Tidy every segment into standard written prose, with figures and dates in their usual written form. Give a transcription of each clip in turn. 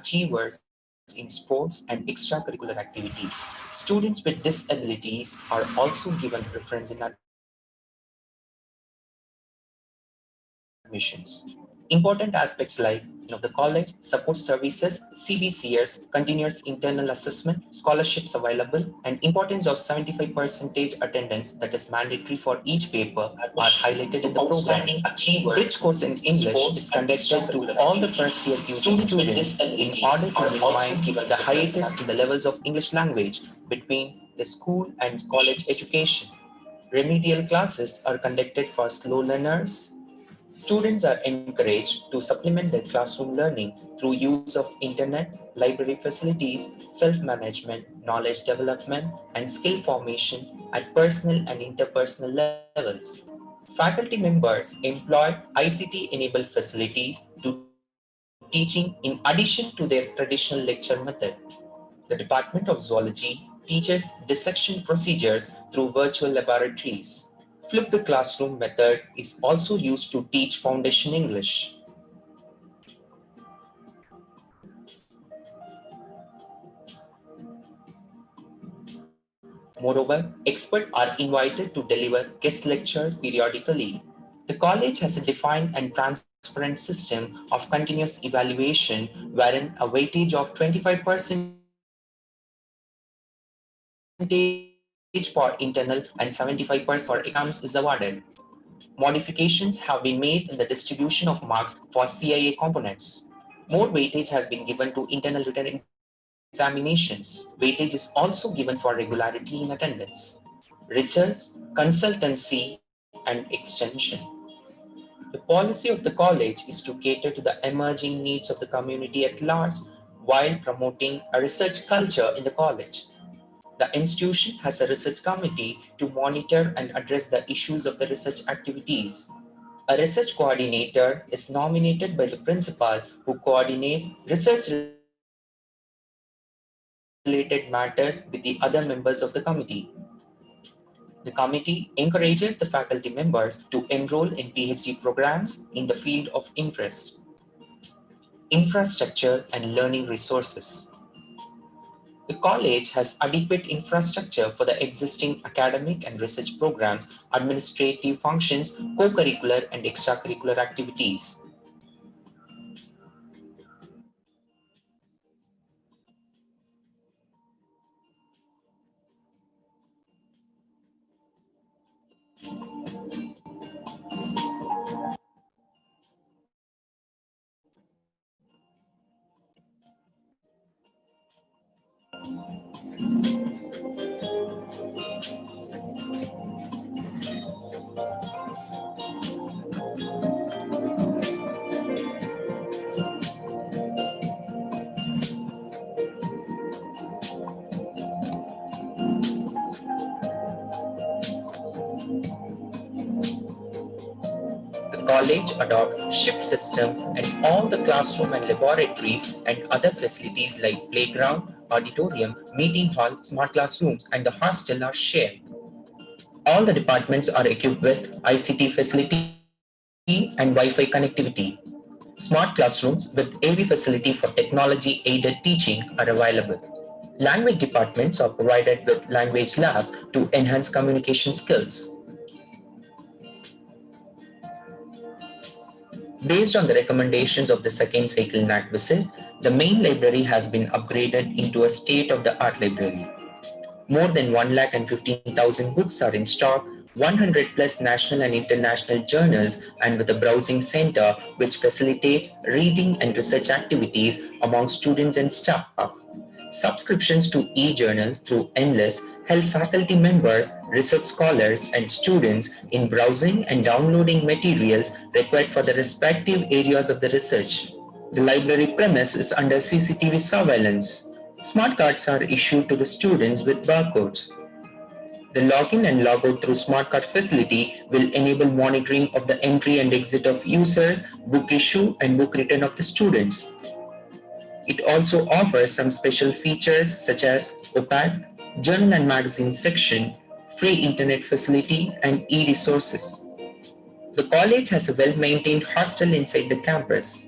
achievers in sports and extracurricular activities. Students with disabilities are also given preference in admissions. Important aspects like of the college, support services, CBCS, continuous internal assessment, scholarships available, and importance of 75% attendance that is mandatory for each paper are highlighted in the program. Bridge course in English is conducted to all the first year future students in order to minimize the hiatus in the levels of English language between the school and college education. Remedial classes are conducted for slow learners. Students are encouraged to supplement their classroom learning through use of internet, library facilities, self-management, knowledge development, and skill formation at personal and interpersonal levels. Faculty members employ ICT-enabled facilities to teaching in addition to their traditional lecture method. The Department of Zoology teaches dissection procedures through virtual laboratories. Flipped classroom method is also used to teach foundation English. Moreover, experts are invited to deliver guest lectures periodically. The college has a defined and transparent system of continuous evaluation wherein a weightage of 25% for internal and 75% for exams is awarded. Modifications have been made in the distribution of marks for CIA components. More weightage has been given to internal written examinations. Weightage is also given for regularity in attendance. Research, consultancy, and extension. The policy of the college is to cater to the emerging needs of the community at large while promoting a research culture in the college. The institution has a research committee to monitor and address the issues of the research activities. A research coordinator is nominated by the principal who coordinate research related matters with the other members of the committee. The committee encourages the faculty members to enroll in PhD programs in the field of interest. Infrastructure and learning resources. The college has adequate infrastructure for the existing academic and research programs, administrative functions, co-curricular and extracurricular activities. The college adopts shift system and all the classroom and laboratories and other facilities like playground, auditorium, meeting hall, smart classrooms, and the hostel are shared. All the departments are equipped with ICT facility and Wi-Fi connectivity. Smart classrooms with AV facility for technology-aided teaching are available. Language departments are provided with language labs to enhance communication skills. Based on the recommendations of the second cycle NAC visit, the main library has been upgraded into a state-of-the-art library. More than 1,15,000 books are in stock, 100 plus national and international journals, and with a browsing center which facilitates reading and research activities among students and staff. Subscriptions to e-journals through Endless help faculty members, research scholars, and students in browsing and downloading materials required for the respective areas of the research. The library premise is under CCTV surveillance. Smart cards are issued to the students with barcodes. The login and logout through smart card facility will enable monitoring of the entry and exit of users, book issue, and book return of the students. It also offers some special features such as OPAD, journal and magazine section, free internet facility, and e-resources. The college has a well-maintained hostel inside the campus.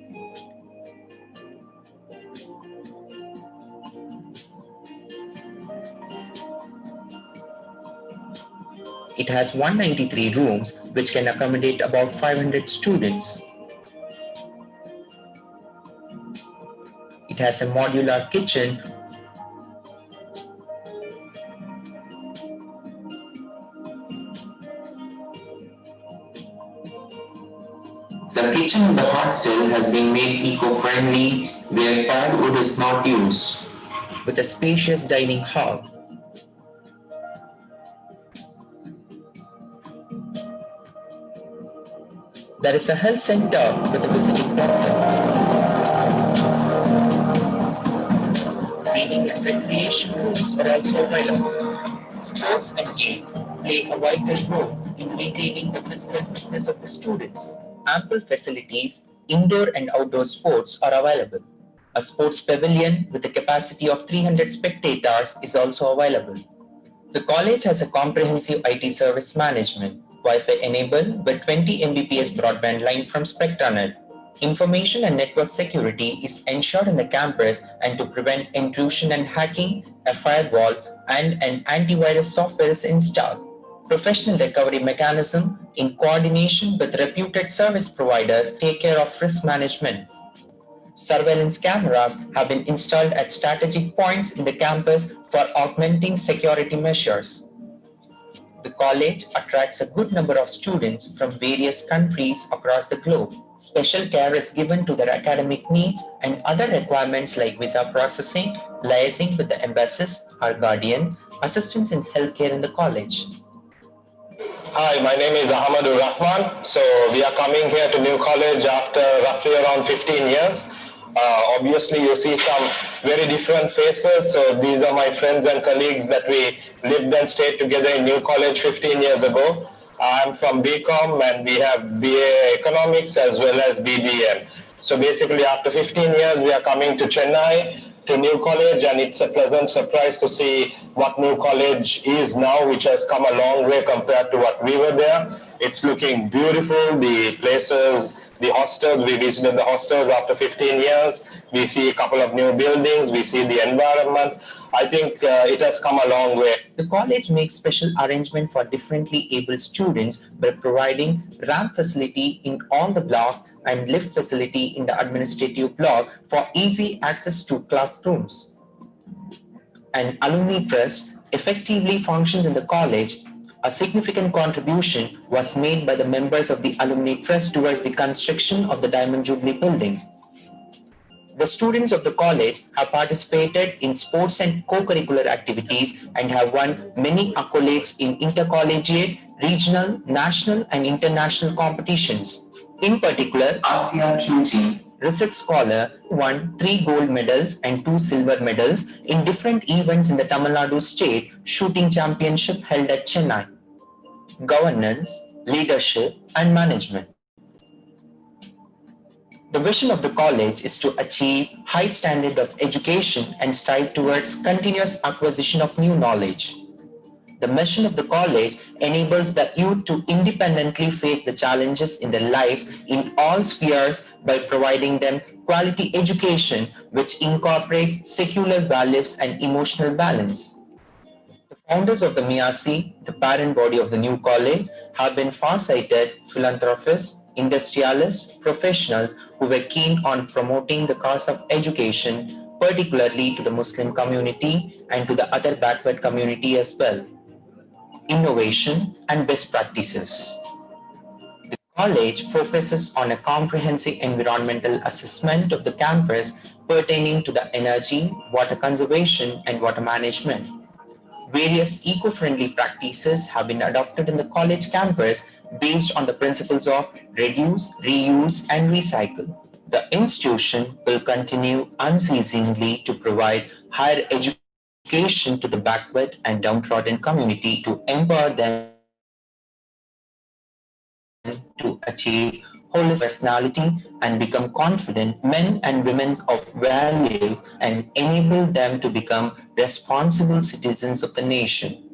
It has 193 rooms, which can accommodate about 500 students. It has a modular kitchen. The kitchen in the hostel has been made eco-friendly, where firewood is not used. With a spacious dining hall. There is a health center with a visiting doctor. Training and recreation rooms are also available. Sports and games play a vital role in maintaining the physical fitness of the students. Ample facilities, indoor and outdoor sports are available. A sports pavilion with a capacity of 300 spectators is also available. The college has a comprehensive IT service management, Wi-Fi enabled with 20 Mbps broadband line from SpectraNet. Information and network security is ensured in the campus, and to prevent intrusion and hacking, a firewall and an antivirus software is installed. Professional recovery mechanism in coordination with reputed service providers take care of risk management. Surveillance cameras have been installed at strategic points in the campus for augmenting security measures. The college attracts a good number of students from various countries across the globe. Special care is given to their academic needs and other requirements like visa processing, liaising with the embassies or guardian, assistance in healthcare in the college. Hi, my name is Ahmadur Rahman. So we are coming here to New College after roughly around 15 years. Obviously, you see some very different faces. So these are my friends and colleagues that we lived and stayed together in New College 15 years ago. I'm from BCom and we have BA Economics as well as BBM. So basically, after 15 years, we are coming to Chennai to New College, and it's a pleasant surprise to see what New College is now, which has come a long way compared to what we were there. It's looking beautiful. The places, the hostels, we visited the hostels after 15 years. We see a couple of new buildings. We see the environment. I think it has come a long way. The college makes special arrangement for differently abled students by providing ramp facility in all the blocks and lift facility in the administrative block for easy access to classrooms. An alumni trust effectively functions in the college. A significant contribution was made by the members of the alumni trust towards the construction of the Diamond Jubilee building. The students of the college have participated in sports and co-curricular activities and have won many accolades in intercollegiate, regional, national, and international competitions. In particular, RCRQG Research Scholar won 3 gold medals and 2 silver medals in different events in the Tamil Nadu State Shooting Championship held at Chennai. Governance, leadership, and management. The vision of the college is to achieve high standard of education and strive towards continuous acquisition of new knowledge. The mission of the college enables the youth to independently face the challenges in their lives in all spheres by providing them quality education which incorporates secular values and emotional balance. The founders of the MIASI, the parent body of the new college, have been far-sighted philanthropists, industrialists, professionals who were keen on promoting the cause of education, particularly to the Muslim community and to the other backward community as well. Innovation and best practices. The college focuses on a comprehensive environmental assessment of the campus pertaining to the energy, water conservation, and water management. Various eco-friendly practices have been adopted in the college campus based on the principles of reduce, reuse, and recycle. The institution will continue unceasingly to provide higher education to the backward and downtrodden community to empower them to achieve holistic personality and become confident men and women of values and enable them to become responsible citizens of the nation.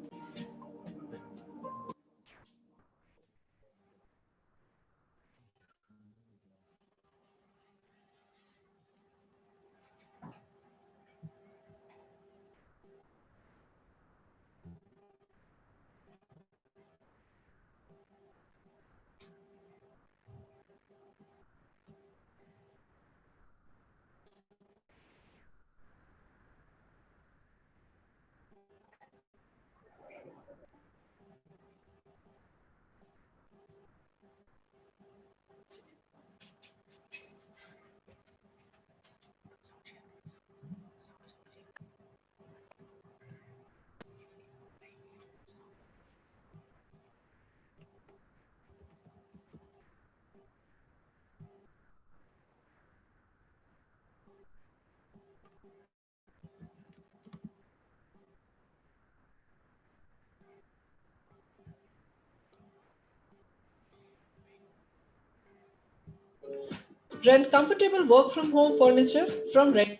Rent comfortable work from home furniture from Red.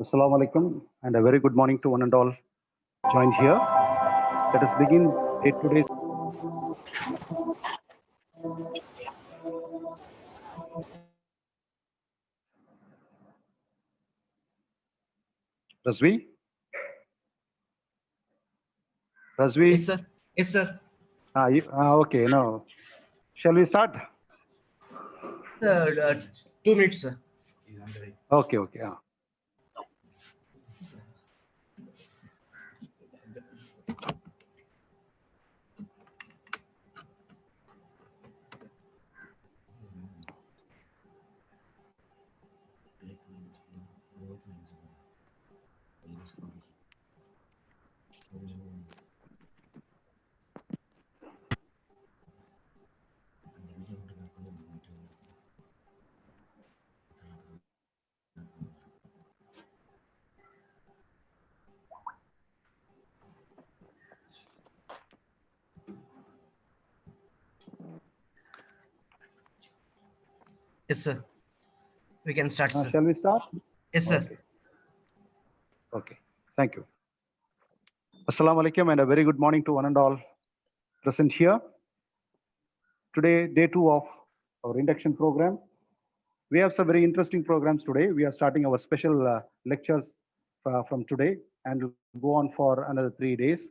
Assalamu alaikum and a very good morning to one and all joined here. Let us begin today's. Razvi? Razvi? Yes, sir. Yes, sir. Okay, now, shall we start? 2 minutes, sir. Okay. Yes, sir. We can start, sir. Shall we start? Yes, sir. Okay. Thank you. Assalamu alaikum and a very good morning to one and all present here. Today, day 2 of our induction program. We have some very interesting programs today. We are starting our special lectures from today and will go on for another 3 days.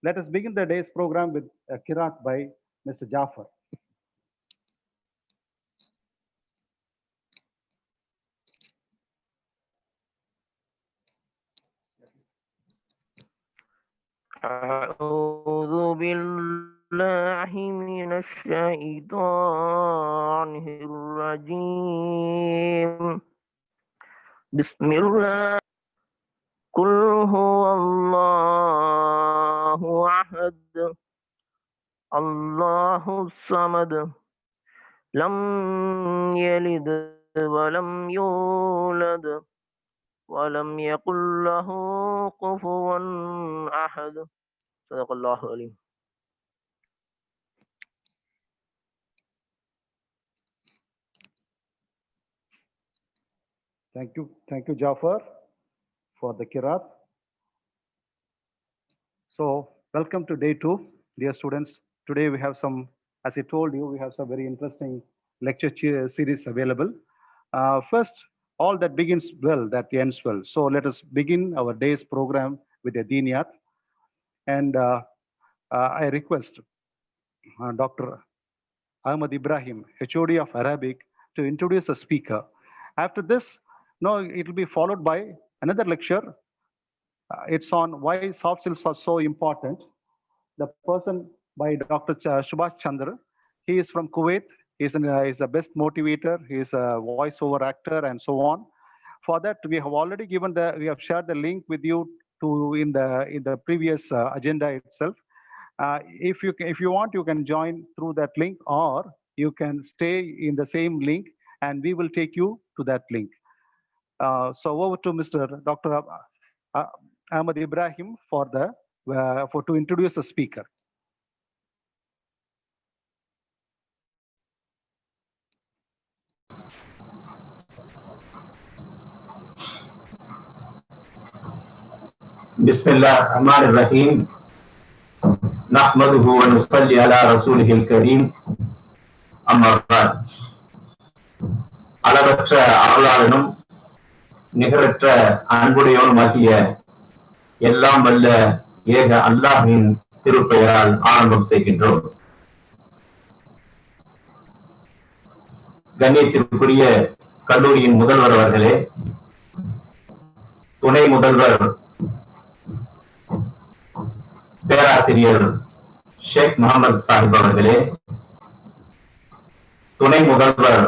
Let us begin the day's program with a Qiraat by Mr. Jafar. أعوذ بالله بالله من الشيطان الرجيم بسم الله قل هو الله أحد الله الصمد لم يلد ولم يولد ولم يكن له كفوا أحد صدق الله العليم. Thank you, Jafar, for the kirat. So, welcome to day 2, dear students. Today we have some, as I told you, we have some very interesting lecture series available. First, all that begins well, that ends well. So let us begin our day's program with a diniyat. And I request Dr. Ahmad Ibrahim, HOD of Arabic, to introduce a speaker. After this, it will be followed by another lecture. It's on why soft skills are so important. The person by Dr. Subhash Chandra. He is from Kuwait. He's the best motivator. He's a voiceover actor and so on. For that, we have already we have shared the link with you in the previous agenda itself. If you want, you can join through that link, or you can stay in the same link, and we will take you to that link. So over to Mr. Dr. Ahmad Ibrahim to introduce the speaker. Bismillahirrahmanirrahim. Nahmaduhu wa nusalli ala rasulihil kareem. Amma ba'd. அளவற்ற அருளாளனும் நிகரற்ற அன்புடையவனுமாகிய எல்லாம் வல்ல ஏக அல்லாஹ்வின் திருப்பெயரால் ஆரம்பம் செய்கின்றோம். கண்ணியத்திற்குரிய கல்லூரியின் முதல்வர் அவர்களே, துணை முதல்வர் பேராசிரியர் ஷேக் முகமது சாஹிப் அவர்களே, துணை முதல்வர்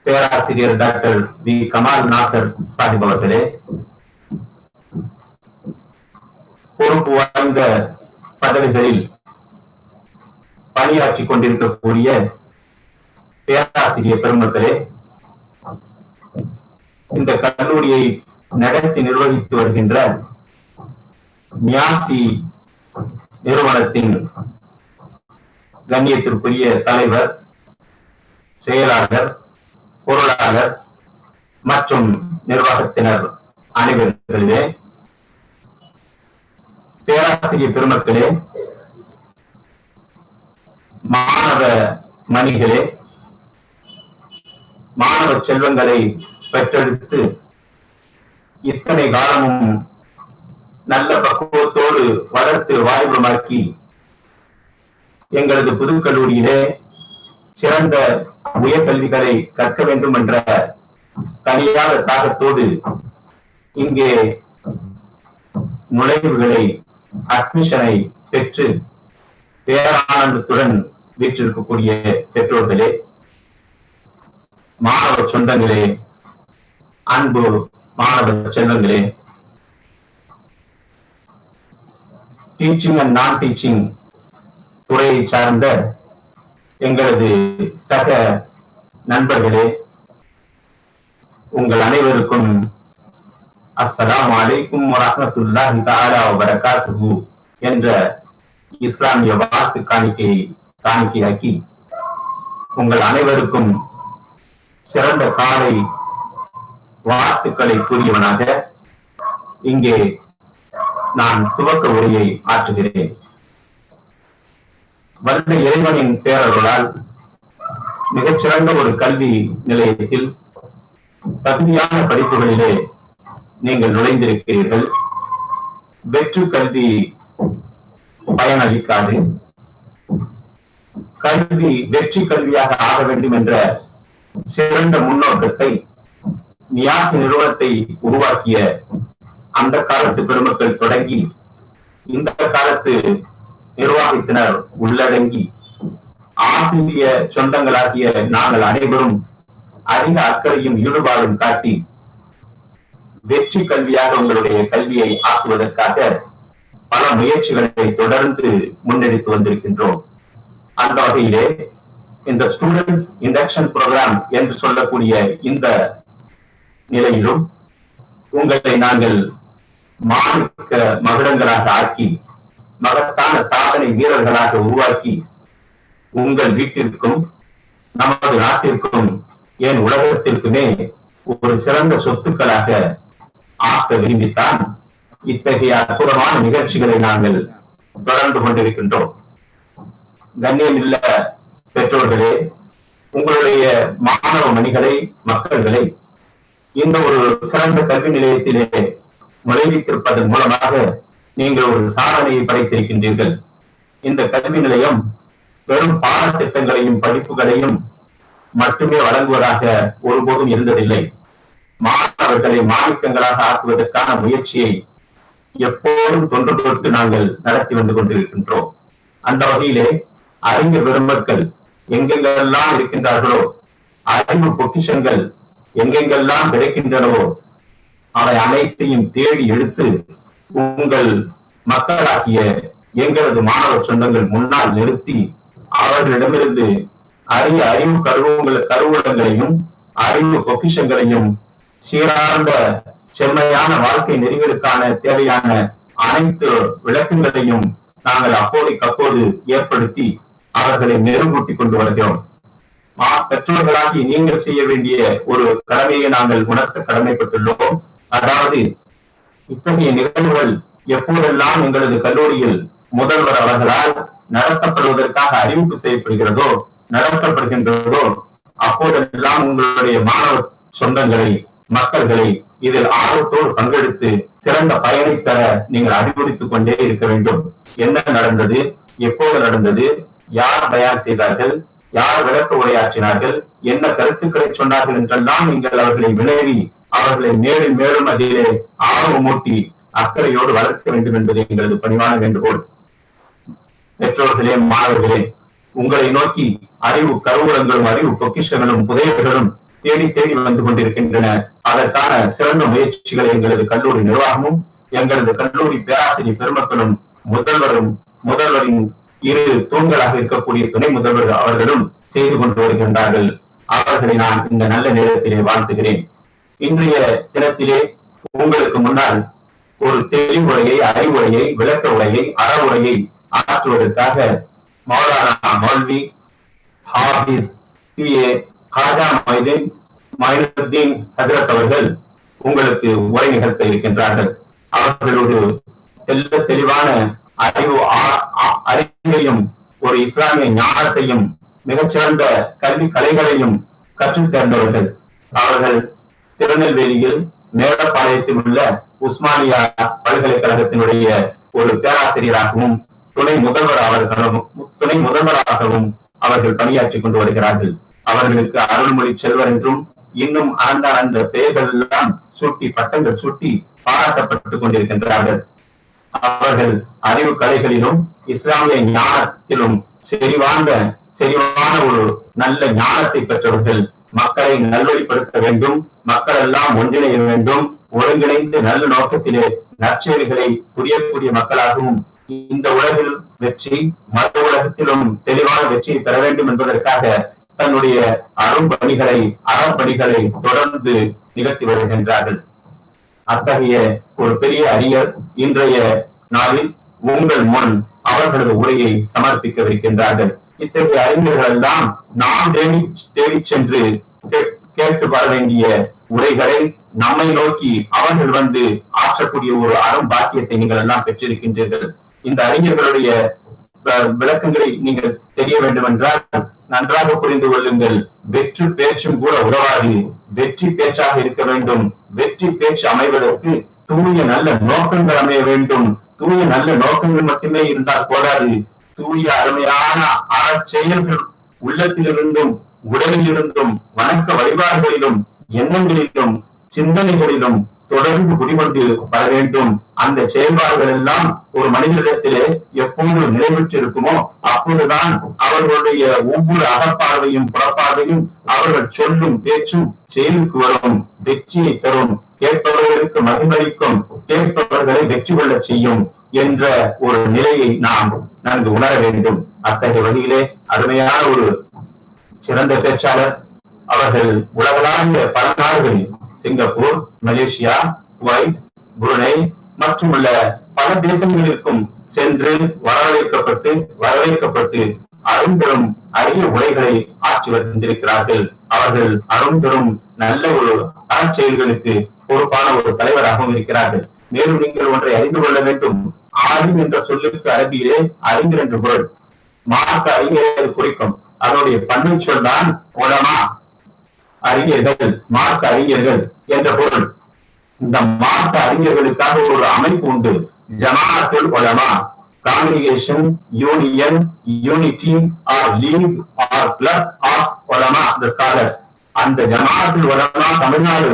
பேராசிரியர் டாக்டர் வி கமால் நாசர் சாஹிப் அவர்களே, பொறுப்பு வாய்ந்த பதவிகளில் பணியாற்றிக் கொண்டிருக்கக்கூடிய பேராசிரியர் பெருமக்களே, இந்த கல்லூரியை நடத்தி நிர்வகித்து வருகின்ற மியாசி நிறுவனத்தின் கண்ணியத்திற்குரிய தலைவர், செயலாளர், பொருளாளர் மற்றும் நிர்வாகத்தினர் அனைவர்களே, பேராசிரியர் பெருமக்களே, மாணவ மணிகளே, மாணவ செல்வங்களை பெற்றெடுத்து இத்தனை காலமும் நல்ல பக்குவத்தோடு வளர்த்து வாலிபமாக்கி எங்களது புதுக்கல்லூரியிலே சிறந்த உயர்கல்விகளை கற்க வேண்டும் என்ற தனியான தாகத்தோடு இங்கே நுழைவுகளை அட்மிஷனை பெற்று பேரானந்தத்துடன் வீற்றிருக்கக்கூடிய பெற்றோர்களே, மாணவ சொந்தங்களே, அன்பு மாணவ செல்வங்களே, டீச்சிங் அண்ட் நான் டீச்சிங் துறையை சார்ந்த எங்களது சக நண்பர்களே, உங்கள் அனைவருக்கும் அஸ்ஸலாமு அலைக்கும் வரஹ்மத்துல்லாஹி தஆலா வ பரகாத்துஹு என்ற இஸ்லாமிய வாழ்த்து காணிக்கையாக்கி உங்கள் அனைவருக்கும் சிறந்த காலை வாழ்த்துக்களை கூறியவனாக இங்கே நான் துவக்க உரையை ஆற்றுகிறேன். வந்த இறைவனின் பேரருளால் மிகச்சிறந்த ஒரு கல்வி நிலையத்தில் தகுதியான படிப்புகளிலே நீங்கள் நுழைந்திருக்கிறீர்கள். வெற்று கல்வி பயனளிக்காது. கல்வி வெற்றி கல்வியாக ஆக வேண்டும் என்ற சிறந்த முன்னோக்கத்தை மியாசி நிறுவனத்தை உருவாக்கிய அந்த காலத்து பெருமக்கள் தொடங்கி இந்த காலத்து நிர்வாகத்தினர் உள்ளடங்கி ஆசிரிய சொந்தங்களாகிய நாங்கள் அனைவரும் அதிக அக்கறையும் ஈடுபாடும் காட்டி வெற்றி கல்வியாக உங்களுடைய கல்வியை ஆக்குவதற்காக பல முயற்சிகளை தொடர்ந்து முன்னெடுத்து வந்திருக்கின்றோம். அந்த வகையிலே இந்த ஸ்டூடெண்ட்ஸ் இண்டக்ஷன் ப்ரோக்ராம் என்று சொல்லக்கூடிய இந்த நிலையிலும் உங்களை நாங்கள் மாணிக்க மகுடங்களாக ஆக்கி மகத்தான சாதனை வீரர்களாக உருவாக்கி உங்கள் வீட்டிற்கும் நமது நாட்டிற்கும் ஏன் உலகத்திற்குமே ஒரு சிறந்த சொத்துக்களாக ஆக்க விரும்பித்தான் இத்தகைய அற்புதமான நிகழ்ச்சிகளை நாங்கள் தொடர்ந்து கொண்டிருக்கின்றோம். கண்ணியமில்ல பெற்றோர்களே, உங்களுடைய மாணவ மணிகளை மக்கள்களை இந்த ஒரு சிறந்த கல்வி நிலையத்திலே நுழைவித்திருப்பதன் மூலமாக நீங்கள் ஒரு சாதனையை படைத்திருக்கின்றீர்கள். இந்த கல்வி நிலையம் வெறும் பாடத்திட்டங்களையும் படிப்புகளையும் மட்டுமே வழங்குவதாக ஒருபோதும் இருந்ததில்லை. மாணவர்களை மாணிக்கங்களாக ஆக்குவதற்கான முயற்சியை எப்போதும் தொன்று தொட்டு நாங்கள் நடத்தி வந்து கொண்டிருக்கின்றோம். அந்த வகையிலே அறிஞர் பெருமக்கள் எங்கெங்கெல்லாம் இருக்கின்றார்களோ, அறிவு பொக்கிஷங்கள் எங்கெங்கெல்லாம் கிடைக்கின்றனவோ அவை அனைத்தையும் தேடி எடுத்து உங்கள் மக்களாகிய எங்களது மாணவ சொந்தங்கள் முன்னால் நிறுத்தி அவர்களிடமிருந்து அரிய அறிவு கருவூலங்களையும் அறிவு பொக்கிஷங்களையும் சீரார்ந்த செம்மையான வாழ்க்கை நெறிகளுக்கான தேவையான அனைத்து விளக்கங்களையும் நாங்கள் அப்போதைக்கப்போது ஏற்படுத்தி அவர்களை மெருகூட்டிக் கொண்டு வருகிறோம். பெற்றோர்களாகி நீங்கள் செய்ய வேண்டிய ஒரு கடமையை நாங்கள் உணர்த்த கடமைப்பட்டுள்ளோம். அதாவது இத்தகைய நிகழ்வுகள் எப்போதெல்லாம் எங்களது கல்லூரியில் முதல்வர் அவர்களால் நடத்தப்படுவதற்காக அறிவிப்பு செய்யப்படுகிறதோ நடத்தப்படுகின்றதோ அப்போதெல்லாம் உங்களுடைய மாணவ சொந்தங்களை மக்கள்களை இதில் ஆர்வத்தோடு பங்கெடுத்து சிறந்த பயனை பெற நீங்கள் அறிவுறுத்திக் கொண்டே இருக்க வேண்டும். என்ன நடந்தது, எப்போது நடந்தது, யார் தயார் செய்தார்கள், யார் விளக்க உரையாற்றினார்கள், என்ன கருத்துக்களை சொன்னார்கள் என்றெல்லாம் நீங்கள் அவர்களை விளைவி அவர்களை மேலும் மேலும் அதிலே ஆர்வமூட்டி அக்கறையோடு வளர்க்க வேண்டும் என்பது எங்களது பணிவான வேண்டுகோள். பெற்றோர்களே, மாணவர்களே, உங்களை நோக்கி அறிவு கருவூலங்களும் அறிவு பொக்கிஷங்களும் புதையல்களும் தேடி தேடி வந்து கொண்டிருக்கின்றன. அதற்கான சிறந்த முயற்சிகளை எங்களது கல்லூரி நிர்வாகமும் எங்களது கல்லூரி பேராசிரியர் பெருமக்களும் முதல்வரின் இரு தூண்களாக இருக்கக்கூடிய துணை முதல்வர் அவர்களும் செய்து கொண்டு வருகின்றார்கள். அவர்களை நான் இந்த நல்ல நேரத்திலே வாழ்த்துகிறேன். இன்றைய தினத்திலே உங்களுக்கு முன்னால் ஒரு தெளிவுரையை, அறிவுரையை, விளக்க உரையை, அறவுரையை ஆற்றுவதற்காக மௌலானா மௌல்வி ஹாபிஸ் PA ஹாஜா மைனுத்தீன் ஹசரத் அவர்கள் உங்களுக்கு உரை நிகழ்த்த இருக்கின்றார்கள். அவர்கள் ஒரு தெளிவான அறிவையும் ஒரு இஸ்லாமிய ஞானத்தையும் மிகச்சிறந்த கல்வி கலைகளையும் கற்றுத் தேர்ந்தவர்கள். அவர்கள் திருநெல்வேலியில் மேலப்பாளையத்தில் உள்ள உஸ்மானியா பல்கலைக்கழகத்தினுடைய ஒரு பேராசிரியராகவும் துணை முதல்வராகவும் அவர்கள் பணியாற்றிக் கொண்டு வருகிறார்கள். அவர்களுக்கு அருள்மொழி செல்வர் என்றும் இன்னும் அந்த பெயர்கள் எல்லாம் சூட்டி பட்டங்கள் சூட்டி பாராட்டப்பட்டுக் கொண்டிருக்கின்றார்கள். அவர்கள் அறிவு கலைகளிலும் இஸ்லாமிய ஞானத்திலும் செறிவான ஒரு நல்ல ஞானத்தை பெற்றவர்கள். மக்களை நல்வழிப்படுத்த வேண்டும், மக்கள் எல்லாம் ஒன்றிணைய வேண்டும், ஒருங்கிணைந்து நல்ல நோக்கத்திலே நற்செயல்களை புரியக்கூடிய மக்களாகவும் இந்த உலகில் வெற்றி மத உலகத்திலும் தெளிவான வெற்றியை பெற வேண்டும் என்பதற்காக தன்னுடைய அறப்பணிகளை தொடர்ந்து நிகழ்த்தி வருகின்றார்கள். அத்தகைய ஒரு பெரிய அறிஞர் இன்றைய நாளில் உங்கள் முன் அவர்களது உரையை சமர்ப்பிக்கவிருக்கின்றார்கள். இத்தகைய அறிஞர்கள் எல்லாம் நாம் தேடி சென்று கேட்டு வர வேண்டிய உரைகளை நம்மை நோக்கி அவர்கள் வந்து ஆற்றக்கூடிய ஒரு அரும் பாக்கியத்தை நீங்கள் எல்லாம் பெற்றிருக்கின்றீர்கள். இந்த அறிஞர்களுடைய விளக்கங்களை நீங்கள் தெரிய வேண்டும் என்றால் நன்றாக புரிந்து கொள்ளுங்கள். வெற்றி பேச்சும் கூட உதவாது, வெற்றி பேச்சாக இருக்க வேண்டும். வெற்றி பேச்சு அமைவதற்கு தூய நல்ல நோக்கங்கள் அமைய வேண்டும். தூய நல்ல நோக்கங்கள் மட்டுமே இருந்தால் போதாது, தூய அருமையான அறச்செயல்கள் உள்ளத்திலிருந்தும் உடலில் இருந்தும் வணக்க வழிபாடுகளிலும் எண்ணங்களிலும் சிந்தனைகளிலும் தொடர்ந்து குடிகொண்டு வர வேண்டும். அந்த செயல்பாடுகள் எல்லாம் ஒரு மனிதனிடத்திலே எப்போது நிறைவேற்றி இருக்குமோ அப்போதுதான் அவர்களுடைய ஒவ்வொரு அகப்பார்வையும் புறப்பார்வையும் அவர்கள் சொல்லும் பேச்சும் செயலுக்கு வரும், வெற்றியை தரும், கேட்பவர்களுக்கு மகிழ்வளிக்கும், கேட்பவர்களை வெற்றி கொள்ள செய்யும் என்ற ஒரு நிலையை நாம் நன்கு உணர வேண்டும். அத்தகைய வகையிலே அருமையான ஒரு சிறந்த பேச்சாளர். அவர்கள் உலகளாவிய பல நாடுகளில் சிங்கப்பூர், மலேசியா, குவைத், புருனே மற்றும் உள்ள பல தேசங்களிற்கும் சென்று வரவேற்கப்பட்டு அரும்பெரும் அரிய உரைகளை ஆற்றி வந்திருக்கிறார்கள். அவர்கள் அரும்பெரும் நல்ல ஒரு அறச்செயல்களுக்கு பொறுப்பான ஒரு தலைவராகவும் இருக்கிறார்கள். மேலும் நீங்கள் ஒன்றை அறிந்து கொள்ள வேண்டும். ஆலிம் என்ற சொல்லுக்கு அரபியிலே அறிஞர் என்று பொருள். மார்க்க அறிஞரை குறிக்கும். அதனுடைய பன்மை சொல் உலமா, அறிஞர்கள், மார்க்க அறிஞர்கள் என்ற பொருள். இந்த மார்க்க அறிஞர்களுக்காக ஒரு அமைப்பு உண்டு, Jamathul Ulama, congregation, union, unity or league or club of Ulama the scholars. அந்த ஜமாஅத்துல் உலமா தமிழ்நாடு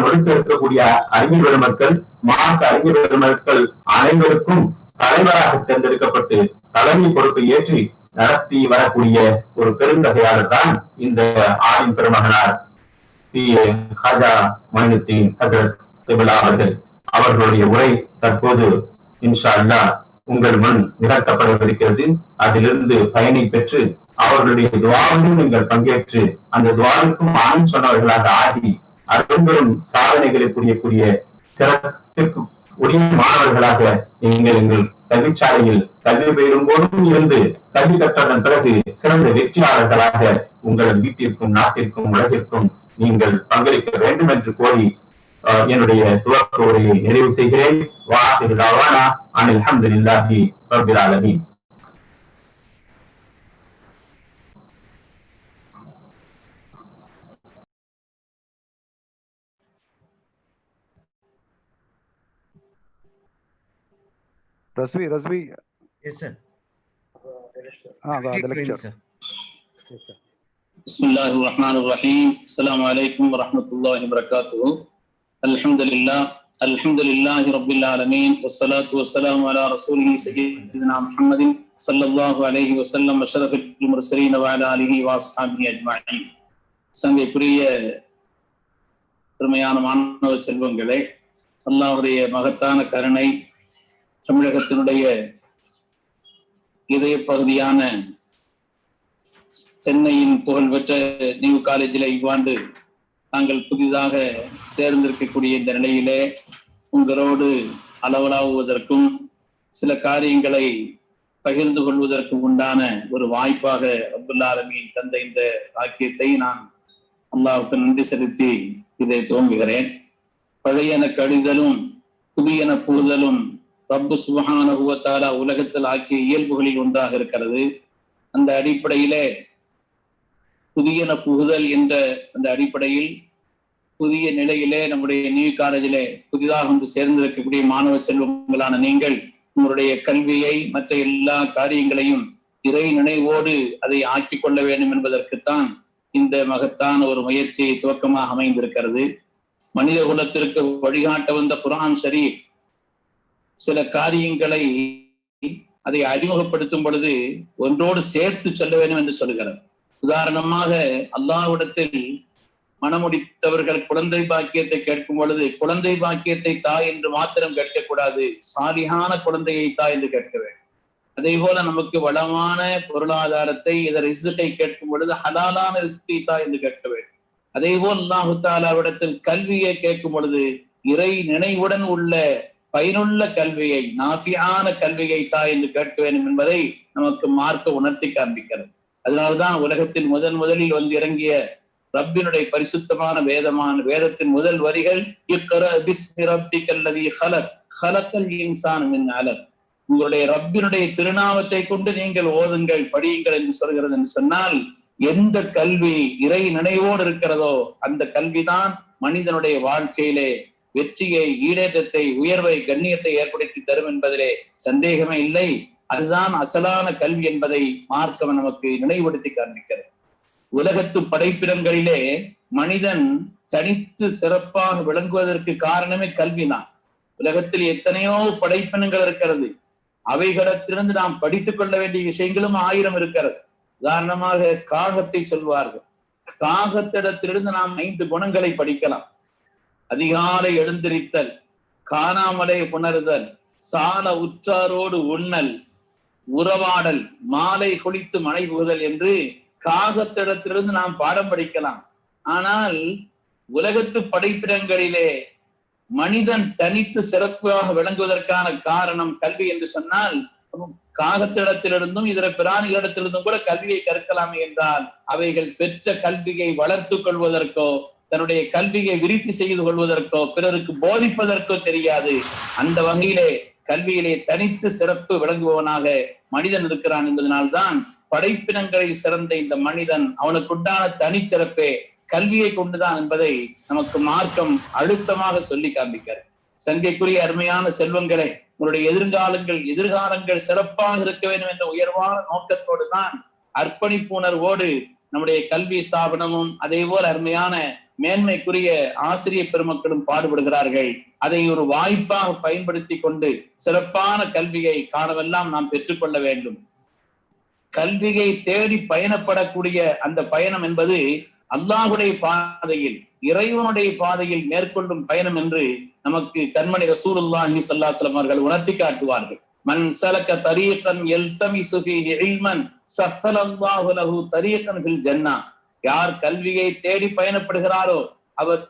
முழுக்க இருக்கக்கூடிய அறிஞர் பெருமக்கள், மார்க்க அறிஞர் பெருமக்கள் அனைவருக்கும் தலைவராக தேர்ந்தெடுக்கப்பட்டு தலைமை பொறுப்பை ஏற்றி நடத்தி வரக்கூடிய ஒரு பெருந்தகையாளர் தான் இந்த ஆலிம் பெருமகனார் ஹாஜா மொய்னுத்தீன் ஹசரத் கிபிலா அவர்கள். அவர்களுடைய உரை தற்போது இன்ஷா அல்லாஹ் உங்கள் முன் நிகழ்த்தப்படவிருக்கிறது. அதிலிருந்து பயனை பெற்று அவர்களுடைய துவாவிலும் நீங்கள் பங்கேற்று அந்த துவாவுக்கும் ஆண் சொன்னவர்களாக ஆகி அரும்பெரும் சாதனைகளை புரியக்கூடிய சிறப்பிற்கு உரிய மாணவர்களாக நீங்கள் எங்கள் கல்விச்சாலையில் கல்வி பயிலும் போதும் இருந்து கல்வி கற்றதன் பிறகு சிறந்த வெற்றியாளர்களாக உங்கள் வீட்டிற்கும் நாட்டிற்கும் உலகிற்கும் நீங்கள் பங்களிக்க வேண்டும் என்று கோரி என்னுடைய துவக்க உரையை நிறைவு செய்கிறேன். வாஹிரு தஅவானா அனில் ஹம்துலில்லாஹி ரப்பில் ஆலமீன். Rasvi. Yes, sir. The lecture. Sir. Yes, sir. Bismillahir Rahmanir Rahim. Assalamu alaikum wa rahmatullahi wa barakatuh. Alhamdulillahi Rabbil Alameen. Wassalatu wassalamu ala Rasulihi Sayyidina Muhammadin sallallahu alayhi wa sallam wa sharafil mursalin wa ala alihi wa ashabihi ajma'in. சங்கைக்குரிய பெருமையான மாணவ செல்வங்களே, அல்லாஹ்வுடைய மகத்தான கருணை தமிழகத்தினுடைய இதய பகுதியான சென்னையின் புகழ்பெற்ற நியூ காலேஜில் இவ்வாண்டு நாங்கள் புதிதாக சேர்ந்திருக்கக்கூடிய இந்த நிலையிலே உங்களோடு அளவலாவுவதற்கும் சில காரியங்களை பகிர்ந்து கொள்வதற்கும் உண்டான ஒரு வாய்ப்பாக ரப்பல் ஆலமீன் தந்த இந்த வாக்கியத்தை நான் அல்லாஹ்வுக்கு நன்றி செலுத்தி இதை துவங்குகிறேன். பழையன கழிதலும் புதியன புகுதலும் ரப்பு சுப்ஹானஹு வ தஆலா உலகத்தில் ஆக்கிய இயல்புகளில் ஒன்றாக இருக்கிறது. அந்த அடிப்படையிலே புதியன புகுதல் என்ற அந்த அடிப்படையில் புதிய நிலையிலே நம்முடைய நியூ காலேஜிலே புதிதாக வந்து சேர்ந்திருக்கக்கூடிய மாணவ செல்வங்களான நீங்கள் உங்களுடைய கல்வியை மற்ற எல்லா காரியங்களையும் இறை நினைவோடு அதை ஆக்கிக் கொள்ள வேண்டும் என்பதற்குத்தான் இந்த மகத்தான ஒரு முயற்சி துவக்கமாக அமைந்திருக்கிறது. மனித குலத்திற்கு வழிகாட்ட வந்த குர்ஆன் ஷரீஃப் சில காரியங்களை அதை அறிமுகப்படுத்தும் பொழுது ஒன்றோடு சேர்த்து சொல்ல வேண்டும் என்று சொல்கிறது. உதாரணமாக அல்லாஹ்விடத்தில் மனமுடித்தவர்கள் குழந்தை பாக்கியத்தை கேட்கும் பொழுது குழந்தை பாக்கியத்தை தாய் என்று மாத்திரம் கேட்கக்கூடாது, சாலிஹான குழந்தையை தாய் என்று கேட்க வேண்டும். அதே போல நமக்கு வளமான பொருளாதாரத்தை இதர் ரிஸ்கை கேட்கும் பொழுது ஹலாலான ரிஸ்கை தாய் என்று கேட்க வேண்டும். அதே போல் அல்லாஹு தஆலாவிடத்தில் கல்வியை கேட்கும் பொழுது இறை நினைவுடன் உள்ள பயனுள்ள கல்வியை, நாஃபியான கல்வியை தாய் என்று கேட்க வேண்டும் என்பதை நமக்கு மார்க்க உணர்த்தி காண்பிக்கிறது. அதனால்தான் உலகத்தில் முதலில் வந்து இறங்கிய ரப்பினுடைய பரிசுத்தமான வேதத்தின் முதல் வரிகள் இக்ரா பிஸ்மி ரப்பிக்கல் லதீ ஹலக்கல் இன்சான மின் அலக். உங்களுடைய ரப்பினுடைய திருநாமத்தை கொண்டு நீங்கள் ஓதுங்கள், படியுங்கள் என்று சொல்கிறது. என்று சொன்னால் எந்த கல்வி இறை நினைவோடு இருக்கிறதோ அந்த கல்விதான் மனிதனுடைய வாழ்க்கையிலே வெற்றியை, ஈடேற்றத்தை, உயர்வை, கண்ணியத்தை ஏற்படுத்தி தரும் என்பதிலே சந்தேகமே இல்லை. அதுதான் அசலான கல்வி என்பதை மார்க்கம் நமக்கு நினைவுபடுத்தி காண்பிக்கிறது. உலகத்து படைப்பிடங்களிலே மனிதன் தனித்து சிறப்பாக விளங்குவதற்கு காரணமே கல்விதான். உலகத்தில் எத்தனையோ படைப்பினங்கள் இருக்கிறது, அவைகளிடத்திலிருந்து நாம் படித்துக் கொள்ள வேண்டிய விஷயங்களும் 1000 இருக்கிறது. உதாரணமாக காகத்தை சொல்வார்கள். காகத்திடத்திலிருந்து நாம் 5 குணங்களை படிக்கலாம். அதிகாலை எழுந்திரித்தல், காணாமலே புணர்தல், சால உற்றாரோடு உண்ணல், உறவாடல், மாலை குளித்து மனை புகுதல் என்று காகத்திடத்திலிருந்து நாம் பாடம் படிக்கலாம். ஆனால் உலகத்து படைப்பிடங்களிலே மனிதன் தனித்து சிறப்பாக விளங்குவதற்கான காரணம் கல்வி என்று சொன்னால், காகத்திடத்திலிருந்தும் இதர பிராணிகளிடத்திலிருந்தும் கூட கல்வியை கற்கலாமே என்றால், அவைகள் பெற்ற கல்வியை வளர்த்துக் கொள்வதற்கோ தன்னுடைய கல்வியை விருத்தி செய்து கொள்வதற்கோ பிறருக்கு போதிப்பதற்கோ தெரியாது. அந்த வகையிலே கல்வியிலே தனித்து சிறப்பு விளங்குபவனாக மனிதன் இருக்கிறான் என்பதனால்தான் படைப்பினங்களில் சிறந்த இந்த மனிதன் அவனுக்குண்டான தனிச்சிறப்பே கல்வியை கொண்டுதான் என்பதை நமக்கு மார்க்கம் அழுத்தமாக சொல்லி காண்பிக்கிறார். சங்கைக்குரிய அருமையான செல்வங்களே, உங்களுடைய எதிர்காலங்கள் சிறப்பாக இருக்க வேண்டும் என்ற உயர்வான நோக்கத்தோடு தான் அர்ப்பணிப்பு உணர்வோடு நம்முடைய கல்வி ஸ்தாபனமும் அதே போல் அருமையான மேன்மைக்குரிய ஆசிரியர் பெருமக்களும் பாடுபடுகிறார்கள். அதை ஒரு வாய்ப்பாக பயன்படுத்தி கொண்டு சிறப்பான கல்வியை காணவெல்லாம் நாம் பெற்றுக்கொள்ள வேண்டும். கல்வியை தேடி பயணப்படக்கூடிய அந்த பயணம் என்பது அல்லாஹுடைய பாதையில், இறைவனுடைய பாதையில் மேற்கொள்ளும் பயணம் என்று நமக்கு கண்மணி ரசூலுல்லாஹி ஸல்லல்லாஹு அலைஹி வஸல்லம் அவர்கள் உணர்த்தி காட்டுவார்கள். மன் சலக தரீகன் யல்தமிசு ஃபீஹி இல்மன் ஸஹலல்லாஹு லஹு தரீகன் ஃபில் ஜன்னah. யார் கல்வியை தேடி பயணப்படுகிறாரோ அவர்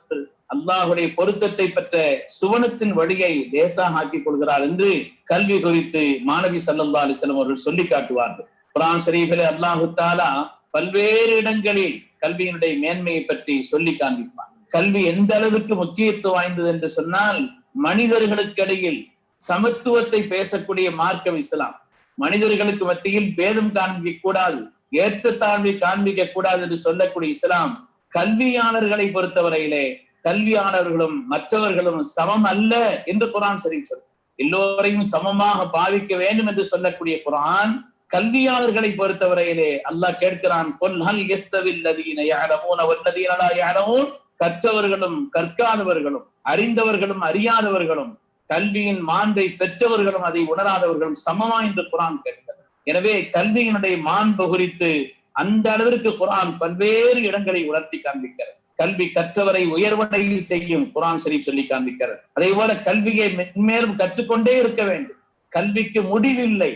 அல்லாஹுடைய பொருத்தத்தை பெற்ற சுவனத்தின் வழியை லேசாக ஆக்கிக் கொள்கிறார் என்று கல்வி குறித்து மாணவி ஸல்லல்லாஹு அலைஹி வஸல்லம் அவர்கள் சொல்லி காட்டுவார்கள். குர்ஆன் ஷரீஃபிலே அல்லாஹு தஆலா பல்வேறு இடங்களில் கல்வியினுடைய மேன்மையை பற்றி சொல்லி காண்பிப்பார். கல்வி எந்த அளவுக்கு முக்கியத்துவம் வாய்ந்தது என்று சொன்னால், மனிதர்களுக்கு இடையில் சமத்துவத்தை பேசக்கூடிய மார்க்கம் இஸ்லாம். மனிதர்களுக்கு மத்தியில் பேதம் காண்பிக்க கூடாது, ஏற்றத்தாழ்வை காண்பிக்க கூடாது என்று சொல்லக்கூடிய இஸ்லாம் கல்வியாளர்களை பொறுத்தவரையிலே கல்வியாளர்களும் மற்றவர்களும் சமம் அல்ல என்று குர்ஆன் ஷரீஃப் சொல்லும். எல்லோரையும் சமமாக பாவிக்க வேண்டும் என்று சொல்லக்கூடிய குர்ஆன் கல்வியாளர்களை பொறுத்தவரையிலே அல்லாஹ் கேட்கிறான், கற்றவர்களும் கற்காதவர்களும் அறிந்தவர்களும் அறியாதவர்களும் கல்வியின் மாண்பை பெற்றவர்களும் அதை உணராதவர்களும் சமமா என்று குர்ஆன் கேட்கிறது. எனவே கல்வியினுடைய மாண்பு குறித்து அந்த அளவிற்கு குர்ஆன் பல்வேறு இடங்களை உணர்த்தி காண்பிக்கிறது. கல்வி கற்றவரை உயர்வடையில் செய்யும் குர்ஆன் ஷரீஃப் சொல்லி காண்பிக்கிறது. அதே போல கல்வியை மென்மேலும் கற்றுக்கொண்டே இருக்க வேண்டும். கல்விக்கு முடிவில்லை.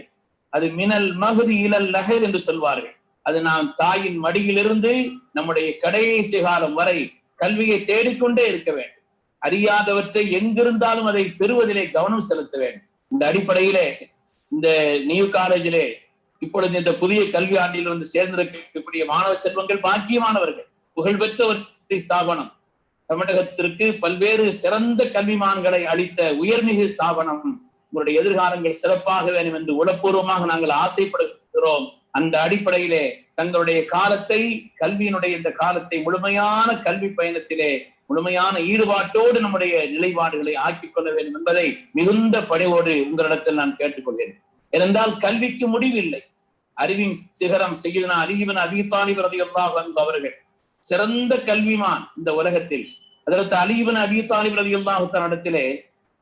அது மினல் மஹதி இலல் லஹர் என்று சொல்வார்கள். அது நாம் தாயின் மடியிலிருந்து நம்முடைய கடைசி காலம் வரை கல்வியை தேடிக்கொண்டே இருக்க வேண்டும். அறியாதவற்றை எங்கிருந்தாலும் அதை பெறுவதிலே கவனம் செலுத்த வேண்டும். இந்த அடிப்படையிலே இந்த நியூ காலேஜிலே இப்பொழுது இந்த புதிய கல்வி ஆண்டில் வந்து சேர்ந்திருக்கக்கூடிய மாணவ செல்வங்கள் பாக்கியமானவர்கள். புகழ்பெற்ற ஒரு ஸ்தாபனம், தமிழகத்திற்கு பல்வேறு சிறந்த கல்விமான்களை அளித்த உயர்மிகு ஸ்தாபனம். உங்களுடைய எதிர்காலங்கள் சிறப்பாக வேண்டும் என்று உளப்பூர்வமாக நாங்கள் ஆசைப்படுகிறோம். அந்த அடிப்படையிலே தங்களுடைய காலத்தை, கல்வியினுடைய இந்த காலத்தை முழுமையான கல்வி பயணத்திலே முழுமையான ஈடுபாட்டோடு நம்முடைய நிலைப்பாடுகளை ஆக்கிக் கொள்ள வேண்டும் என்பதை மிகுந்த பணிவோடு உங்களிடத்தில் நான் கேட்டுக்கொள்கிறேன். ஏனென்றால் கல்விக்கு முடிவில்லை. அறிவின் சிகரம் சய்யிதுனா அலி இப்னு அபீ தாலிப் ரலியல்லாஹு அன்ஹு அவர்கள் சிறந்த கல்விமான் இந்த உலகத்தில். அதற்கு அலி இப்னு அபீ தாலிப் ரலியல்லாஹு தஆலா இடத்திலே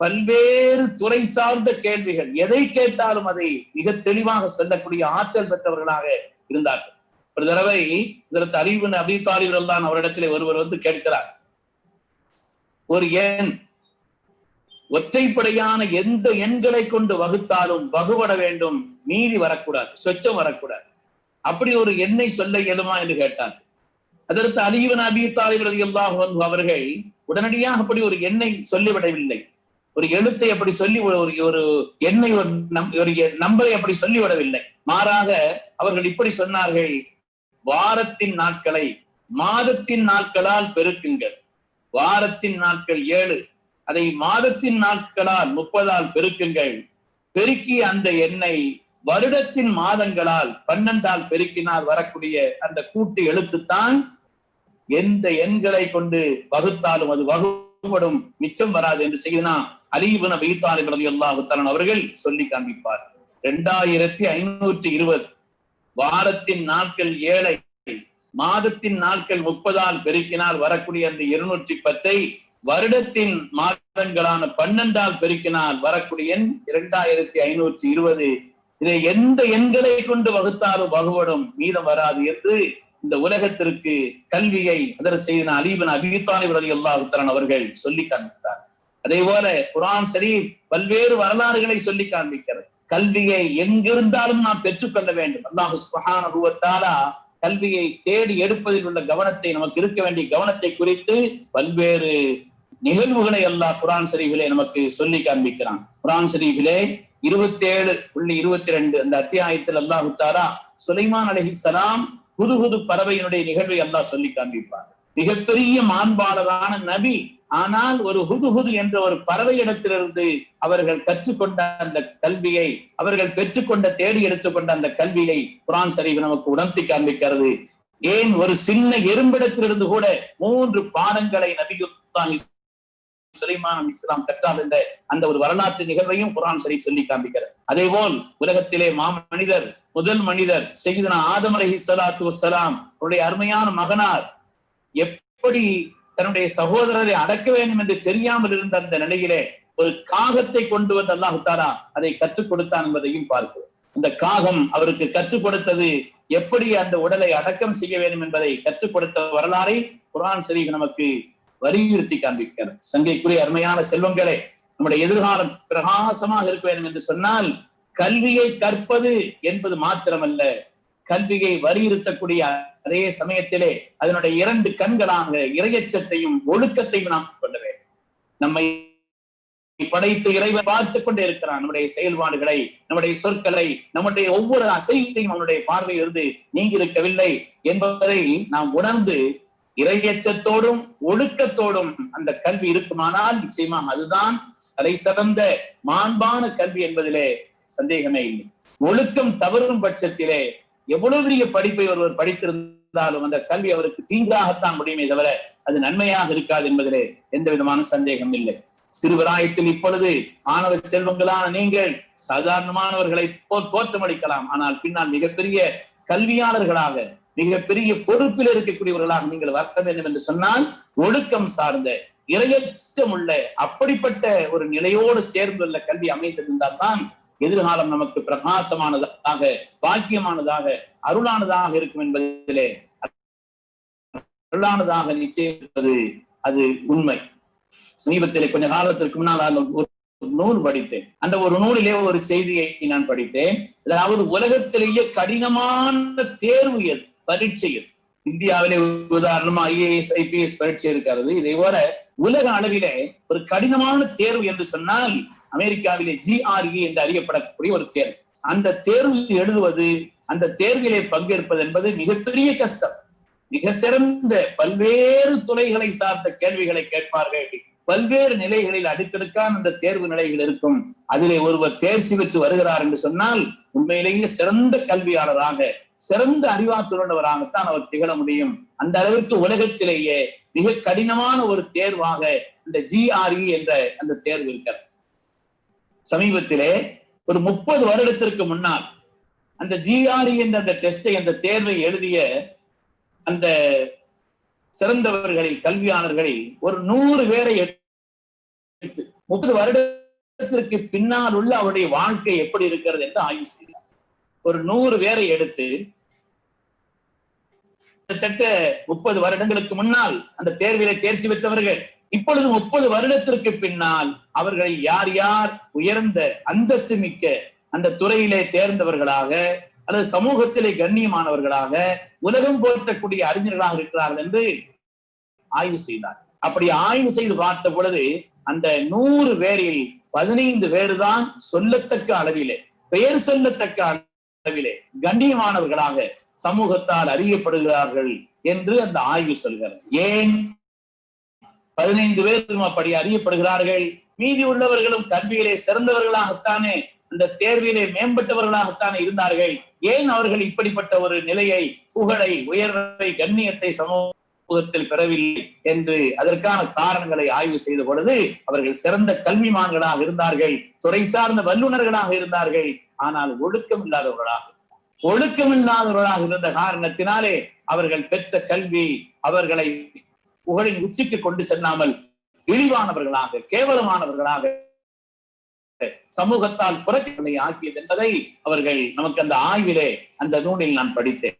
பல்வேறு துறை சார்ந்த கேள்விகள், எதை கேட்டாலும் அதை மிக தெளிவாக சொல்லக்கூடிய ஆற்றல் பெற்றவர்களாக இருந்தார்கள். ஒரு தடவை இதற்கு அலி இப்னு அபீ தாலிப் ரலியல்லாஹு அவரிடத்திலே ஒருவர் வந்து கேட்கிறார், ஒரு எண் ஒற்றைப்படையான எந்த எண்களை கொண்டு வகுத்தாலும் வகுபட வேண்டும், மீறி வரக்கூடாது, சொச்சம் வரக்கூடாது. அப்படி ஒரு எண்ணை சொல்ல இயலுமா என்று கேட்டார். அதற்கு அலி இப்னு அபீ தாலிப் ரலியல்லாஹு அன்ஹு அவர்கள் உடனடியாக அப்படி ஒரு எண்ணை சொல்லிவிடவில்லை. ஒரு எழுத்தை அப்படி சொல்லி ஒரு எண்ணை ஒரு நம்பரை அப்படி சொல்லிவிடவில்லை. மாறாக அவர்கள் இப்படி சொன்னார்கள், வாரத்தின் நாட்களை மாதத்தின் நாட்களால் பெருக்குங்கள். வாரத்தின் நாட்கள் 7, அதை மாதத்தின் நாட்களால் 30ஆல் பெருக்குங்கள். பெருக்கி அந்த எண்ணை வருடத்தின் மாதங்களால் 12ஆல் பெருக்கினால் வரக்கூடிய அந்த கூட்டு எழுத்துத்தான் எந்த எண்களை கொண்டு வகுத்தாலும் அது வகுப்படும், மிச்சம் வராது என்று செய்தனா அலி இப்னு அபீ தாலிப் ரலியல்லாஹு தஆலா அவர்கள் சொல்லி காண்பிப்பார். 2520 வாரத்தின் நாட்கள் 7 மாதத்தின் நாட்கள் 30ஆல் பெருக்கினால் வரக்கூடிய அந்த 210 வருடத்தின் மாதங்களான 12ஆல் பெருக்கினால் வரக்கூடிய எண் 2520. இதை எந்த எண்களை கொண்டு வகுத்தாலும் வகுபடும், மீதம் வராது என்று இந்த உலகத்திற்கு கல்வியை அதற்கு செய்த அலி இப்னு அபீ தாலிப் ரலியல்லாஹு தஆலா அவர்கள் சொல்லி காண்பித்தார். அதே போல குர்ஆன் ஷரீஃப் பல்வேறு வரலாறுகளை சொல்லி காண்பிக்கிறது. கல்வியை எங்கிருந்தாலும் நாம் பெற்றுக்கொள்ள வேண்டும். அல்லாஹ் சுப்ஹானஹு வ தஆலா கல்வியை தேடி எடுப்பதில் உள்ள கவனத்தை, நமக்கு இருக்க வேண்டிய கவனத்தை குறித்து பல்வேறு நிகழ்வுகளை அல்லாஹ் குர்ஆன் ஷரீஃபிலே நமக்கு சொல்லி காண்பிக்கிறான். குர்ஆன் ஷரீஃபிலே 27:22 அந்த அத்தியாயத்தில் அல்லாஹ் தஆலா சுலைமான் அலைஹிஸ்ஸலாம் ஹுதுஹுது பறவையினுடைய நிகழ்வை அல்லாஹ் சொல்லி காண்பிப்பார். மிகப்பெரிய மாண்பாளரான நபி, ஆனால் ஒரு ஹுதுஹுது என்ற ஒரு பறவை இடத்திலிருந்து அவர்கள் கற்றுக்கொண்ட அந்த கல்வியை, அவர்கள் பெற்றுக்கொண்ட தேடி எடுத்துக்கொண்ட அந்த கல்வியை குர்ஆன் ஷரீஃப் நமக்கு உணர்த்தி காண்பிக்கிறது. ஏன் ஒரு சின்ன எறும்பிடத்திலிருந்து கூட 3 பாடங்களை நபியுல்லாஹி சுலைமான் அலைஹிஸ்ஸலாம் கற்றார் என்ற அந்த ஒரு வரலாற்று நிகழ்வையும் குர்ஆன் ஷரீஃப் சொல்லி காண்பிக்கிறது. அதே போல் உலகத்திலே மாமனிதர், முதல் மனிதர் சையதுனா ஆதம் அலைஹிஸ்ஸலாத்து வஸ்ஸலாம் அவருடைய அருமையான மகனார் எப்படி தன்னுடைய சகோதரரை அடக்க வேண்டும் என்று தெரியாமல் இருந்த அந்த நிலையிலே ஒரு காகத்தை கொண்டு வந்து அல்லாஹ் தஆலா அதை கற்றுக் கொடுத்தான் என்பதையும் பார்க்கிறோம். அந்த காகம் அவருக்கு கற்றுக் கொடுத்தது எப்படி அந்த உடலை அடக்கம் செய்ய வேண்டும் என்பதை கற்றுக் கொடுத்த வரலாறை குர்ஆன் ஷரீஃப் நமக்கு வலியுறுத்தி காண்பிக்கிறது. சங்கைக்குரிய அருமையான செல்வங்களே, நம்முடைய எதிர்காலம் பிரகாசமாக இருக்க வேண்டும் என்று சொன்னால் கல்வியை கற்பது என்பது மாத்திரமல்ல, கல்வியை வலியுறுத்தக்கூடிய அதே சமயத்திலே அதனுடைய 2 கண்களாக இறையச்சத்தையும் ஒழுக்கத்தையும் நாம் கொள்ள வேண்டும். நம்மை படைத்து இறைவன் பார்த்துக் கொண்டே இருக்கிறான். நம்முடைய செயல்பாடுகளை, நம்முடைய சொற்களை, நம்முடைய ஒவ்வொரு அசைவையும் அவனுடைய பார்வையிலிருந்து நீங்கி இருக்கவில்லை என்பதை நாம் உணர்ந்து இறையச்சத்தோடும் ஒழுக்கத்தோடும் அந்த கல்வி இருக்குமானால் நிச்சயமாக அதுதான் தலை சிறந்த மாண்பான கல்வி என்பதிலே சந்தேகமே இல்லை. ஒழுக்கம் தவறும் பட்சத்திலே எவ்வளவு பெரிய படிப்பை ஒருவர் படித்திருந்தாலும் அந்த கல்வி அவருக்கு தீங்காகத்தான் முடியுமே தவிர அது நன்மையாக இருக்காது என்பதிலே எந்த விதமான சந்தேகம் இல்லை. சிறுவராயத்தில் இப்பொழுது மாணவ செல்வங்களான நீங்கள் சாதாரணமானவர்களை போல் தோற்றமளிக்கலாம், ஆனால் பின்னால் மிகப்பெரிய கல்வியாளர்களாக, மிகப்பெரிய பொறுப்பில் இருக்கக்கூடியவர்களாக நீங்கள் வர வேண்டும் என்று சொன்னால் ஒழுக்கம் சார்ந்த, இறையச்சம் உள்ள அப்படிப்பட்ட ஒரு நிலையோடு சேர்ந்துள்ள கல்வி அமைந்திருந்தால் தான் எதிர்காலம் நமக்கு பிரகாசமானதாக, பாக்கியமானதாக, அருளானதாக இருக்கும் என்பதிலே அருளானதாக நிச்சயம் இருப்பது அது உண்மை. சமீபத்திலே கொஞ்ச காலத்திற்கு முன்னால் ஒரு நூல் படித்தேன். அந்த ஒரு நூலிலே ஒரு செய்தியை நான் படித்தேன். அதாவது உலகத்திலேயே கடினமான தேர்வு எது, பரீட்சை எது? இந்தியாவிலே உதாரணமா IAS IPS பரீட்சை இருக்கிறது. இதே போல உலக அளவிலே ஒரு கடினமான தேர்வு என்று சொன்னால் அமெரிக்காவிலே GRE என்று அறியப்படக்கூடிய ஒரு தேர்வு. அந்த தேர்வு எழுதுவது, அந்த தேர்விலே பங்கேற்பது என்பது மிகப்பெரிய கஷ்டம். மிக சிறந்த பல்வேறு துறைகளை சார்ந்த கேள்விகளை கேட்பார்கள். பல்வேறு நிலைகளில் அடுக்கடுக்கான அந்த தேர்வு நிலைகள் இருக்கும். அதிலே ஒருவர் தேர்ச்சி பெற்று வருகிறார் என்று சொன்னால் உண்மையிலேயே சிறந்த கல்வியாளராக, சிறந்த அறிவாற்றலுள்ளவராகத்தான் அவர் திகழ முடியும். அந்த அளவிற்கு உலகத்திலேயே மிக கடினமான ஒரு தேர்வாக இந்த GRE என்ற அந்த தேர்வு இருக்கிறது. சமீபத்திலே ஒரு 30 வருடத்திற்கு முன்னால் அந்த GRE என்ற அந்த டெஸ்டை, அந்த தேர்வை எழுதிய அந்த சிறந்தவர்களில், கல்வியாளர்களில் ஒரு 100 பேரை எடுத்து 30 வருடத்திற்கு பின்னால் உள்ள அவருடைய வாழ்க்கை எப்படி இருக்கிறது என்று ஆய்வு செய்தார். ஒரு 100 பேரை எடுத்து கிட்டத்தட்ட 30 வருடங்களுக்கு முன்னால் அந்த தேர்விலே தேர்ச்சி பெற்றவர்கள் இப்பொழுது 30 வருடத்திற்கு பின்னால் அவர்கள் யார் யார் உயர்ந்த அந்தஸ்து மிக்க அந்த துறையிலே தேர்ந்தவர்களாக அல்லது சமூகத்திலே கண்ணியமானவர்களாக, உலகம் போற்றக்கூடிய அறிஞர்களாக இருக்கிறார்கள் என்று ஆய்வு செய்தார். அப்படி ஆய்வு செய்து பார்த்த பொழுது அந்த 100 பேரில் 15 பேர் தான் சொல்லத்தக்க அளவிலே, பெயர் சொல்லத்தக்க அளவிலே கண்ணியமானவர்களாக சமூகத்தால் அறியப்படுகிறார்கள் என்று அந்த ஆய்வு சொல்கிறது. ஏன் 15 பேரும் அப்படி அறியப்படுகிறார்கள்? மீதி உள்ளவர்களும் கல்வியிலே சிறந்தவர்களாகத்தானே, அந்த தேர்விலே மேம்பட்டவர்களாகத்தானே இருந்தார்கள். ஏன் அவர்கள் இப்படிப்பட்ட ஒரு நிலையை, புகழை, உயர்வை, கண்ணியத்தை சமூகத்தில் பெறவில்லை என்று அதற்கான காரணங்களை ஆய்வு செய்த பொழுது அவர்கள் சிறந்த கல்விமான்களாக இருந்தார்கள், துறை சார்ந்த வல்லுநர்களாக இருந்தார்கள். ஆனால் ஒழுக்கம் இல்லாதவர்களாக இருந்த காரணத்தினாலே அவர்கள் பெற்ற கல்வி அவர்களை புகழின் உச்சிக்கு கொண்டு செல்லாமல் இழிவானவர்களாக கேவலமானவர்களாக சமூகத்தால் புறக்கணை ஆக்கியது என்பதை அவர்கள் நமக்கு அந்த ஆய்விலே அந்த நூலில் நான் படித்தேன்.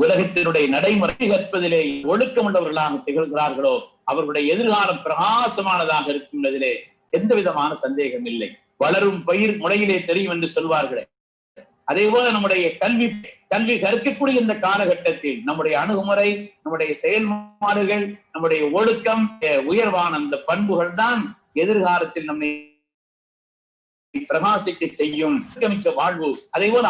உலகத்தினுடைய நடைமுறை கற்பதிலே ஒழுக்கமுள்ளவர்களாக திகழ்கிறார்களோ அவர்களுடைய எதிர்காலம் பிரகாசமானதாக இருக்கும் என்பதிலே எந்த விதமான சந்தேகம் இல்லை. வளரும் பயிர் முளையிலே தெரியும் என்று சொல்வார்களே, அதே போல நம்முடைய கல்வி கற்கக்கூடிய இந்த காலகட்டத்தில் நம்முடைய அணுகுமுறை, நம்முடைய செயல்பாடுகள், நம்முடைய ஒழுக்கம், உயர்வான அந்த பண்புகள் தான் எதிர்காலத்தில் நம்மை பிரகாசிக்க செய்யும் மிக்க வாழ்வு. அதே போல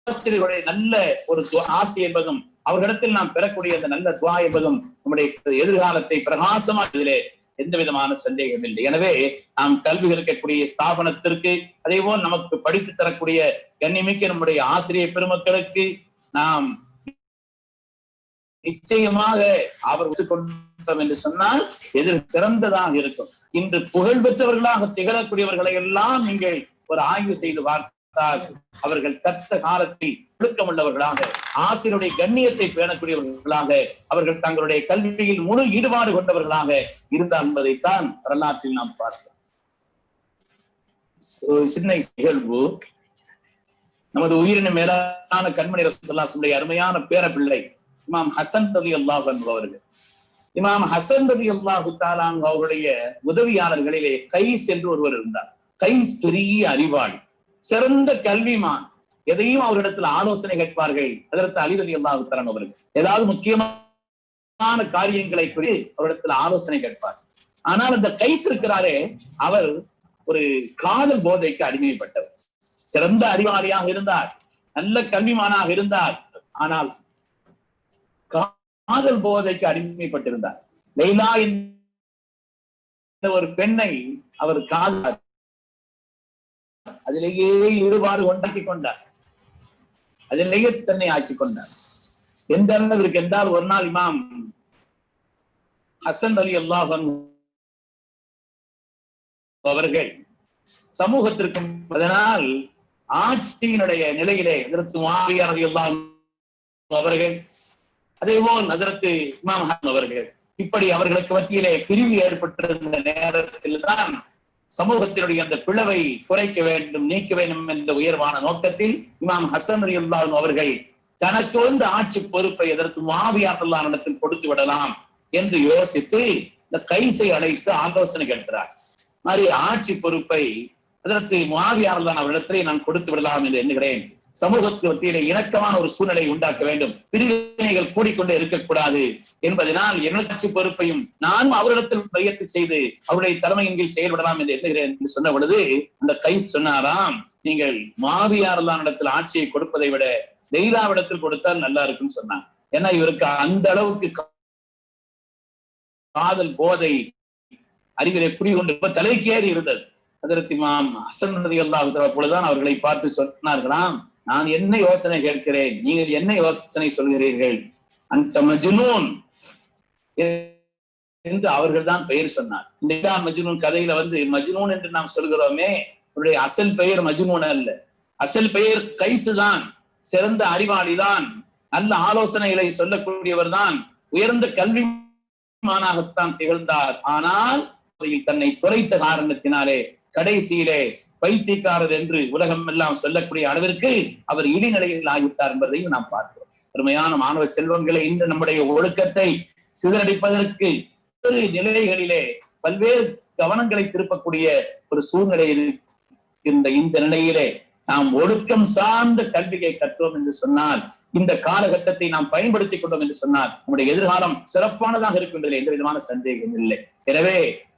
ஆசிரியர்களுடைய நல்ல ஒரு ஆசை என்பதும் அவர்களிடத்தில் நாம் பெறக்கூடிய அந்த நல்ல துவா என்பதும் நம்முடைய எதிர்காலத்தை பிரகாசமாக்குவதிலே எந்த விதமான சந்தேகம் இல்லை. எனவே நாம் கல்வி கற்கக்கூடிய ஸ்தாபனத்திற்கு, அதே போல் நமக்கு படித்து தரக்கூடிய கண்ணிமிக்க நம்முடைய ஆசிரியர் பெருமக்களுக்கு நாம் நிச்சயமாக அவர் கொண்டோம் என்று சொன்னால் எதிர் சிறந்ததாக இருக்கும். இன்று புகழ் பெற்றவர்களாக திகழக்கூடியவர்களை எல்லாம் நீங்கள் ஒரு ஆய்வு செய்து பார்த்தால் அவர்கள் தத்த காலத்தில் ஒழுக்கமுள்ளவர்களாக, ஆசிரியருடைய கண்ணியத்தை பேணக்கூடியவர்களாக, அவர்கள் தங்களுடைய கல்வியில் முழு ஈடுபாடு கொண்டவர்களாக இருந்தார் என்பதைத்தான் வரலாற்றில் நாம் பார்க்கிறோம். சின்ன நிகழ்வு, நமது உயிரின மேலான கண்மணி ரசூலுல்லாஹி அருமையான பேரப்பிள்ளை இமாம் ஹசன் ரலியல்லாஹு அன்ஹு அவர்கள். இமாம் ஹசன் ரலியல்லாஹு தஆலா அன்ஹு அவருடைய உதவியாளர்களிலே கைஸ் என்று ஒருவர் இருந்தார். கைஸ் பெரிய அறிவாளி, சிறந்த கல்விமான். எதையும் அவரிடத்தில் ஆலோசனை கேட்பார்கள். அதற்கு அலி ரலியல்லாஹு தஆலா அவர்கள் ஏதாவது முக்கியமான காரியங்களை குறித்து அவரிடத்தில் ஆலோசனை கேட்பார். ஆனால் அந்த கைஸ் இருக்கிறாரே, அவர் ஒரு காதல் போதைக்கு அடிமைப்பட்டவர். சிறந்த அறிவாளியாக இருந்தார், நல்ல கல்விமானாக இருந்தார். ஆனால் காதல் போதைக்கு அடிமைப்பட்டிருந்தார். லைலா என்ற ஒரு பெண்ணை அவர் காதல், அதிலேயே ஈடுபாடு உண்டாக்கி கொண்டார், அதிலேயே தன்னை ஆக்கிக் கொண்டார். எந்த அளவிற்கு என்றால், ஒரு நாள் இமாம் ஹசன் ரலியல்லாஹு அன்ஹு அவர்கள் சமூகத்திற்கும் அதனால் ஆட்சியினுடைய நிலையிலே ஹஜ்ரத் முஆவியா ரலியல்லாஹு அன்ஹு அவர்கள், அதே போல் ஹஜ்ரத் இமாம் ஹசன் அவர்கள், இப்படி அவர்களுக்கு மத்தியிலே பிரிவு ஏற்பட்டிருந்த நேரத்தில் தான் சமூகத்தினுடைய அந்த பிளவை குறைக்க வேண்டும், நீக்க வேண்டும் என்ற உயர்வான நோக்கத்தில் இமாம் ஹசன் ரலியல்லாஹு அன்ஹு அவர்கள் தனக்கு வந்த ஆட்சி பொறுப்பை எதற்கு முஆவியா ரலியல்லாஹு அன்ஹு கொடுத்து விடலாம் என்று யோசித்து இந்த கைஸை அழைத்து ஆலோசனை கேட்கிறார். மாதிரி ஆட்சி பொறுப்பை அதற்கு முஆவியா ரலியல்லாஹு அன்ஹு அவரிடத்திலே நான் கொடுத்து விடலாம் என்று எண்ணுகிறேன். சமூகத்து மத்தியிலே இணக்கமான ஒரு சூழ்நிலை உண்டாக்க வேண்டும், பிரிவினைகள் கூடிக்கொண்டே இருக்கக்கூடாது என்பதனால் என்னுடைய பொறுப்பையும் நானும் அவரிடத்தில் முயற்சி செய்து அவருடைய தலைமையின் கீழ் செயல்படலாம் என்று எண்ணுகிறேன் என்று சொன்ன பொழுது அந்த கைஸ் சொன்னாராம், நீங்கள் முஆவியா ரலியல்லாஹு அன்ஹு இடத்தில் ஆட்சியை கொடுப்பதை விட லைலாவிடத்தில் கொடுத்தால் நல்லா இருக்குன்னு சொன்னாங்க. ஏன்னா இவருக்கு அந்த அளவுக்கு காதல் போதை அறிவிலே குடிகொண்டு தலைக்கேறி இருந்தது. ஹஜ்ரத் இமாம் ஹசன் ரலியல்லாஹு தஆலா அப்பொழுதுதான் அவர்களை பார்த்து சொன்னார்களாம், நான் என்ன யோசனை கேட்கிறேன், நீங்கள் என்ன யோசனை சொல்கிறீர்கள், அந்த மஜ்னூன் என்று அவர்கள் தான் பெயர் சொன்னார். இந்த மஜ்னூன் கதையில மஜ்னூன் என்று நாம் சொல்கிறோமே, அவருடைய அசல் பெயர் மஜ்னூன் அல்ல, அசல் பெயர் கைசு தான். சிறந்த அறிவாளி தான், நல்ல ஆலோசனைகளை சொல்லக்கூடியவர் தான், உயர்ந்த கல்விமானாகத்தான் திகழ்ந்தார். ஆனால் தன்னை தொலைத்த காரணத்தினாலே கடைசியிலே பைத்தியக்காரர் என்று உலகம் எல்லாம் சொல்லக்கூடிய அளவிற்கு அவர் இடிநிலையில் ஆகிவிட்டார் என்பதையும் நாம் பார்க்கிறோம். அருமையான மாணவ செல்வங்களை இன்று நம்முடைய ஒழுக்கத்தை சிதறடிப்பதற்கு நிலைகளிலே பல்வேறு கவனங்களை திருப்பக்கூடிய ஒரு சூழ்நிலையில் இந்த நிலையிலே நாம் ஒழுக்கம் சார்ந்த கல்வியை கற்றோம் என்று சொன்னால், இந்த காலகட்டத்தை நாம் பயன்படுத்திக் கொண்டோம் என்று சொன்னால் நம்முடைய எதிர்காலம் சிறப்பானதாக இருக்கின்றதில் எந்த விதமான சந்தேகம் இல்லை. எனவே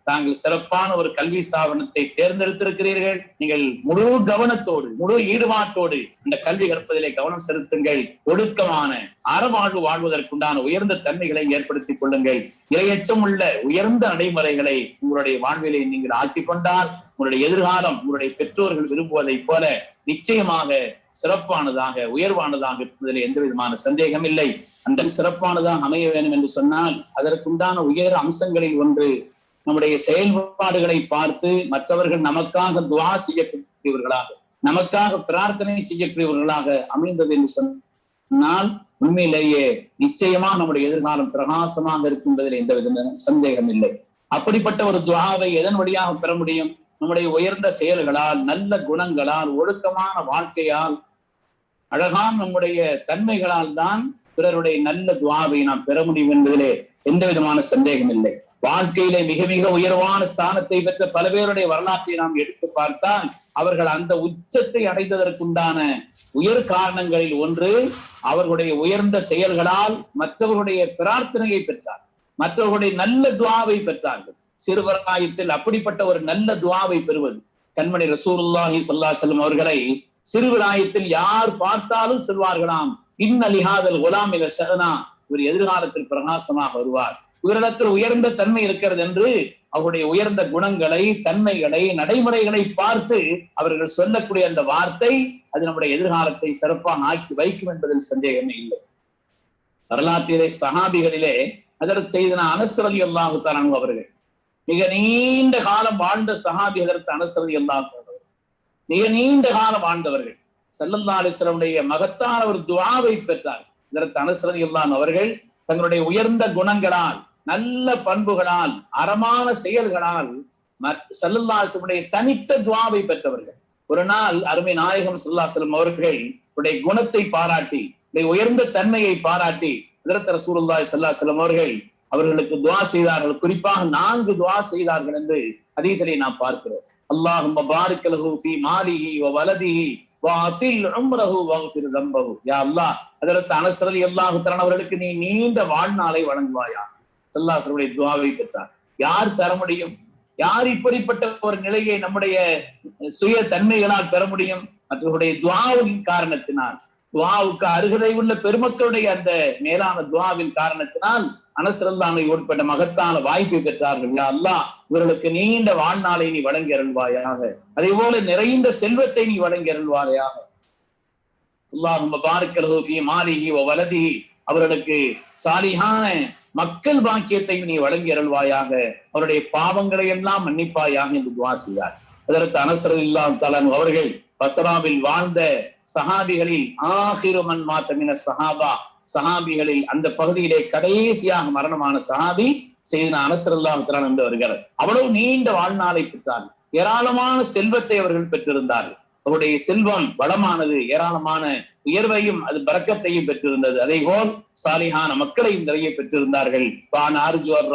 தாங்கள் சிறப்பான ஒரு கல்வி ஸ்தாபனத்தை தேர்ந்தெடுத்திருக்கிறீர்கள். நீங்கள் முழு கவனத்தோடு முழு ஈடுபாட்டோடு இந்த கல்வி கற்பதிலே கவனம் செலுத்துங்கள். ஒழுக்கமான அறவாழ்வு வாழ்வதற்குண்டான உயர்ந்த தன்மைகளை ஏற்படுத்திக் கொள்ளுங்கள். இரையச்சம் உள்ள உயர்ந்த நடைமுறைகளை உங்களுடைய வாழ்விலை நீங்கள் ஆக்கிக் கொண்டால் உங்களுடைய எதிர்காலம் உங்களுடைய பெற்றோர்கள் விரும்புவதைப் போல நிச்சயமாக சிறப்பானதாக உயர்வானதாக இருப்பதில் எந்த விதமான சந்தேகம் இல்லை. அந்த சிறப்பானதாக அமைய வேண்டும் என்று சொன்னால் அதற்குண்டான உயர் அம்சங்களில் ஒன்று நம்முடைய செயல்பாடுகளை பார்த்து மற்றவர்கள் நமக்காக துவா செய்யக்கூடியவர்களாக, நமக்காக பிரார்த்தனை செய்யக்கூடியவர்களாக அமைந்தது என்று சொன்னால் உண்மையிலேயே நிச்சயமா நம்முடைய எதிர்காலம் பிரகாசமாக இருக்கும் என்பதில் எந்த வித சந்தேகம் இல்லை. அப்படிப்பட்ட ஒரு துஆவை எதன் வழியாக பெற முடியும்? நம்முடைய உயர்ந்த செயல்களால், நல்ல குணங்களால், ஒழுக்கமான வாழ்க்கையால், அழகான நம்முடைய தன்மைகளால் தான் பிறருடைய நல்ல துஆவை நாம் பெற முடியும் என்பதிலே எந்த விதமான சந்தேகம் இல்லை. வாழ்க்கையிலே மிக மிக உயர்வான ஸ்தானத்தை பெற்ற பல பேருடைய வரலாற்றை நாம் எடுத்து பார்த்தால் அவர்கள் அந்த உச்சத்தை அடைந்ததற்குண்டான உயர் காரணங்களில் ஒன்று அவர்களுடைய உயர்ந்த செயல்களால் மற்றவர்களுடைய பிரார்த்தனையை பெற்றார், மற்றவர்களுடைய நல்ல துஆவை பெற்றார்கள். சிறுவராயத்தில் அப்படிப்பட்ட ஒரு நல்ல துஆவை பெறுவது, கண்மணி ரசூலுல்லாஹி ஸல்லல்லாஹு அலைஹி வஸல்லம் அவர்களை சிறுவராயத்தில் யார் பார்த்தாலும் சொல்வார்களாம், இன்னலிஹாதல் குலாம் இல ஷஅனா, இவர் எதிர்காலத்தில் பிரகாசமாக வருவார், இவரிடத்தில் உயர்ந்த தன்மை இருக்கிறது என்று அவருடைய உயர்ந்த குணங்களை, தன்மைகளை, நடைமுறைகளை பார்த்து அவர்கள் சொல்லக்கூடிய அந்த வார்த்தை அது நம்முடைய எதிர்காலத்தை சிறப்பாக ஆக்கி வைக்கும் என்பதில் சந்தேகமே இல்லை. வரலாற்றிலே சஹாபிகளிலே ஹஜ்ரத் ஸையதுனா அனஸ் ரலியல்லாஹு தஆலா அன்ஹு அவர்கள் மிக நீண்ட காலம் வாழ்ந்த சஹாபி ஹஜ்ரத் அனஸ் ரலியல்லாஹு தஆலா மிக நீண்ட காலம் வாழ்ந்தவர்கள். ஸல்லல்லாஹு அலைஹி வஸல்லம் மகத்தான ஒரு துஆவை பெற்றார். ஹஜ்ரத் அனஸ் ரலியல்லாஹு அவர்கள் தங்களுடைய உயர்ந்த குணங்களால், நல்ல பண்புகளால், அறமான செயல்களால் ஸல்லல்லாஹு அலைஹி வஸல்லம் தனித்த துஆவை பெற்றவர்கள். ஒரு நாள் அருமை நாயகம் ஸல்லல்லாஹு அலைஹி வஸல்லம் அவர்கள் குணத்தை பாராட்டி, உயர்ந்த தன்மையை பாராட்டி ஹஜ்ரத் ரசூலுல்லாஹி ஸல்லல்லாஹு அலைஹி வஸல்லம் அவர்களுக்கு துஆ செய்தார்கள். குறிப்பாக 4 துஆ செய்தார்கள் என்று ஹதீஸிலே நாம் பார்க்கிறோம். அல்லாஹும்ம பாரிக் லஹு ஃபீ மாலிஹி வ வலதிஹி வ அதில் உம்ரஹு வக்ஃபிர் தம்பஹு. யா அல்லாஹ், ஹஜ்ரத் அனஸ் ரலியல்லாஹு தஆலா அவர்களுக்கு நீ நீண்ட வாழ்நாளை வழங்குவாயா. ஸல்லல்லாஹு அலைஹி வஸல்லம் துஆவை பெற்றார். யார் தர முடியும்? யார் இப்படிப்பட்ட ஒரு நிலையை நம்முடைய சுய தன்மைகளால் பெற முடியும்? மற்றவர்களுடைய துஆவின் காரணத்தினால், துஆவுக்கு அருகதை உள்ள பெருமக்களுடைய அந்த மேலான துஆவின் காரணத்தினால் அனஸ் ரலியல்லாஹு அன்ஹு உட்பட்ட மகத்தான வாய்ப்பை பெற்றார்கள். யா அல்லாஹ், இவர்களுக்கு நீண்ட வாழ்நாளை நீ வழங்கி அருள்வாயாக, அதே போல நிறைந்த செல்வத்தை நீ வழங்கி அருள்வாயாக. அல்லாஹும்ம பாரிக் லஹு ஃபீ மாலிஹி வ வலதிஹி, அவர்களுக்கு சாலிஹான மக்கள் பாக்கியத்தை நீ வழங்கி அருள்வாயாக, அவருடைய பாவங்களை எல்லாம் மன்னிப்பாயாக என்று துஆ செய்தார். அதற்கு அனஸ் ரலியல்லாஹு தஆலா அவர்கள் பஸ்ராவில் வாழ்ந்த சஹாபிகளில் ஆகிரு மன் மாத மின ஸஹாபா, சஹாபிகளில் அந்த பகுதியிலே கடைசியாக மரணமான சஹாபி ஸையதுனா அனஸ் ரலியல்லாஹு தஆலா என்பவர்கள். அவ்வளவு நீண்ட வாழ்நாளை பெற்றார்கள். ஏராளமான செல்வத்தை அவர்கள் பெற்றிருந்தார்கள். அவருடைய செல்வம் வளமானது, ஏராளமான உயர்வையும் அது பரக்கத்தையும் பெற்றிருந்தது. அதே போல் சாலிஹான மக்களையும் நிறைய பெற்றிருந்தார்கள்.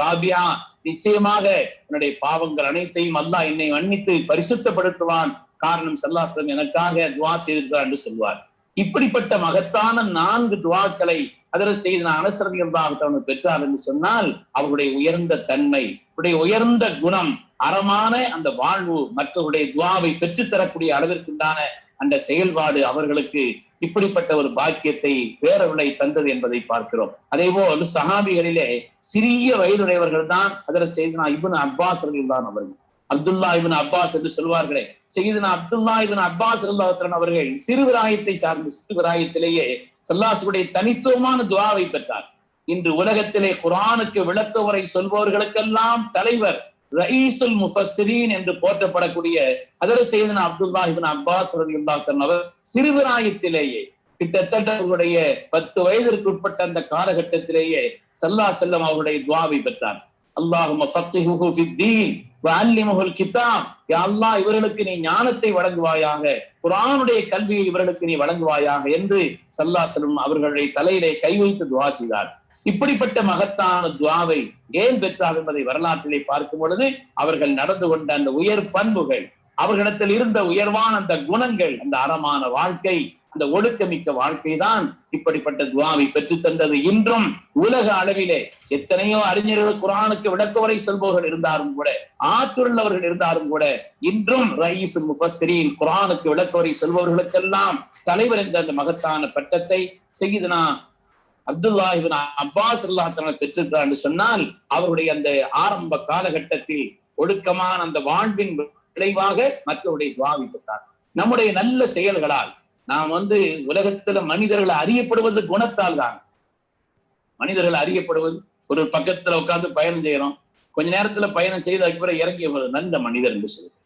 ராபியா, நிச்சயமாக என்னுடைய பாவங்கள் அனைத்தையும் அல்லாஹ் என்னை மன்னித்து பரிசுத்தப்படுத்துவான், காரணம் ஸல்லல்லாஹு அலைஹி வஸல்லம் எனக்காக துஆ செய்திருக்கிறார் என்று சொல்வார். இப்படிப்பட்ட மகத்தான 4 துஆக்களை ஹஜ்ரத் ஸையதுனா அனஸ் ரலியல்லாஹு தஆலா பெற்றார் என்று சொன்னால் அவருடைய உயர்ந்த தன்மை, அவருடைய உயர்ந்த குணம், அறமான அந்த வாழ்வு, மற்றவருடைய துஆவை பெற்றுத்தரக்கூடிய அளவிற்குண்டான அந்த செயல்பாடு அவர்களுக்கு இப்படிப்பட்ட ஒரு பாக்கியத்தை பேரருளை தந்தது என்பதை பார்க்கிறோம். அதே போல் சஹாபிகளிலே சிறிய வயதுடையவர்கள் தான் ஹஜ்ரத் ஸையதுனா இப்னு அப்பாஸ் ரலியல்லாஹு அவர்கள். அப்துல்லா இப்னு அப்பாஸ் என்று சொல்வார்களே, ஸையதுனா அப்துல்லா இப்னு அப்பாஸ் ரலியல்லாஹு தஆலா அவர்கள் சிறுபிராயத்தை சார்ந்த சிறுபிராயத்திலேயே ஸல்லல்லாஹு அலைஹி வஸல்லம் தனித்துவமான துஆவை பெற்றார். இன்று உலகத்திலே குர்ஆனுக்கு விளக்க உரை சொல்பவர்களுக்கெல்லாம் தலைவர், ரயீசுல் முஃபஸ்ஸிரீன் என்று போற்றப்படக்கூடிய ஹஜ்ரத் ஸையதுனா அப்துல்லா இப்னு அப்பாஸ் ரலியல்லாஹு தஆலா அவர் சிறுபிராயத்திலேயே, கிட்டத்தட்ட அவருடைய 10 வயதிற்கு உட்பட்ட அந்த காலகட்டத்திலேயே ஸல்லல்லாஹு அலைஹி வஸல்லம் அவருடைய துஆவை பெற்றார். அல்லாஹும்ம ஃபக்கிஹுஹு ஃபித்தீன் வ அல்லிமுஹுல் கிதாப். யா அல்லாஹ், இவர்களுக்கு நீ ஞானத்தை வழங்குவாயாக, குர்ஆனுடைய கல்வியை இவர்களுக்கு நீ வழங்குவாயாக என்று ஸல்லல்லாஹு அலைஹி வஸல்லம் அவர்களுடைய தலையிலே கை வைத்து துஆ செய்தார். இப்படிப்பட்ட மகத்தான துஆவை ஏன் பெற்றார் என்பதை வரலாற்றிலே பார்க்கும் பொழுது அவர்கள் நடந்து கொண்ட அந்த உயர் பண்புகள், அவர்களிடத்தில் இருந்த உயர்வான அந்த குணங்கள், அந்த அறமான வாழ்க்கை, அந்த ஒழுக்கமிக்க வாழ்க்கை தான் இப்படிப்பட்ட துஆவை பெற்று தந்தது. இன்றும் உலக அளவிலே எத்தனையோ அறிஞர்கள் குர்ஆனுக்கு விளக்க உரை சொல்பவர்கள் இருந்தாலும் கூட, ஆற்றுள்ளவர்கள் இருந்தாலும் கூட, இன்றும் ரயீசுல் முஃபஸ்ஸிரீன், குர்ஆனுக்கு விளக்க உரை சொல்பவர்களுக்கெல்லாம் தலைவர் என்ற அந்த மகத்தான பட்டத்தை ஸையதுனா அப்துல்லா இப்னு அப்பாஸ் ரலியல்லாஹு தஆலா பெற்றிருக்கிறார் என்று சொன்னால் அவருடைய அந்த ஆரம்ப காலகட்டத்தில் ஒழுக்கமான அந்த வாழ்வின் விளைவாக மற்றவருடைய துஆவை பெற்றார். நம்முடைய நல்ல செயல்களால் நாம் உலகத்துல மனிதர்கள் அறியப்படுவது குணத்தால் தான். மனிதர்கள் அறியப்படுவது, ஒரு பக்கத்துல உட்கார்ந்து பயணம் செய்யறோம், கொஞ்ச நேரத்துல பயணம் செய்து அதுக்கு பிறகு இறங்கி நல்ல மனிதர் என்று சொல்லுது.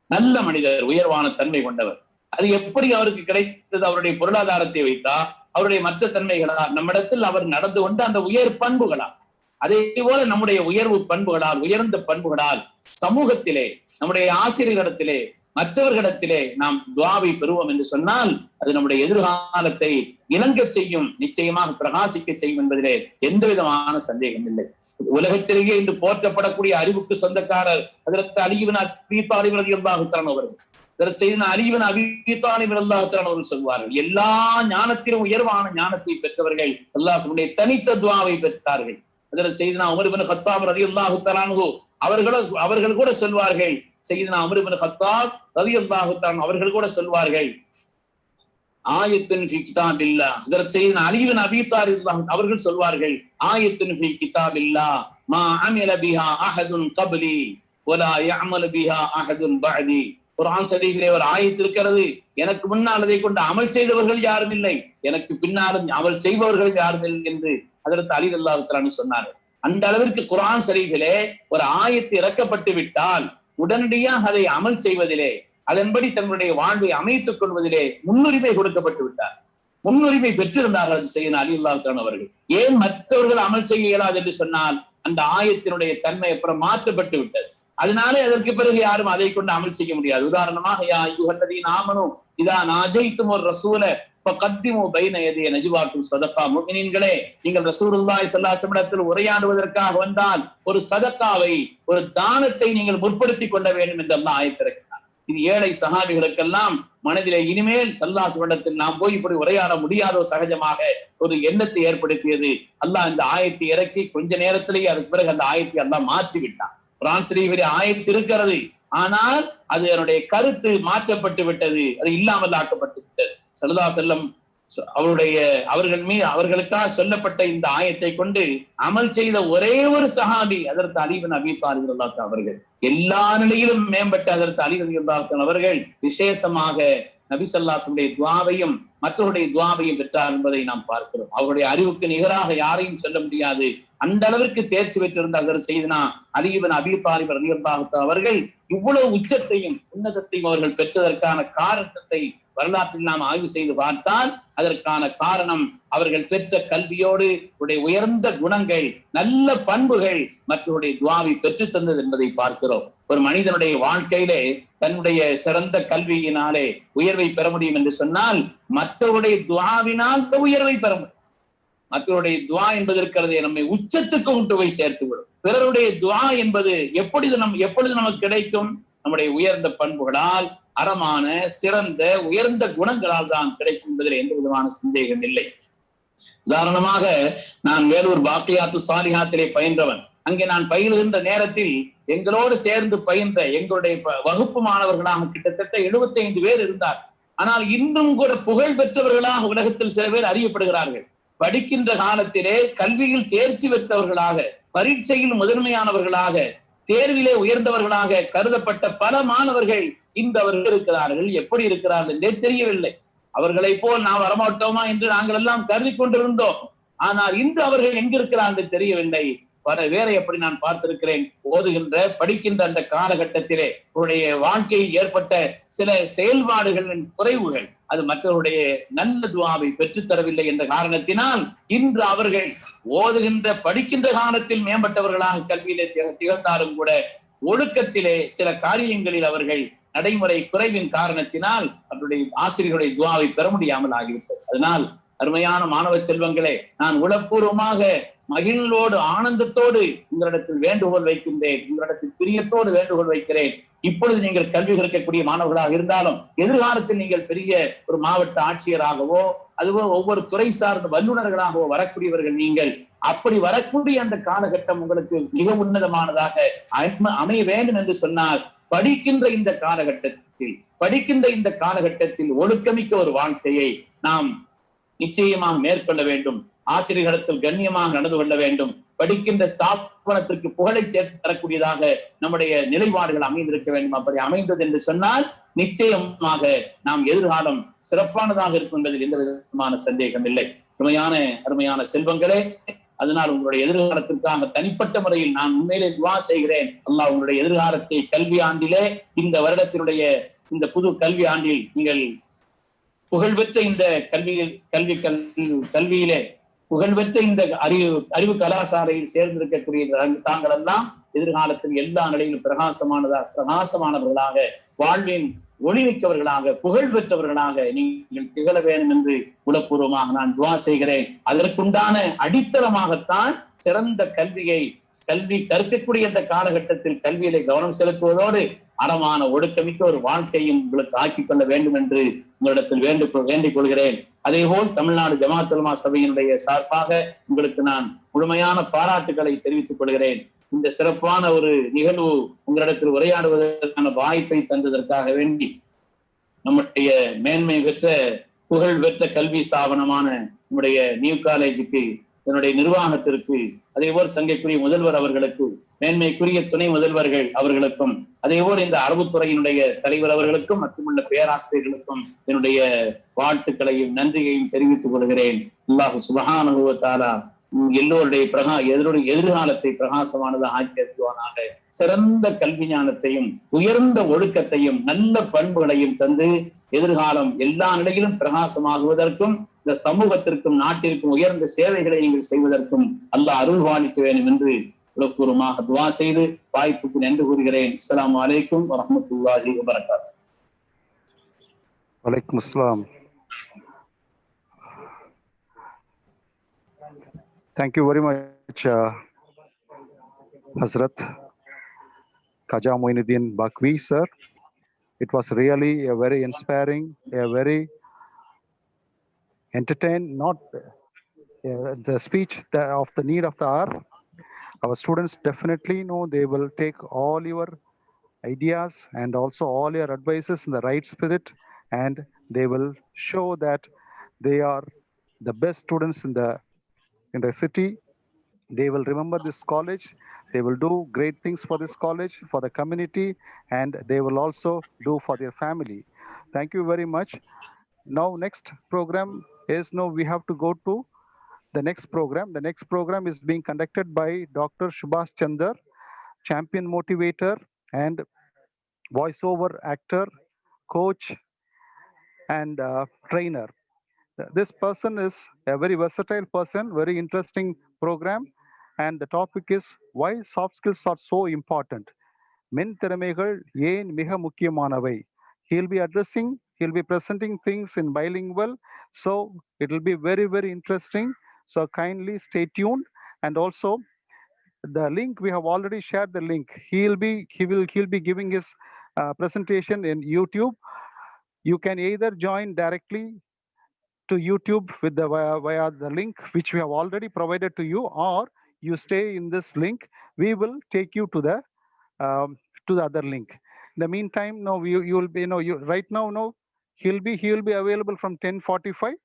நல்ல மனிதர், உயர்வான தன்மை கொண்டவர். அது எப்படி அவருக்கு கிடைத்தது? அவருடைய பொருளாதாரத்தை வைத்தா, அவருடைய மற்ற தன்மைகளா, நம்மிடத்தில் அவர் நடந்து கொண்ட அந்த உயர் பண்புகளா, அதே போல நம்முடைய உயர்வு பண்புகளால், உயர்ந்த பண்புகளால் சமூகத்திலே, நம்முடைய ஆசிரியர்களிடத்திலே, மற்றவர்களிடத்திலே நாம் துஆவை பெறுவோம் என்று சொன்னால் அது நம்முடைய எதிர்காலத்தை இணங்க செய்யும், நிச்சயமாக பிரகாசிக்க செய்யும் என்பதிலே எந்த விதமான சந்தேகம் இல்லை. உலகத்திலேயே இன்று போற்றப்படக்கூடிய அறிவுக்கு சொந்தக்காரர் ஹஜ்ரத் அலி இப்னு அபீ தாலிப் ரலியல்லாஹு தஆலா அவர்கள், ஹஜ்ரத் சையதுனா அலி இப்னு அபீ தாலிப் ரலியல்லாஹு தஆலா அவர்கள் சொல்வார்கள், எல்லா ஞானத்திலும் உயர்வான ஞானத்தை பெற்றவர்கள் அல்லாஹ்வுடைய தனித்த துஆவை பெற்றார்கள். ஹஜ்ரத் சையதுனா உமர் இப்னு கத்தாப் ரலியல்லாஹு தஆலா அன்ஹு அவர்கள் கூட சொல்வார்கள், சையதுனா உமர் இப்னு கத்தாப் ரலியல்லாஹு தஆலா அவர்கள் கூட சொல்வார்கள், ஆயத்துன் ஃபீ கிதாபில்லாஹ். ஹஜ்ரத் சையதுனா அலி இப்னு அபீ தாலிப் அவர்கள் சொல்வார்கள், ஆயத்துன் ஃபீ கிதாபில்லாஹ் மா அமில பிஹா அஹதுன் கப்லி வலா யஅமல் பிஹா அஹதுன் பஅதி. குர்ஆன் ஷரீஃபிலே ஒரு ஆயத்து இருக்கிறது, எனக்கு முன்னால் அதை கொண்டு அமல் செய்தவர்கள் யாரும் இல்லை, எனக்கு பின்னாலும் அமல் செய்பவர்கள் யாரும் இல்லை என்று ஹஜ்ரத் அலி ரலியல்லாஹு தஆலா சொன்னார்கள். அந்த அளவிற்கு குர்ஆன் ஷரீஃபிலே ஒரு ஆயத்து இறக்கப்பட்டு விட்டால் உடனடியாக அதை அமல் செய்வதிலே, அதன்படி தன்னுடைய வாழ்வை அமைத்துக் கொள்வதிலே முன்னுரிமை கொடுக்கப்பட்டு விட்டார், முன்னுரிமை பெற்றிருந்தார்கள் சையதுனா அலி ரலியல்லாஹு தஆலா அவர்கள். ஏன் மற்றவர்கள் அமல் செய்ய இயலாது என்று சொன்னால் அந்த ஆயத்தினுடைய தன்மை அப்புறம் மாற்றப்பட்டு விட்டது. அதனாலே அதற்கு பிறகு யாரும் அதை கொண்டு அமல் செய்ய முடியாது. உதாரணமாக, யா அய்யுஹல்லதீன ஆமனூ இதா நாஜைத்துமுர் ரசூல ஃபகத்திமு பைன யதை நஜ்வாக்கும் ஸதகா. முஃமினீன்களே, நீங்கள் ரசூலுல்லாஹி ஸல்லல்லாஹு அலைஹி வஸல்லம் உரையாடுவதற்காக வந்தால் ஒரு சதகாவை, ஒரு தானத்தை நீங்கள் முற்படுத்திக் கொள்ள வேண்டும் என்று அல்லாஹ் ஆயத்திறக்கினார். இது ஏழை சஹாபிகளுக்கெல்லாம் மனதிலே இனிமேல் ஸல்லல்லாஹு அலைஹி வஸல்லம் நாம் போய் இப்படி உரையாட முடியாதோ சகஜமாக ஒரு எண்ணத்தை ஏற்படுத்தியது. அல்லாஹ் இந்த ஆயத்தை இறக்கி கொஞ்ச நேரத்திலேயே அதுக்கு பிறகு அந்த ஆயத்தை அல்லாஹ் மாற்றி விட்டான். குர்ஆன் ஷரீஃபிலே ஆயத்து இருக்கிறது, ஆனால் அது அதனுடைய கருத்து மாற்றப்பட்டு விட்டது, அது இல்லாமல் ஆக்கப்பட்டு விட்டது. ஸல்லல்லாஹு அலைஹி வஸல்லம் அவர்களுக்காக சொல்லப்பட்ட இந்த ஆயத்தை கொண்டு அமல் செய்த ஒரே ஒரு சஹாபி ஹஜ்ரத் அலி இப்னு அபீ தாலிப் ரலியல்லாஹு தஆலா அவர்கள். எல்லா நிலையிலும் மேம்பட்ட ஹஜ்ரத் அலி ரலியல்லாஹு தஆலா அவர்கள் விசேஷமாக நபி ஸல்லல்லாஹு அலைஹி வஸல்லம் துஆவையும் மற்றவருடைய துஆவையும் பெற்றார் என்பதை நாம் பார்க்கிறோம். அவருடைய அறிவுக்கு நிகராக யாரையும் சொல்ல முடியாது. அந்த அளவிற்கு தேர்ச்சி பெற்றிருந்த ஹஜ்ரத் சையதுனா அலி இப்னு அபீ தாலிப் ரலியல்லாஹு தஆலா அவர்கள் இவ்வளவு உச்சத்தையும் உன்னதத்தையும் அவர்கள் பெற்றதற்கான காரணத்தை வரலாற்றில் நாம் ஆய்வு செய்து பார்த்தால் அதற்கான காரணம் அவர்கள் பெற்ற கல்வியோடு உயர்ந்த குணங்கள், நல்ல பண்புகள் மற்றவருடைய துஆவை பெற்றுத் தந்தது என்பதை பார்க்கிறோம். ஒரு மனிதனுடைய வாழ்க்கையிலே தன்னுடைய சிறந்த கல்வியினாலே உயர்வை பெற முடியும் என்று சொன்னால் மற்றவருடைய துஆவினால் உயர்வை பெற முடியும். மற்றவருடைய துஆ என்பது இருக்கிறது நம்மை உச்சத்துக்கு கொண்டு போய் சேர்த்துவிடும். பிறருடைய துஆ என்பது எப்பொழுது நமக்கு கிடைக்கும்? நம்முடைய உயர்ந்த பண்புகளால், அறமான சிறந்த உயர்ந்த குணங்களால் தான் கிடைக்கும் என்பதில் எந்த விதமான சந்தேகம் இல்லை. உதாரணமாக, நான் வேலூர் பாக்கியாத்து சாலிஹாத்திலே பயின்றவன். அங்கே நான் பயிலுகின்ற நேரத்தில் எங்களோடு சேர்ந்து பயின்ற எங்களுடைய வகுப்பு மாணவர்களாக கிட்டத்தட்ட 75 பேர் இருந்தார். ஆனால் இன்னும் கூட புகழ் பெற்றவர்களாக உலகத்தில் சில பேர் அறியப்படுகிறார்கள். படிக்கின்ற காலத்திலே கல்வியில் தேர்ச்சி பெற்றவர்களாக, பரீட்சையில் முதன்மையானவர்களாக, தேர்விலே உயர்ந்தவர்களாக கருதப்பட்ட பல மாணவர்கள் இன்று அவர்கள் இருக்கிறார்கள். எப்படி இருக்கிறார்கள் என்றே தெரியவில்லை. அவர்களை போல் நாம் வரமாட்டோமா என்று நாங்கள் எல்லாம் கருதி கொண்டிருந்தோம். ஆனால் இன்று அவர்கள் எங்கிருக்கிறார்கள் தெரியவில்லை. பல பேரை எப்படி நான் பார்த்திருக்கிறேன். ஓதுகின்ற படிக்கின்ற அந்த காலகட்டத்திலே அவருடைய வாழ்க்கையில் ஏற்பட்ட சில செயல்பாடுகளின் குறைவுகள் அது மற்றவருடைய நல்ல துஆவை பெற்றுத்தரவில்லை என்ற காரணத்தினால் இன்று அவர்கள் ஓதுகின்ற படிக்கின்ற காலத்தில் மேம்பட்டவர்களாக கல்வியிலே திகழ்ந்தாலும் கூட ஒழுக்கத்திலே சில காரியங்களில் அவர்கள் நடைமுறை குறைவின் காரணத்தினால் அவருடைய ஆசிரியர்களுடைய துஆவை பெற முடியாமல் ஆகிவிட்டது. அதனால் அருமையான மாணவ செல்வங்களே, நான் உளப்பூர்வமாக மகிழ்வோடு ஆனந்தத்தோடு உங்களிடத்தில் வேண்டுகோள் வைக்கின்றேன், உங்களிடத்தில் பிரியத்தோடு வேண்டுகோள் வைக்கிறேன். இப்பொழுது நீங்கள் கல்வி கற்கக்கூடிய மாணவர்களாக இருந்தாலும் எதிர்காலத்தில் நீங்கள் பெரிய ஒரு மாவட்ட ஆட்சியராகவோ அதுவோ ஒவ்வொரு துறை சார்ந்த வல்லுநர்களாகவோ வரக்கூடியவர்கள். நீங்கள் அப்படி வரக்கூடிய அந்த காலகட்டம் உங்களுக்கு மிக உன்னதமானதாக அமைய வேண்டும் என்று சொன்னால் படிக்கின்ற இந்த காலகட்டத்தில் ஒழுக்கமிக்க ஒரு வாழ்க்கையை நாம் நிச்சயமாக மேற்கொள்ள வேண்டும். ஆசிரியர்களிடத்தில் கண்ணியமாக நடந்து கொள்ள வேண்டும். படிக்கின்ற ஸ்தாபனத்திற்கு புகழை சேர்த்து தரக்கூடியதாக நம்முடைய நிலைப்பாடுகள் அமைந்திருக்க வேண்டும். அப்படி அமைந்தது என்று சொன்னால் நிச்சயமாக நாம் எதிர்காலம் சிறப்பானதாக இருக்கும் என்பதில் எந்த விதமான சந்தேகம் இல்லை. அருமையான செல்வங்களே, அதனால் உங்களுடைய எதிர்காலத்திற்காக தனிப்பட்ட முறையில் நான் உண்மையிலே துஆ செய்கிறேன். அல்லாஹ் உங்களுடைய எதிர்காலத்தை கல்வி ஆண்டிலே, இந்த வருடத்தினுடைய இந்த புது கல்வி ஆண்டில் நீங்கள் புகழ்பெற்ற இந்த கல்வியிலே புகழ்பெற்ற இந்த அறிவு கலாசாலையில் சேர்ந்திருக்கக்கூடிய தாங்கள் எல்லாம் எதிர்காலத்தில் எல்லா நிலையிலும் பிரகாசமானவர்களாக, வாழ்வின் ஒளிமிக்கவர்களாக, புகழ் பெற்றவர்களாக நீங்கள் திகழ வேண்டும் என்று உளப்பூர்வமாக நான் துவா செய்கிறேன். அதற்குண்டான அடித்தளமாகத்தான் சிறந்த கல்வி கற்கக்கூடிய இந்த காலகட்டத்தில் கல்வியிலே கவனம் செலுத்துவதோடு அறமான ஒடுக்கமிக்க ஒரு வாழ்க்கையும் உங்களுக்கு ஆக்கிக் கொள்ள வேண்டும் என்று உங்களிடத்தில் வேண்டிக் கொள்கிறேன். அதே போல் தமிழ்நாடு ஜமாத் உலமா சபையினுடைய சார்பாக உங்களுக்கு நான் முழுமையான பாராட்டுகளை தெரிவித்துக் கொள்கிறேன். இந்த சிறப்பான ஒரு நிகழ்வு உங்களிடத்தில் உரையாடுவதற்கான வாய்ப்பை தந்ததற்காக வேண்டி நம்முடைய மேன்மை பெற்ற புகழ் பெற்ற கல்வி ஸ்தாபனமான நம்முடைய நியூ காலேஜுக்கு, என்னுடைய நிர்வாகத்திற்கு, அதேபோல் சங்கைக்குரிய முதல்வர் அவர்களுக்கு, மேன்மைக்குரிய துணை முதல்வர்கள் அவர்களுக்கும், அதேபோல் இந்த அரபுத்துறையினுடைய தலைவர் அவர்களுக்கும் மற்றுமுள்ள பேராசிரியர்களுக்கும் என்னுடைய வாழ்த்துக்களையும் நன்றியையும் தெரிவித்துக் கொள்கிறேன். அல்லாஹ் சுப்ஹானஹு வ தஆலா எல்லோருடைய எதிர்காலத்தை பிரகாசமானதாக ஆக்கியவானாக. சிறந்த கல்வி ஞானத்தையும் உயர்ந்த ஒழுக்கத்தையும் நல்ல பண்புகளையும் தந்து எதிர்காலம் எல்லா நிலையிலும் பிரகாசமாகுவதற்கும் இந்த சமூகத்திற்கும் நாட்டிற்கும் உயர்ந்த சேவைகளை நீங்கள் செய்வதற்கும் அல்லாஹ் அருள் பாலிக்க வேண்டும் என்று உலகூர்வமாக துவா செய்து வாய்ப்புக்கு நன்றி கூறுகிறேன். அஸ்ஸலாமு அலைக்கும் வரஹ்மத்துல்லாஹி வபரகாத்துஹு. வலைக்கும் அஸ்ஸலாம். Thank you very much, Hazrat Khaja Moinuddin Bakwi, sir. It was really a very inspiring, a very entertained, not the speech of the need of the hour. Our students definitely know they will take all your ideas and also all your advices in the right spirit, and they will show that they are the best students in the city. They will remember this college. They will do great things for this college, for the community, and they will also do for their family. Thank you very much. Now, next program is, no, we have to go to the next program. The next program is being conducted by Dr. Subhash Chandar, champion motivator and voiceover actor, coach, and trainer. This person is a very versatile person, very interesting program, and the topic is why soft skills are so important. மென் திறமைகள் ஏன் மிக முக்கியமானவை. He'll be presenting things in bilingual, so it will be very, very interesting. So kindly stay tuned. And also the link, we have already shared the link. He'll be giving his presentation in YouTube. You can either join directly to YouTube with via the link which we have already provided to you, or you stay in this link. We will take you um, to the other link. In the meantime, no, you will be, you right now, no, he'll be available from 10:45.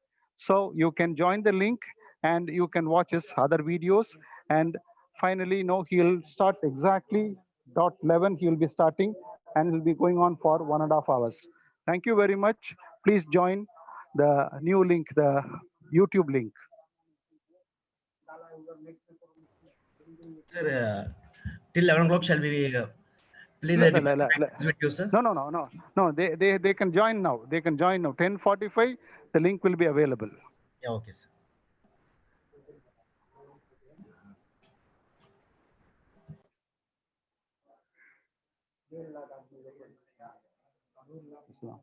So you can join the link and you can watch his other videos. And finally, no, he'll start exactly .11. He'll be starting and he'll be going on for 1.5 hours. Thank you very much. Please join the new link, the YouTube link. Sir, till 11 o'clock shall we play the video, sir? No. They can join now. They can join now. 10:45. The link will be available. Yeah, okay, sir. Islam.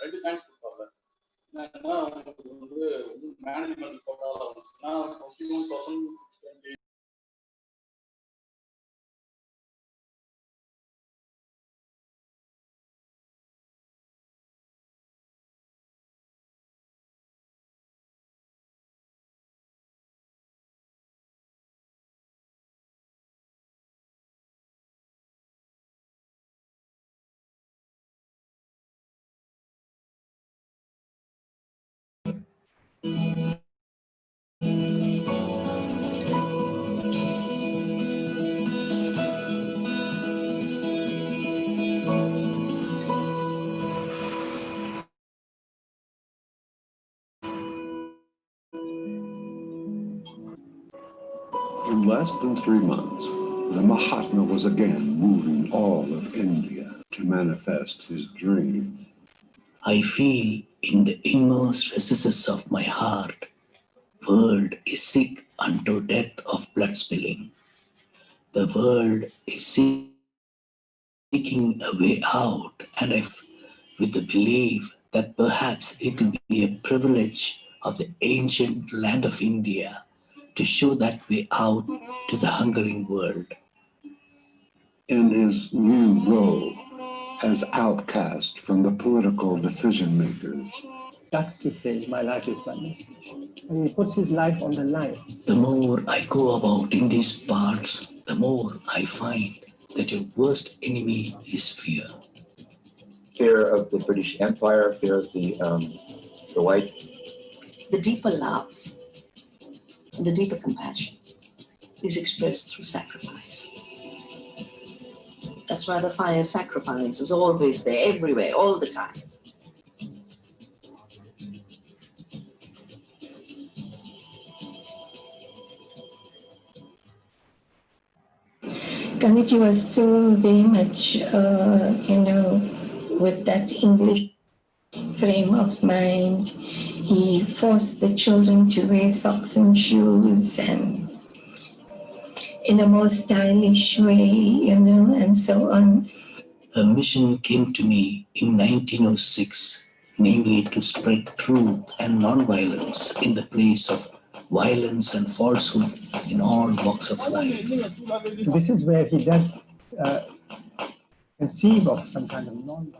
2 chance கொடுப்பாங்க. என்னன்னா வந்து management போட்டால் வந்துச்சுன்னா 51% In less than 3 months, the Mahatma was again moving all of India to manifest his dream. I feel in the inmost recesses of my heart, world is sick unto death of blood spilling. The world is seeking a way out, and with the belief that perhaps it will be a privilege of the ancient land of India to show that way out to the hungering world. In his new role as outcast from the political decision makers, That's to say, my life is vanished. And he puts his life on the line. The more I go about in these parts, the more I find that your worst enemy is fear. Fear of the British Empire, fear of the white. The deeper love, the deeper compassion is expressed through sacrifice. That's why the fire sacrifice is always there, everywhere, all the time. Gandhiji was still very much, with that English frame of mind. He forced the children to wear socks and shoes and in a more stylish way, and so on. A mission came to me in 1906, namely to spread truth and non-violence in the place of violence and falsehood in all walks of life. This is where he does conceive of some kind of non-violence.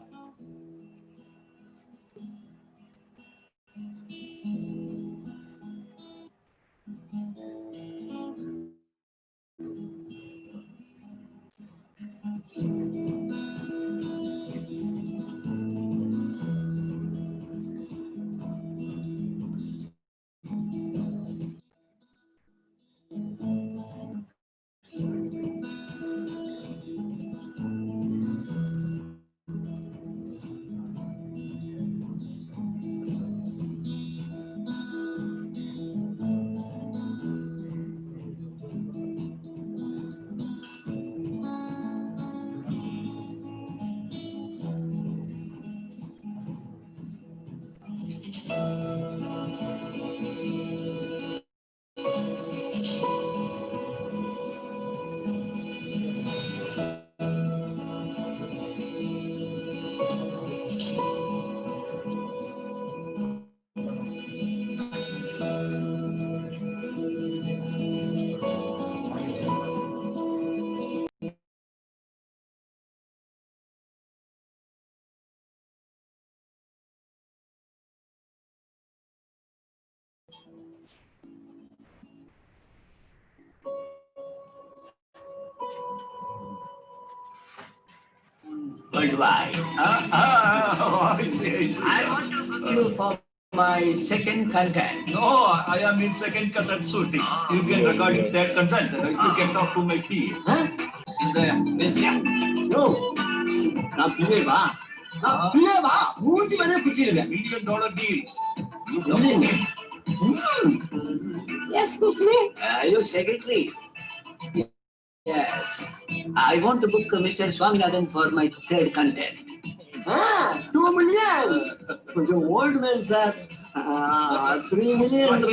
Worldwide. I want to book you for my second content. No, I am in second content shooting. You can record in third content. You can talk to my PA. Huh? In the basement. No. Now, PA va. Now, PA va. Who's going to $1 million deal. You come in. Yes, Kufli. Your secretary. Yes. I want to book Mr. Swaminathan for my third content. 2 million. For the old man, sir. 3 million.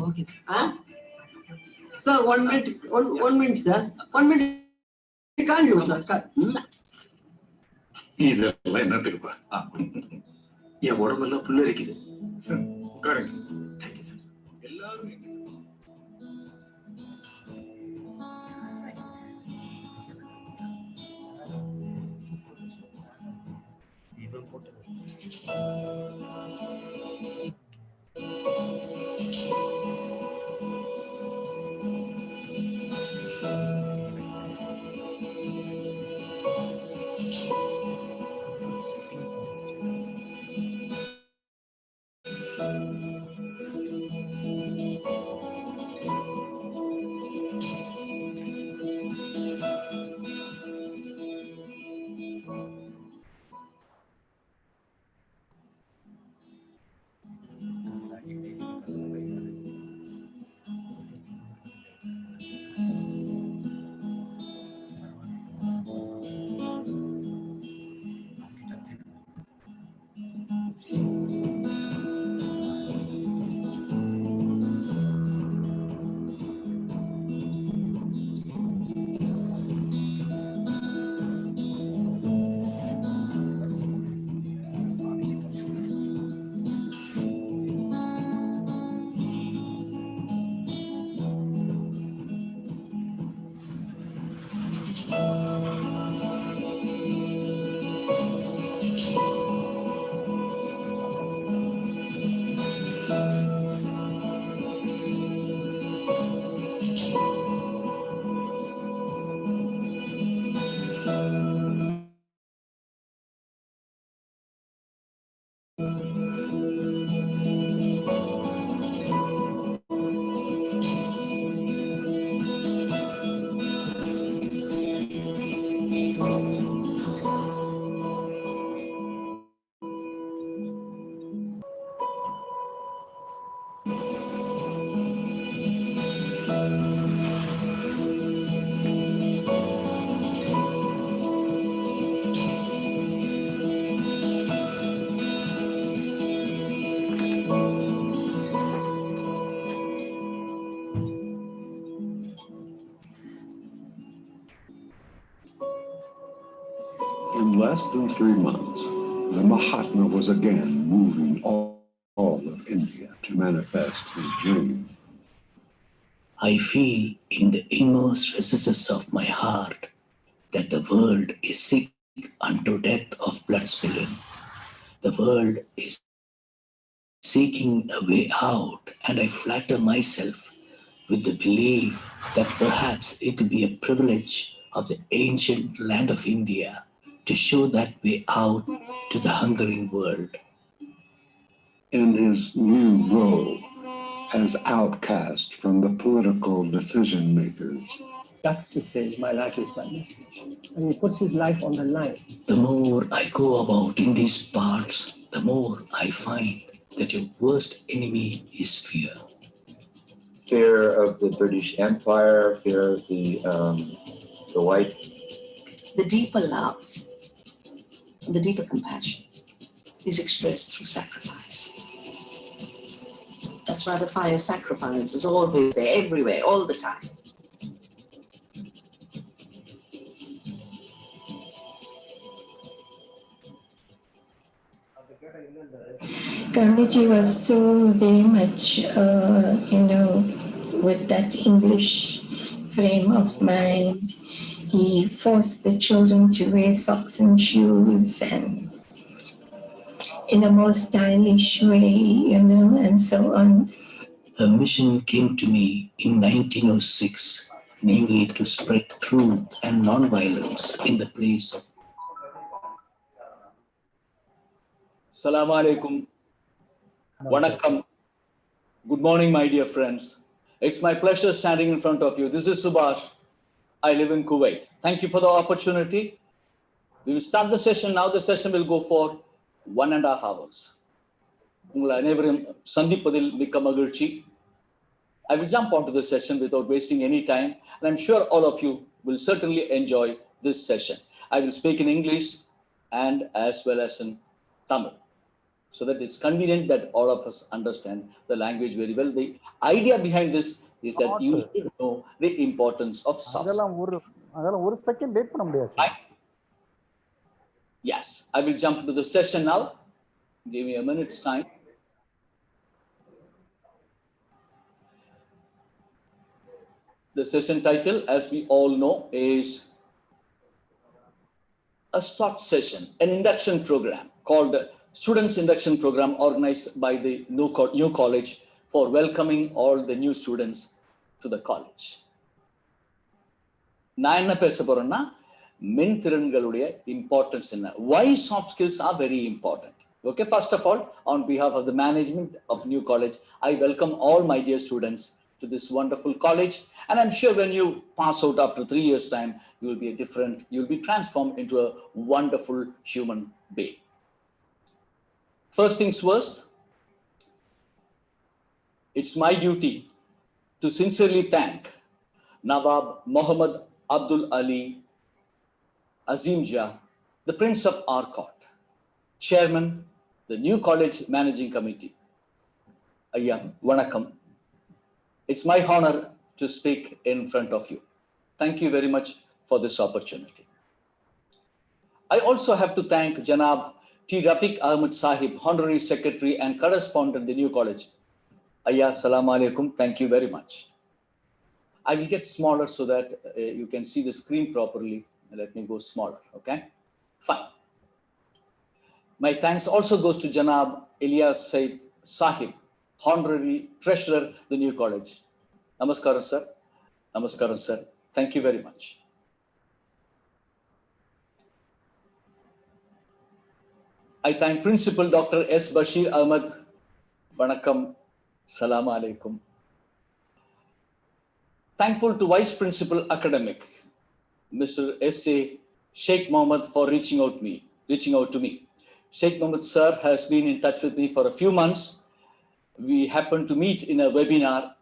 Okay, sir. Sir, 1 minute. One minute, sir. 1 minute. Can't you, sir? என் உடம்பெல்லாம் புல்லரிக்குது. உட்காருங்க. Thank you sir. எல்லாரும் In less than 3 months, the Mahatma was again moving all of India to manifest his dream. I feel in the inmost recesses of my heart that the world is sick unto death of blood spilling. The world is seeking a way out, and I flatter myself with the belief that perhaps it will be a privilege of the ancient land of India to show that way out to the hungering world. In his new role as outcast from the political decision makers, That's to say, my life is my message. And he puts his life on the line. The more I go about in these parts, the more I find that your worst enemy is fear. Fear of the British Empire, fear of the white. The deeper love, the deeper compassion is expressed through sacrifice. That's why the fire sacrifice is always there, everywhere, all the time. Gandhiji was so very much, with that English frame of mind. He forced the children to wear socks and shoes and in a more stylish way, and so on. A mission came to me in 1906, namely to spread truth and non-violence in the place of. Assalamu alaikum. Vanakkam. Good morning, my dear friends. It's my pleasure standing in front of you. This is Subhash. I live in Kuwait. Thank you for the opportunity. We will start the session now. The session will go for 1.5 hours. உங்களை அனைவரும் சந்திப்பதில் மிக்க மகிழ்ச்சி. I will jump onto the session without wasting any time, and I'm sure all of you will certainly enjoy this session. I will speak in English and as well as in Tamil, so that it's convenient that all of us understand the language very well. The idea behind this is that you should know the importance of soft skills. Yes, I will jump into the session now. Give me a minute's time. The session title, as we all know, is a short session, an induction program called Students Induction Program, organized by the new college for welcoming all the new students to the college. நான் என்ன பேச போறேன்னா மென்திறன்களுடைய importance என்ன, why soft skills are very important. Okay, first of all, on behalf of the management of New College, I welcome all my dear students to this wonderful college, and I'm sure when you pass out after 3 years' time, you will be you'll be transformed into a wonderful human being. First things first, it's my duty to sincerely thank Nawab Muhammad Abdul Ali Azim Jah, the Prince of Arcot, Chairman, the New College Managing Committee. Ayya, Vanakkam. It's my honor to speak in front of you. Thank you very much for this opportunity. I also have to thank Janab T. Rafiq Ahmed Sahib, Honorary Secretary and Correspondent, the New College. Ayya, Assalamu alaikum. Thank you very much. I will get smaller so that you can see the screen properly. Let me go smaller, okay? Fine. My thanks also goes to Janab Ilyas Said Sahib, Honorary Treasurer, the New College. Namaskaram, sir. Namaskaram, sir. Thank you very much. I thank Principal Dr. S. Bashir Ahmed. Vanakkam. Salaam alaikum. Thankful to Vice Principal Academic, Mr. S.A. Sheikh Mohammed, for reaching out to me. Sheikh Mohammed sir has been in touch with me for a few months. We happened to meet in a webinar,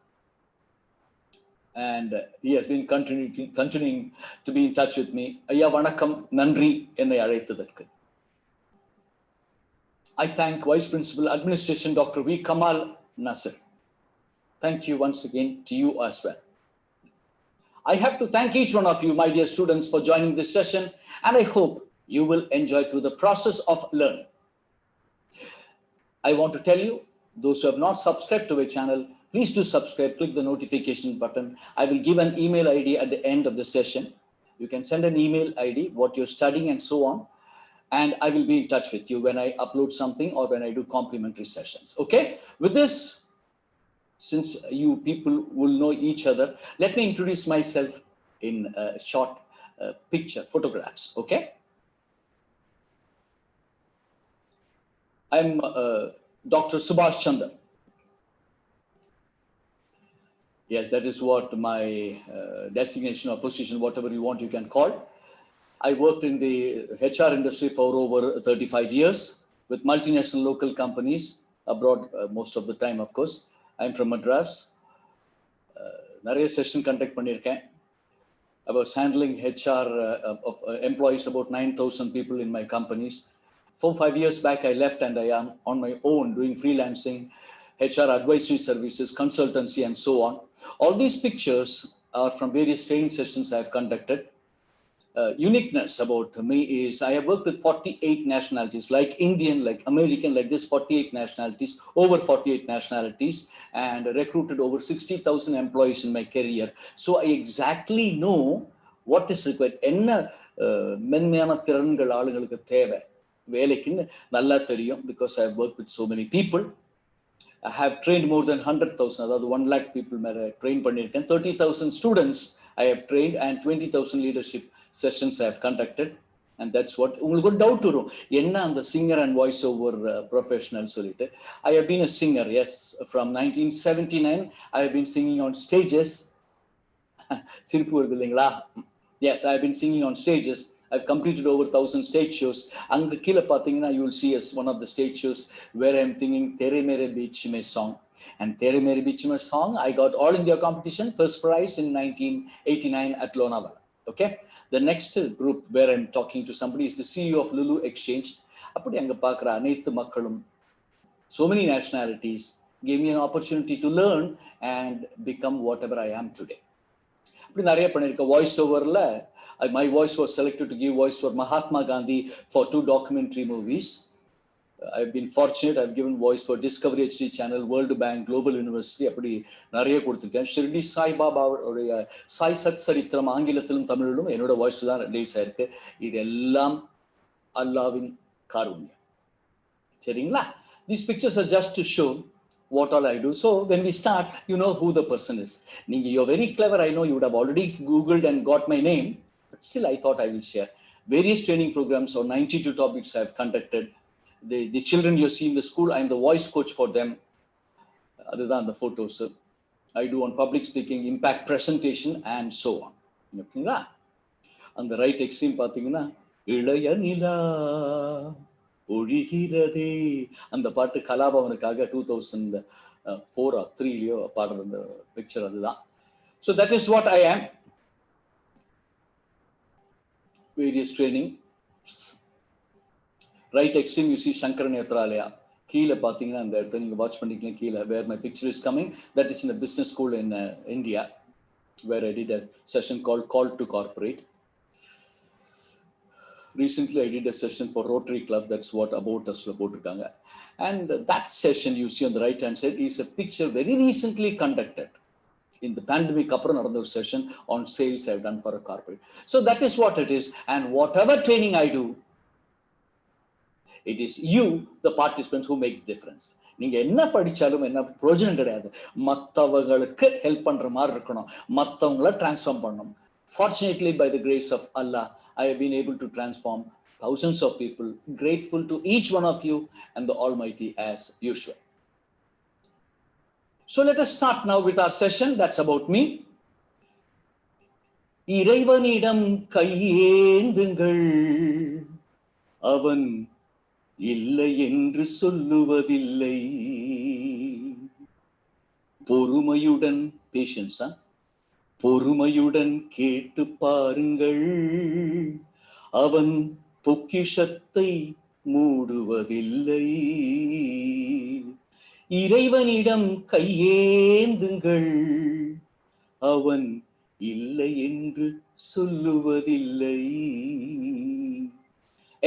and he has been continuing to be in touch with me. Ayya vanakkam, nandri ennai alaithadhukku. I thank Vice Principal Administration Dr. V. Kamal Nasir. Thank you once again to you as well. I have to thank each one of you, my dear students, for joining this session, and I hope you will enjoy through the process of learning. I want to tell you, those who have not subscribed to our channel, please do subscribe, click the notification button. I will give an email ID at the end of the session. You can send an email ID, what you're studying and so on, and I will be in touch with you when I upload something or when I do complimentary sessions. Okay? With this, since you people will know each other, let me introduce myself in a short photographs, okay? I'm Dr. Subhash Chandra. Yes, that is what my designation or position, whatever you want, you can call. I worked in the HR industry for over 35 years with multinational local companies abroad most of the time, of course. I'm from Madras. Nariya session conduct பண்ணிருக்கேன். I was handling HR of employees, about 9,000 people in my companies. 4-5 years back, I left and I am on my own doing freelancing, HR advisory services, consultancy, and so on. All these pictures are from various training sessions I have conducted. Uniqueness about me is I have worked with 48 nationalities, like Indian, like American, like this, 48 nationalities, over 48 nationalities, and recruited over 60,000 employees in my career. So I exactly know what is required. என்ன மென்மையான திறன்கள் ஆளுங்களுக்கு தேவை வேலைக்குன்னு நல்லா தெரியும், because I have worked with so many people. I have trained more than 100,000, அதாவது 1 lakh people மேல train பண்ணியிருக்கேன். 30,000 students I have trained and 20,000 leadership sessions I have conducted. And that's what, உங்களுக்கு ஒரு டவுட் வரும், என்ன அந்த singer and voice over professional சொல்லிட்டு. I have been a singer, yes, from 1979 I have been singing on stages. சிரிப்பு வருது இல்லைங்களா? Yes, I have been singing on stages. I've completed over 1,000 stage shows. அங்க கீழே பார்த்தீங்கன்னா you will see as one of the stage shows where I'm singing Tere Mere Beach Mein song. And Tere Mere Beach Mein song, I got all India competition, first prize in 1989 at Lonavala. Okay? The next group where I'm talking to somebody is the CEO of Lulu Exchange. அப்படி அங்க பார்க்குற அனைத்து மக்களும், so many nationalities, gave me an opportunity to learn and become whatever I am today. அப்படி நிறைய பண்ணியிருக்கேன். Voice ஓவரில் my voice was selected to give voice for Mahatma Gandhi for 2 documentary movies. I've been fortunate. I've given voice for Discovery HD channel, World Bank, Global University. அப்படி நிறைய கொடுத்துருக்கேன். ஷிர்டி சாய்பாபா உடைய சாய் சத் சரித்திரம் ஆங்கிலத்திலும் தமிழிலும் என்னோட வாய்ஸ் தான் ரிலீஸ் ஆயிருக்கு. இதெல்லாம் அல்லாவின் காருண்யம். சரிங்களா? These pictures are just to show what all I do. So when we start, you know who the person is. You're very clever. I know you would have already Googled and got my name. But still, I thought I will share. Various training programs or 92 topics I have conducted. The children you see in the school, I am the voice coach for them. Other than the photos, I do on public speaking, impact presentation, and so on. Okay? On the right extreme, பார்த்தீங்கன்னா இளைய நிலா ஒழிகிறதே அந்த பாட்டு கலாபவனுக்காக 2004 or 3 பாடுற அந்த picture அதுதான். So that is what I am. Various training. Right extreme you see Shankara Netralaya. கீழே பார்த்தீங்கன்னா அந்த இடத்துல நீங்கள் வாட்ச் பண்ணிக்கலாம் கீழே where my picture is coming. That is in a business school in India where I did a session called Call to Corporate. Recently I did a session for Rotary Club. That's what About Us போட்டிருக்காங்க. And that session you see on the right hand side is a picture very recently conducted. In the pandemic அப்புறம் நடந்த ஒரு session on sales I've done for a corporate. So that is what it is. And whatever training I do, it is you, the participants, who make the difference. நீங்க என்ன படிச்சாலும் என்ன பிரயோஜனம் கிடையாது. மற்றவங்களுக்கு ஹெல்ப் பண்ற மாதிரி இருக்கணும். மற்றவங்களை டிரான்ஸ்ஃபார்ம் பண்ணணும். Fortunately, by the grace of Allah, I have been able to transform thousands of people. Grateful to each one of you and the Almighty as usual. So let us start now with our session. That's about me. இறைவனிடம் கையேந்துங்கள், அவன் இல்லை என்று சொல்லுவதில்லை. பொறுமையுடன் பேஷன்ஸா பொறுமையுடன் கேட்டு பாருங்கள், அவன் பொக்கிஷத்தை மூடுவதில்லை. இறைவனிடம் கையேந்துங்கள், அவன் இல்லை என்று சொல்லுவதில்லை.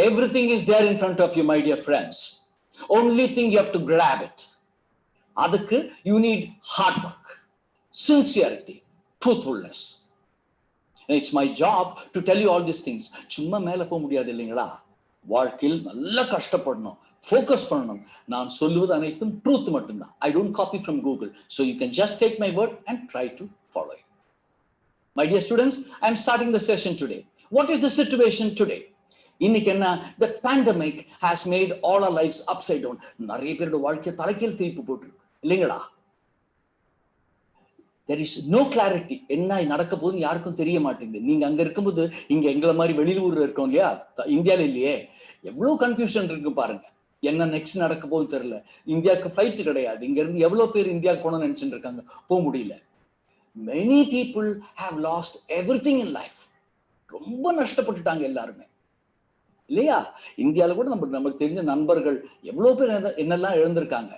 Everything is there in front of you, my dear friends. Only thing you have to grab it. Adukku you need hard work, sincerity, truthfulness. And it's my job to tell you all these things. சும்மா மேல போக முடியாது இல்லைங்களா? வாழ்க்கையில் நல்லா கஷ்டப்படணும், focus பண்ணணும். நான் சொல்லுவது அனைத்தும் ட்ரூத் மட்டும்தான். I don't copy from Google. So you can just take my word and try to follow it. My dear students, I am starting the session today. What is the situation today? இன்னைக்கு என்ன? The pandemic has made all our lives upside down. நிறைய பேரோட வாழ்க்கையை தலைக்கீழ் திருப்பி போட்டுருக்கு இல்லைங்களா? There is no clarity. என்ன நடக்க போகுதுன்னு யாருக்கும் தெரிய மாட்டேங்குது. நீங்க அங்க இருக்கும்போது இங்க எங்களை மாதிரி வெளியூர்ல இருக்கோம் இல்லையா, இந்தியால இல்லையே, எவ்வளவு கன்ஃபியூஷன் இருக்கு பாருங்க. என்ன நெக்ஸ்ட் நடக்க போகுது தெரியல. இந்தியாவுக்கு ஃபிளைட் கிடையாது. இங்க இருந்து எவ்வளவு பேர் இந்தியாவுக்கு போகணும்னு நினைச்சுட்டு இருக்காங்க, போக முடியல. Many people have lost everything in life. ரொம்ப நஷ்டப்பட்டுட்டாங்க எல்லாருமே இல்லையா? இந்தியாவில கூட நமக்கு தெரிஞ்ச நண்பர்கள் எவ்வளவு பேர் என்னெல்லாம் இழந்திருக்காங்க.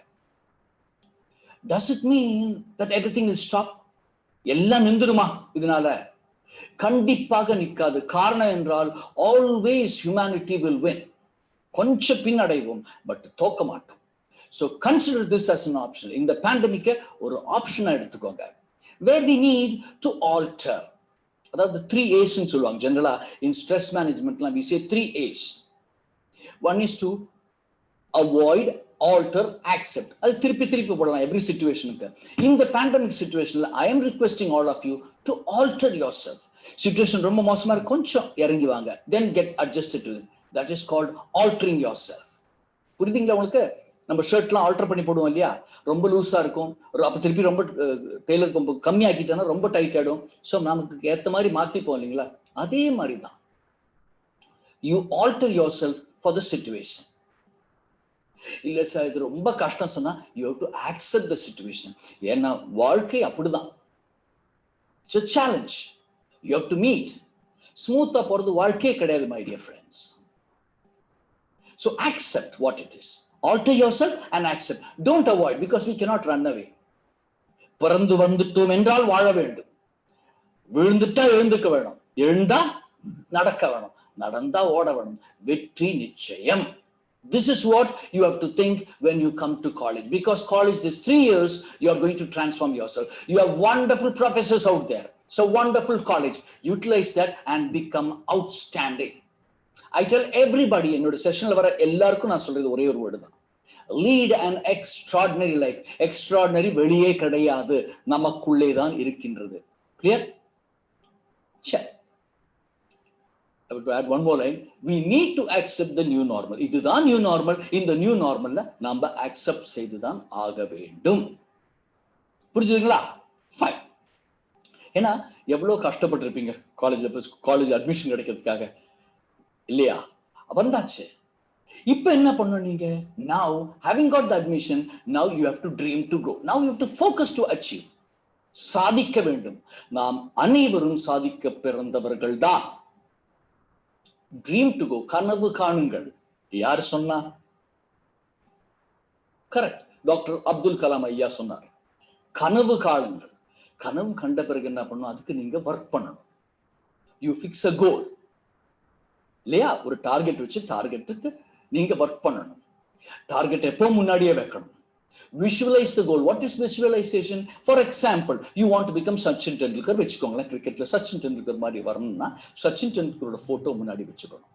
Does it mean that everything will stop? எல்லாம் நின்றுமா இதனால? கண்டிப்பாக நிற்காது. காரணம் என்றால் always humanity will win. கொஞ்சம் பின்னடைவோம், பட் தோக்க மாட்டோம். So consider this as an option. இந்த பேண்டமிக்கை ஒரு ஆப்ஷனா எடுத்துக்கோங்க. Where we need to alter. அதாவது 3 A's ன்னு சொல்லுவாங்க. ஜெனரலா in stress managementலாம் we say 3 A's. One is to avoid, alter, accept. அது திருப்பி திருப்பி போடலாம் every situationக்கு. In the pandemic situation, I am requesting all of you to alter yourself. Situation ரொம்ப மோசமா இருக்கு, கொஞ்சம் இறங்கி வாங்க. Then get adjusted to it. That is called altering yourself. புரியுதுங்களா உங்களுக்கு? நம்ம ஷர்ட்லாம் ஆல்டர் பண்ணி போடுவோம் இல்லையா? ரொம்ப லூஸா இருக்கும், அப்ப திருப்பி ரொம்ப டெய்லர் ரொம்ப கம்மியாக்கிட்டோம்னா ரொம்ப டைட் ஆயிடும். ஸோ நமக்கு ஏற்ற மாதிரி மாத்திப்போம் இல்லைங்களா? அதே மாதிரி தான் you alter your self for the situation. இல்ல சார் இது ரொம்ப கஷ்டம் சொன்னா you have to accept the situation. ஏன்னா வாழ்க்கை அப்படிதான். It's a challenge. You have to meet. ஸ்மூத்தா போறது வாழ்க்கையே கிடையாது my dear friends. So accept what it is. Alter yourself and accept. Don't avoid, because we cannot run away. பிறந்து வந்துட்டோம் என்றால் வாழ வேண்டும். விழுந்துட்டா எழுந்துக்க வேணும், எழுந்தா நடக்க வேணும், நடந்தா ஓட வேணும். வெற்றி நிச்சயம். This is what you have to think when you come to college, because college, this 3 years, you are going to transform yourself. You have wonderful professors out there. So wonderful college. Utilize that and become outstanding. I tell everybody in your session, எல்லாருக்கும் நான் சொல்றது ஒரே ஒரு word தான். Lead an extraordinary life. Extraordinary வெளியே கிடையாது, நமக்குள்ளே தான் இருக்கின்றது. Clear? Check. I would add one more line. We need to accept the new normal. இதுதான் new normal. இந்த new normalல நாம accept செய்துதான் ஆக வேண்டும். புரிஞ்சுதுங்களா? Fine. ஏன்னா எவ்வளவு கஷ்டப்பட்டிருப்பீங்க காலேஜ் அட்மிஷன் கிடைக்கிறதுக்காக, இல்லையா? வந்தாச்சு. இப்ப என்ன பண்ணணும் நீங்க? Now having got the admission, now you have to dream to grow. Now you have to focus to achieve. சாதிக்க வேண்டும். நாம் அனைவரும் சாதிக்க பிறந்தவர்கள் தான். Dream to go. கனவு காணுங்கள். யார் சொன்னா? கரெக்ட், டாக்டர் அப்துல் கலாம் ஐயா சொன்னார். கனவு காணுங்கள். கனவு கண்ட பிறகு என்ன பண்ணணும்? அதுக்கு நீங்க ஒர்க் பண்ணணும். யூ ஃபிக்ஸ் அ கோல், இல்லையா? ஒரு டார்கெட் வச்சு டார்கெட்டுக்கு நீங்க ஒர்க் பண்ணணும். டார்கெட் எப்போ முன்னாடியே வைக்கணும். Visualize the goal. What is visualization? For example, you want to become Sachin Tendulkar வெச்சுக்கோங்களேன். கிரிக்கெட்ல சச்சின் டெண்டுல்கர் மாதிரி வரணும்னா சச்சின் டெண்டுல்கரோட போட்டோ முன்னாடி வெச்சுக்கணும்.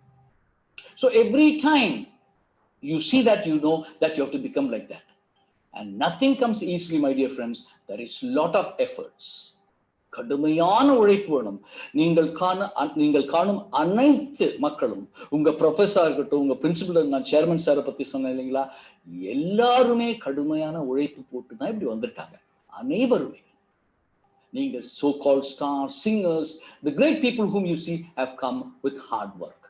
So every time you see that, you know that you have to become like that. And nothing comes easily, my dear friends. There is lot of efforts. கடுமையான உழைப்பு வேணும். நீங்கள் காணும் அனைத்து மக்களும், உங்க ப்ரொஃபஸரா இருக்கட்டும், உங்க பிரின்சிபல், நான் சேர்மன் சாரை பத்தி சொன்னேன் இல்லைங்களா, எல்லாருமே கடுமையான உழைப்பு போட்டு தான் இப்படி வந்திருக்காங்க. அனைவருமே. நீங்கள் so called stars, singers, the great people whom you see have come with hard work.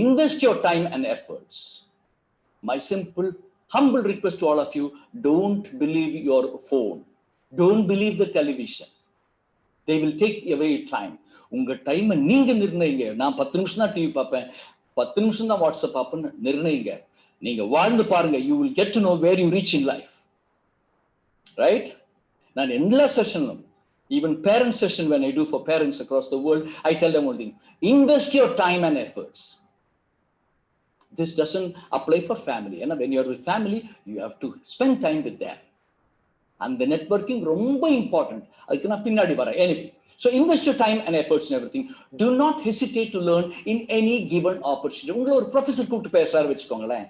Invest your time and efforts. My simple, humble request to all of you, don't believe your phone. Don't believe the television. They will take away time. உங்க time நீங்க நிர்ணயிங்க. நான் 10 நிமிஷம் தான் TV பார்ப்பேன், 10 நிமிஷம் தான் WhatsApp பார்ப்பேன்னு நிர்ணயிங்க. நீங்க வாழ்ந்து பாருங்க. You will get to know where you reach in life. Right? நான் எல்லா செஷனும், even parent session when I do for parents across the world, I tell them one thing: invest your time and efforts. This doesn't apply for family. And when you are with family, you have to spend time with them. And the networking ரொம்ப important. அதுக்கு நான் பின்னாடி வரேன். Anyway, so invest your time and efforts in everything. Do not hesitate to learn in any given opportunity. உங்களை ஒரு professor கூப்பிட்டு பேசுறாரு வச்சுக்கோங்களேன்,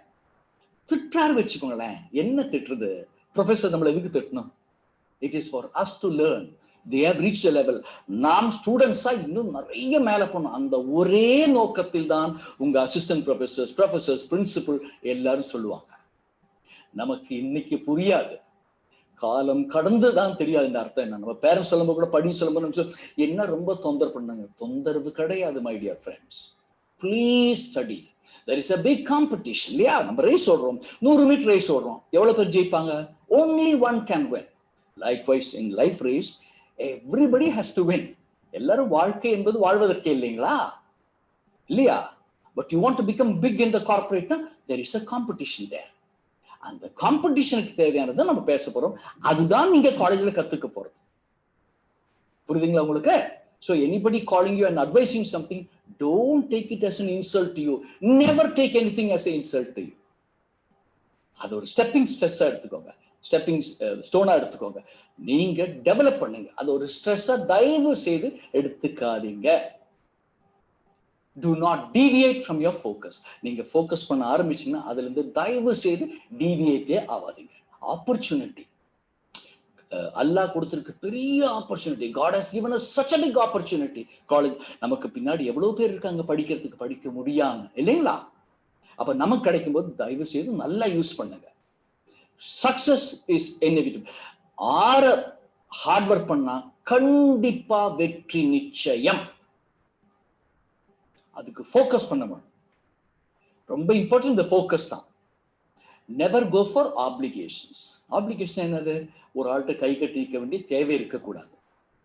திட்டாரு வச்சுக்கோங்களேன். என்ன திட்டுறது? ப்ரொஃபஸர் நம்மளை எதுக்கு திட்டணும்? It is for us to learn. They have reached a level. நாம் ஸ்டூடெண்ட்ஸா இன்னும் நிறைய மேல போனோம். அந்த ஒரே நோக்கத்தில் தான் உங்க அசிஸ்டன்ட் ப்ரொஃபஸர்ஸ், பிரின்சிபல் எல்லாரும் சொல்லுவாங்க. நமக்கு இன்னைக்கு புரியாது, காலம் கடந்துதான் தெரியாது இந்த அர்த்தம் என்ன. நம்ம பேரண்ட்ஸ் சொல்லும்போது கூட படி சொல்லும்போது என்ன ரொம்ப தொந்தரவு பண்ணாங்க. தொந்தரவு கிடையாது my dear friends. Please study. There is a big competition. இல்லையா? நம்ம ரேஸ் ஓடுறோம், 100 மீட்டர் ரேஸ் ஓடுறோம். எவ்வளவு பேர் ஜெயிப்பாங்க? Only one can win. Likewise in life race, everybody has to win. எல்லாரும் வாழ்க்கை என்பது வாழ்வதற்கே இல்லைங்களா? இல்லையா? But you want to become big in the corporate, there is a competition there. அந்த காம்படிஷனுக்கு தேவையானதை நம்ம பேச போறோம். அதுதான் நீங்க காலேஜ்ல கத்துக்க போறது. புரியுதுங்களா உங்களுக்கு? So anybody calling you and advising something, don't take it as an insult to you. Never take anything as an insult to you. அது ஒரு ஸ்டெப்பிங் ஸ்ட்ரெஸ்ஸா எடுத்துக்கோங்க, ஸ்டெப்பிங் ஸ்டோனா எடுத்துக்கோங்க. நீங்க டெவலப் பண்ணுங்க. அது ஒரு ஸ்ட்ரெஸ்ஸா தயவு செய்து எடுத்துக்காதீங்க. Do not deviate from your focus. நீங்க ஃபோக்கஸ் பண்ண ஆரம்பிச்சீங்கன்னா அதுல இருந்து தயவு செய்து டீவியேட்டே ஆகாதீங்க. ஆப்பர்ச்சுனிட்டி அல்லாஹ் கொடுத்திருக்க பெரிய opportunity. God has given us such a big opportunity. College நமக்கு பின்னாடி எவ்வளவு பேர் இருக்காங்க படிக்கிறதுக்கு, படிக்க முடியாம, இல்லைங்களா? அப்ப நமக்கு கிடைக்கும் போது தயவு செய்து நல்லா யூஸ் பண்ணுங்க. Success is inevitable. Hard work பண்ணா கண்டிப்பா வெற்றி நிச்சயம். அதுக்கு ஃபோக்கஸ் பண்ணணும். ரொம்ப இம்பார்ட்டன்ட் இந்த ஃபோக்கஸ் தான். Never go for applications. Application என்னது? ஒரு ஆள்கிட்ட கை கட்டிக்க வேண்டிய தேவை இருக்கக்கூடாது.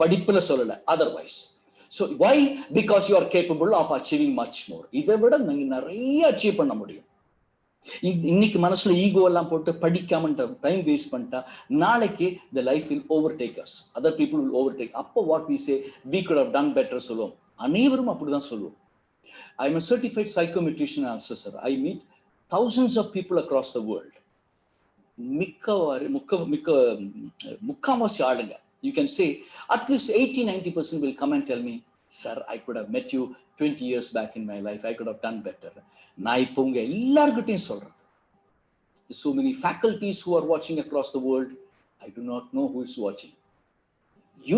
படிப்புல சொல்லல, otherwise. So why? Because you are capable of achieving much more. இதை விட நீங்க நிறைய அச்சீவ் பண்ண முடியும். இன்னைக்கு மனசுல ஈகோ எல்லாம் போட்டு படிக்காம டைம் வேஸ்ட் பண்ணிட்டா நாளைக்கு the life will overtake us. Other people will overtake. அப்போ what we say, we could have done better சொல்லுவோம். அனைவரும் அப்படிதான் சொல்லுவோம். I am a certified psychometrician and assessor. I meet thousands of people across the world. முக்காவாசி ஆளுங்க, you can say at least 80-90% will come and tell me, sir, I could have met you 20 years back in my life. I could have done better. நான் இப்போ உங்க எல்லார்கிட்டையும் சொல்றேன். So many faculties who are watching across the world, I do not know who is watching.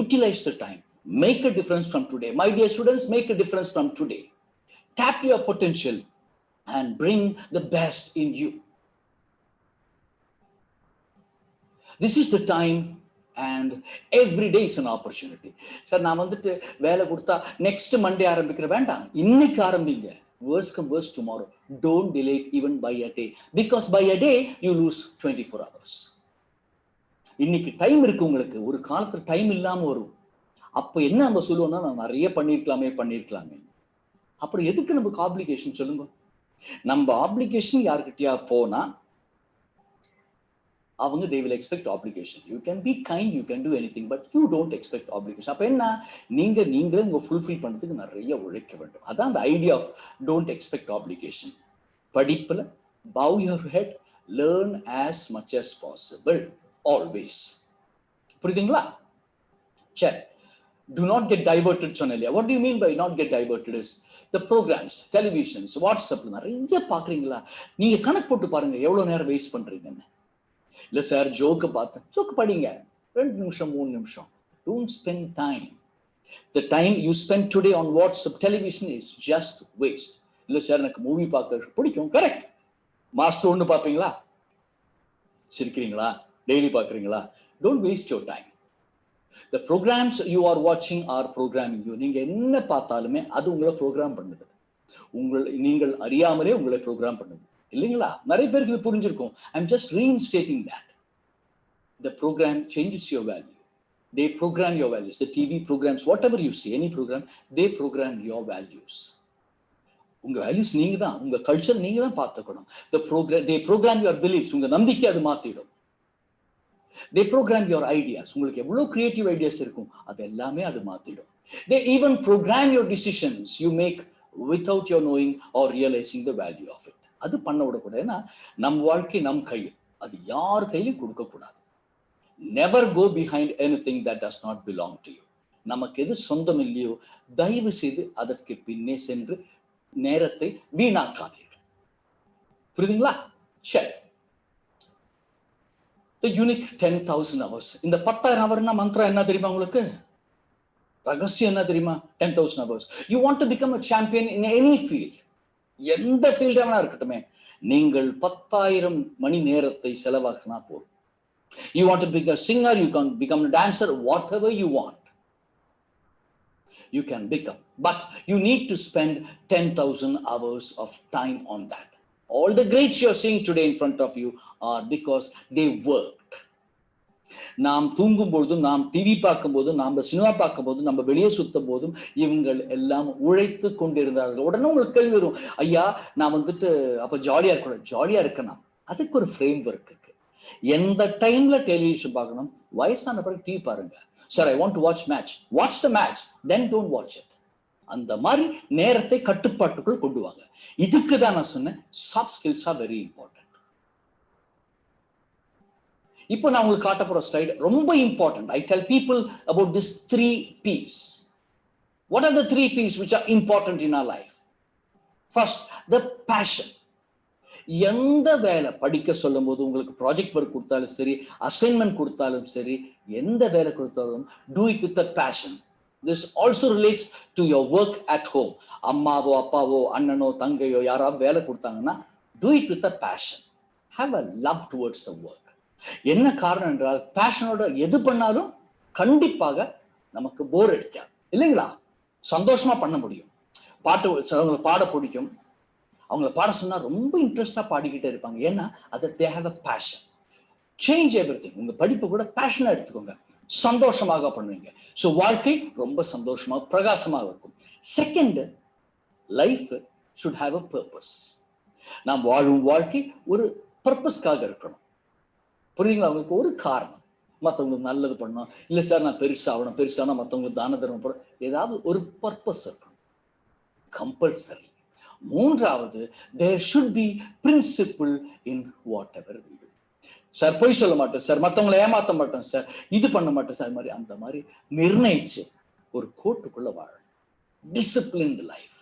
Utilize the time. Make a difference from today. My dear students, make a difference from today. Tap your potential and bring the best in you. This is the time and every day is an opportunity. Sir, நான் வந்துட்டு வேலை கொடுத்தா next Monday ஆரம்பிக்கிற வேண்டாம், இன்னைக்கு ஆரம்பிங்க. Worst come worst tomorrow. Don't delay it even by a day, because by a day you lose 24 hours. இன்னைக்கு time இருக்கு உங்களுக்கு, ஒரு காலத்துல டைம் இல்லாம வரும். அப்ப என்ன நம்ம சொல்லுவோம்னா, நான் நிறைய பண்ணிருக்கலாமே. அப்புறம் எதுக்கு நமக்கு ஆப்ளிகேஷன் சொல்லுங்க? நம்ம ஆப்ளிகேஷன் யார்கிட்டயா போனா அவங்க they will expect obligation. You can be kind, you can do anything, but you don't expect obligation. அப்ப என்ன, நீங்களே உங்க ஃபுல்ஃபில் பண்றதுக்கு நிறைய உழைக்க வேண்டும். அதான் the idea of don't expect obligation. படிப்புல bow your head, learn as much as possible, always. புரியுதுங்களா? சரி, do not get diverted சொன்னேன். What do you mean by not get diverted is the programs, televisions, WhatsApp நிறைய பாக்குறீங்களா? நீங்க கணக்கு போட்டு பாருங்க எவ்வளவு நேரம் வேஸ்ட் பண்றீங்கன்னு. இல்ல சார் ஜோக்கு பார்த்தேன், ஜோக்கு படிங்க 2 நிமிஷம் 3 நிமிஷம். Don't spend time. The time you spend today on WhatsApp, television is just waste. இல்ல சார் எனக்கு மூவி பார்க்க பிடிக்கும், கரெக்ட். மாஸ்டர் ஒன்று பார்ப்பீங்களா? சிரிக்கிறீங்களா? டெய்லி பார்க்குறீங்களா? Don't waste your time. The programs you are watching are programming you. நீங்க என்ன பார்த்தாலுமே அது உங்களை ப்ரோக்ராம் பண்ணுது. நீங்கள் அறியாமலே உங்களை ப்ரோக்ராம் பண்ணுது இல்லைங்களா? நிறைய பேருக்கு இது புரிஞ்சிருக்கும். I'm just reinstating that. The program changes your value. They program your values. The TV programs, whatever you see, any program, they program your values. உங்க வேல்யூஸ் நீங்க தான், உங்க கல்ச்சர் நீங்க தான் பார்த்துக்கணும். They program your beliefs. உங்க நம்பிக்கை அது மாத்திடும். They program your ideas. உங்களுக்கு எவ்வளவு கிரியேட்டிவ் ஐடியாஸ் இருக்கும், அது எல்லாமே அது மாத்திடும். They even program your decisions you make without your knowing or realizing the value of it. அது பண்ண விடக்கூடாது. ஏன்னா நம் வாழ்க்கை நம் கையில், அது யார் கையிலும் கொடுக்க கூடாது. Never go behind anything that does not belong to you. நமக்கு எது சொந்தம் இல்லையோ தயவு செய்து அதற்கு பின்னே சென்று நேரத்தை வீணாக்காதீர்கள். புரியுதுங்களா? சரி, the unique 10,000 hours. இந்த 10,000 ஹவர்னா மந்திரம் என்ன தெரியுமா உங்களுக்கு? ரகசியம் என்ன தெரியுமா? 10,000 hours. You want to become a champion in any field. எந்த ஃபீல்டா வேணா இருக்கட்டுமே, நீங்கள் 10,000 மணி நேரத்தை செலவாக்கினா போதும். You want to become a singer, you can become a dancer, whatever you want, you can become. But you need to spend 10,000 hours of time on that. All the greats you are seeing today in front of you are because they worked. நாம் தூங்கும் போதும், நாம் TV பார்க்கும் போதும், நாம் cinema பார்க்கும் போதும், நம்ம வெளியே சுத்தும் போதும் இவங்கள் எல்லாம் உழைத்து கொண்டிருந்தார்கள். உடனே உங்களுக்கு கேள்வி வரும், ஐயா நான் வந்துட்டு அப்ப ஜாலியா இருக்கணும். ஜாலியா இருக்கணும், அதுக்கு ஒரு ஃப்ரேம் ஒர்க் இருக்கு. எந்த டைம்ல டெலிவிஷன் பார்க்கணும்? வயசான பிறகு டிவி பாருங்க. Sir I want to watch match, watch the match, then don't watch it. அந்த மாதிரி நேரத்தை கட்டுப்பாட்டுக்குள் கொண்டு வாங்க. இதுக்கு தான் நான் சொன்னேன், soft skills are very important. இப்போ நான் உங்களுக்கு காட்ட போற ஸ்லைடு ரொம்ப important. I tell people about this 3 P's. What are the 3 P's which are important in our life? First, the passion. எந்த வேலை படிக்க சொல்லும் போது, உங்களுக்கு ப்ராஜெக்ட் ஒர்க் கொடுத்தாலும் சரி, அசைன்மெண்ட் கொடுத்தாலும் சரி, எந்த வேலை கொடுத்தாலும் do it with a passion. This also relates to your work at home. அம்மாவோ அப்பாவோ அண்ணனோ தங்கையோ யாராவது வேலை கொடுத்தாங்கன்னா do it with a passion. Have a love towards the work. என்ன காரணம் என்றால், பேஷனோட எது பண்ணாலும் கண்டிப்பாக நமக்கு போர் அடிக்காது இல்லைங்களா? சந்தோஷமா பண்ண முடியும். அவங்களை பாட பிடிக்கும், அவங்களை பாட சொன்னா ரொம்ப இன்ட்ரெஸ்டா பாடிக்கிட்டே இருப்பாங்க. ஏன்னா அது they have a passion. Change everything. உங்க படிப்பு கூட பேஷனா எடுத்துக்கோங்க, சந்தோஷமாக பண்ணுவீங்க. ஸோ வாழ்க்கை ரொம்ப சந்தோஷமா பிரகாசமாக இருக்கும். Second, life should have a purpose. நாம் வாழும் வாழ்க்கை ஒரு பர்பஸ்க்காக இருக்கணும். புரியுதுங்களா? அவங்களுக்கு ஒரு காரணம், மற்றவங்களுக்கு நல்லது பண்ணணும். இல்லை சார் நான் பெருசாகணும், பெருசானா மற்றவங்களுக்கு தான தர்மம் போட, ஏதாவது ஒரு பர்பஸ் இருக்கணும். கம்பல்சரி மூன்றாவது, there should be principle in whatever we do. Sir பொய் சொல்ல மாட்டேன் சார், மற்றவங்களை ஏமாற்ற மாட்டேன் சார், இது பண்ண மாட்டேன் சார், மாதிரி அந்த மாதிரி நிர்ணயிச்சு ஒரு கோட்டுக்குள்ள வாழ. Disciplined life.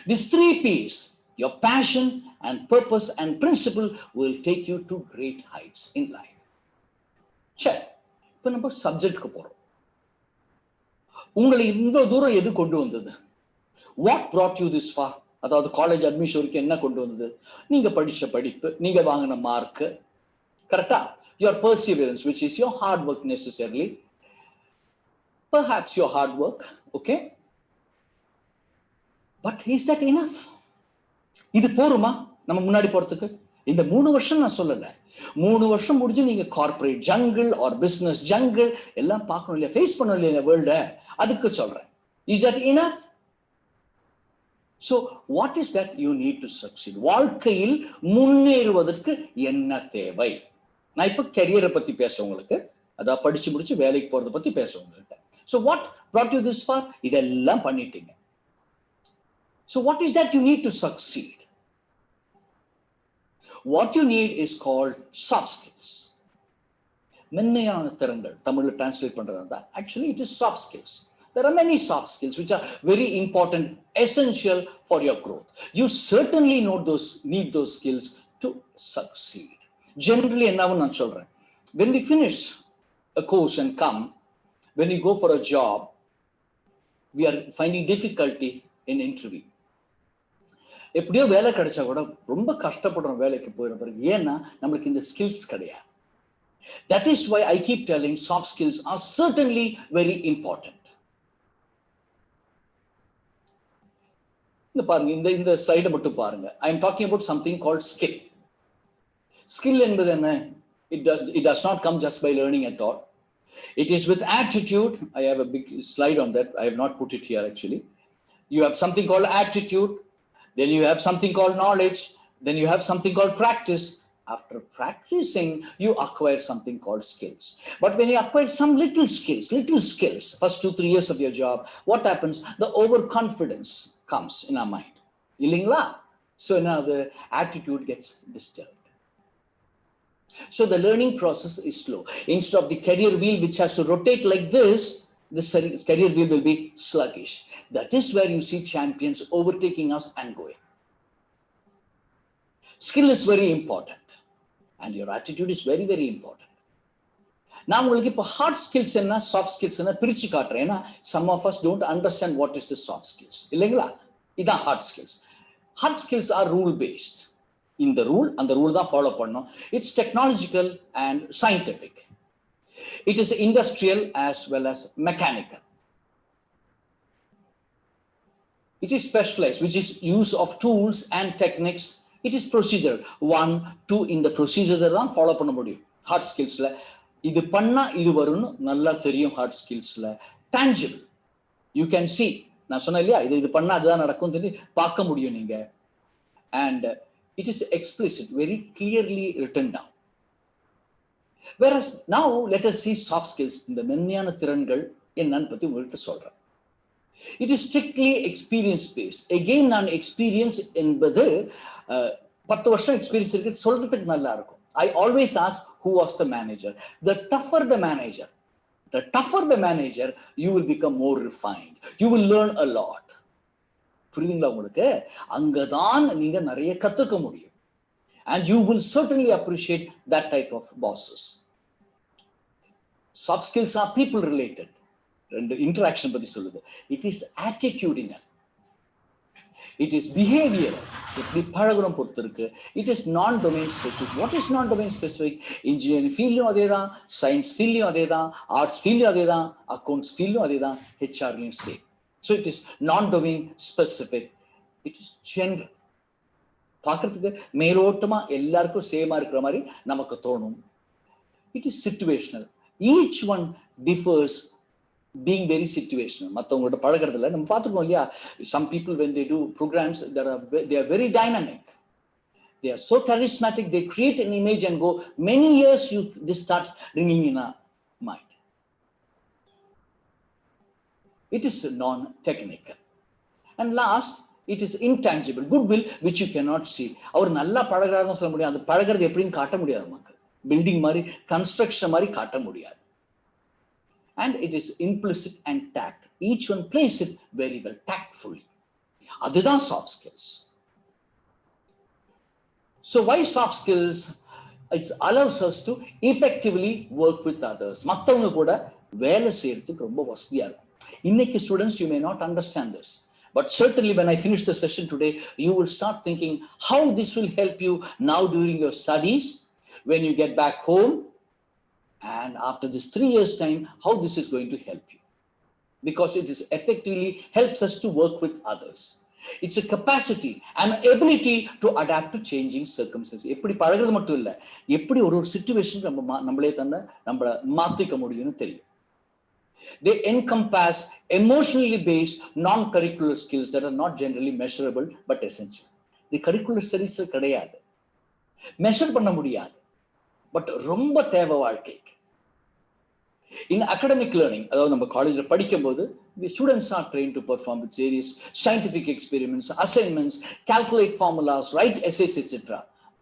These 3 P's, your passion and purpose and principle, will take you to great heights in life. சரி, இப்போ நம்ம சப்ஜெக்டுக்கு போறோம். உங்களை இவ்வளவு தூரம் எது கொண்டு வந்தது? What brought you this far? அதாவது காலேஜ் அட்மிஷன் வரைக்கும் என்ன கொண்டு வந்தது? நீங்க படிச்ச படிப்பு, நீங்க வாங்கின மார்க், கரெக்டா? Your perseverance, which is your hard work necessarily, perhaps your hard work, okay? But is that enough? இது போருமா நம்ம முன்னாடி போறதுக்கு? இந்த 3 வருஷம் நான் சொல்லல, 3 வருஷம் முடிஞ்சு நீங்க corporate jungle or business jungle எல்லாம் பார்க்கணும் இல்லையா, ஃபேஸ் பண்ணணும் இல்லையா வேர்ல்ட, அதுக்கு சொல்றேன். Is that enough? So what is that you need to succeed? வாழ்க்கையில் முன்னேறுவதற்கு என்ன தேவை? நான் இப்ப கரியரை பத்தி பேசுறேன் உங்களுக்கு, அதான் படிச்சு முடிச்சு வேலைக்கு போறதை பத்தி பேசுறேன் உங்ககிட்ட. So what brought you this far? இதெல்லாம் பண்ணிட்டீங்க. So what is that you need to succeed? What you need is called soft skills. மென்மையான திறன்கள் தமிழ்ல டிரான்ஸ்லேட் பண்றதா, actually it is soft skills. There are many soft skills which are very important, essential for your growth. You certainly need those skills to succeed. Generally, என்னவும் நான் சொல்றேன், when we finish a course and come, when we go for a job, we are finding difficulty in interview. எப்படியோ வேலை கிடைச்சா கூட ரொம்ப கஷ்டப்படுறோம் வேலைக்கு போயிட பிறகு. ஏன்னா நம்மளுக்கு இந்த ஸ்கில்ஸ் கிடையாது. That is why I keep telling soft skills are certainly very important. இந்த பாருங்க, இந்த ஸ்லைடை மட்டும் பாருங்க. I am talking about something called skill. Skill என்பது என்ன? It does not come just by learning at all. It is with attitude. I have a big slide on that. I have not put it here actually. You have something called attitude, then you have something called knowledge, then you have something called practice. After practicing, you acquire something called skills. But when you acquire some little skills, first 2-3 years of your job, what happens? The overconfidence comes in our mind. Illingla? So now the attitude gets disturbed. So the learning process is slow. Instead of the career wheel which has to rotate like this, the career wheel will be sluggish. That is where you see champions overtaking us and going. Skill is very important. And your attitude is very, very important. நான் உங்களுக்கு இப்போ heart skills என்ன, soft skills என்ன பிரிச்சு காட்டுறேன். ஏன்னா some of us don't understand what is the soft skills. இல்லைங்களா? இதான் hard skills. Hard skills are rule based. இந்த அந்த ரூல் தான் ஃபாலோ பண்ணணும். It's technological and scientific. It is industrial as well as mechanical. It is specialized, which is use of tools and techniques. It is procedural. 1, 2 இந்த procedure தான் follow பண்ண முடியும் heart ஸ்கில்ஸ்ல. இது பண்ணா இது வரும்னு நல்லா தெரியும் heart ஸ்கில்ஸ்ல. tangible, you can see. நான் சொன்னேன் இல்லையா, இது பண்ணா அதுதான் நடக்கும் சொல்லி பார்க்க முடியும் நீங்க. And it is explicit, very clearly written down. Whereas now let us see soft skills. இந்த மென்மையான திறன்கள் என்னன்னு பத்தி உங்களுக்கு சொல்றேன். It is strictly experience based. Again, நான் experience என்பது 10 வருஷம் எக்ஸ்பீரியன்ஸ் இருக்கு சொல்றதுக்கு நல்லா இருக்கும். I always ask who was the manager. The tougher the manager, you will become more refined. You will learn a lot. புரியுதுங்களா உங்களுக்கு? அங்கதான் நீங்க நிறைய கத்துக்க முடியும். And you will certainly appreciate that type of bosses. Soft skills are people related. ரெண்டு interaction பத்தி சொல்லுது. It is attitudinal. It is behavioral. எப்படி பழகுறோம் பொறுத்து இருக்கு. It is non-domain specific. What is non-domain specific? Engineering ஃபீல்டும் அதே தான், சயின்ஸ் ஃபீல்டும் அதே தான், ஆர்ட்ஸ் ஃபீல்டும் அதே தான், அக்கௌண்ட்ஸ் ஃபீல்டும் அதே தான், ஹெச்ஆர்லையும் same. So it is non-domain specific. It is general. பார்க்கறதுக்கு மேலோட்டமா எல்லாருக்கும் சேமா இருக்கிற மாதிரி நமக்கு தோணும். It is situational. Each one differs, being very situational. மற்றவங்களோட பழகிறதுல நம்ம பார்த்துருக்கோம் இல்லையா, some people when they do programs they are very dynamic, they are so charismatic, they create an image and go many years this starts ringing in our mind. It is non-technical. And last, It is intangible. Goodwill, which you cannot see. அவர் நல்லா பழகுறாருன்னு சொல்ல முடியாது. அந்த பழகுறது எப்படின்னு காட்ட முடியாது நமக்கு. Building மாதிரி, கன்ஸ்ட்ரக்ஷன் மாதிரி காட்ட முடியாது. And it is implicit and tact. Each one plays it very well, tactfully. அதுதான் soft skills. So why soft skills? It allows us to effectively work with others. மற்றவங்க கூட வேலை செய்யறதுக்கு ரொம்ப வசதியா இருக்கும். இன்னைக்கு students, you may not understand this, but certainly when I finish the session today, you will start thinking how this will help you now during your studies, when you get back home, and after this 3 years time, how this is going to help you, because it is effectively helps us to work with others. It's a capacity and ability to adapt to changing circumstances. எப்படி பழகுறது மட்டும் இல்ல, எப்படி ஒரு situation நம்மளே தன்னை நம்மள மாத்திக்க முடியும்னு தெரியும். They encompass emotionally based non-curricular skills that are not generally measurable but essential. The curricular studies கிடையாது, மெஷர் பண்ண முடியாது, பட் ரொம்ப தேவை வாழ்க்கைக்கு. In academic learning, அதாவது நம்ம காலேஜ்ல படிக்கும்போது the students are trained to perform with various scientific experiments, assignments, calculate formulas, write essays, etc.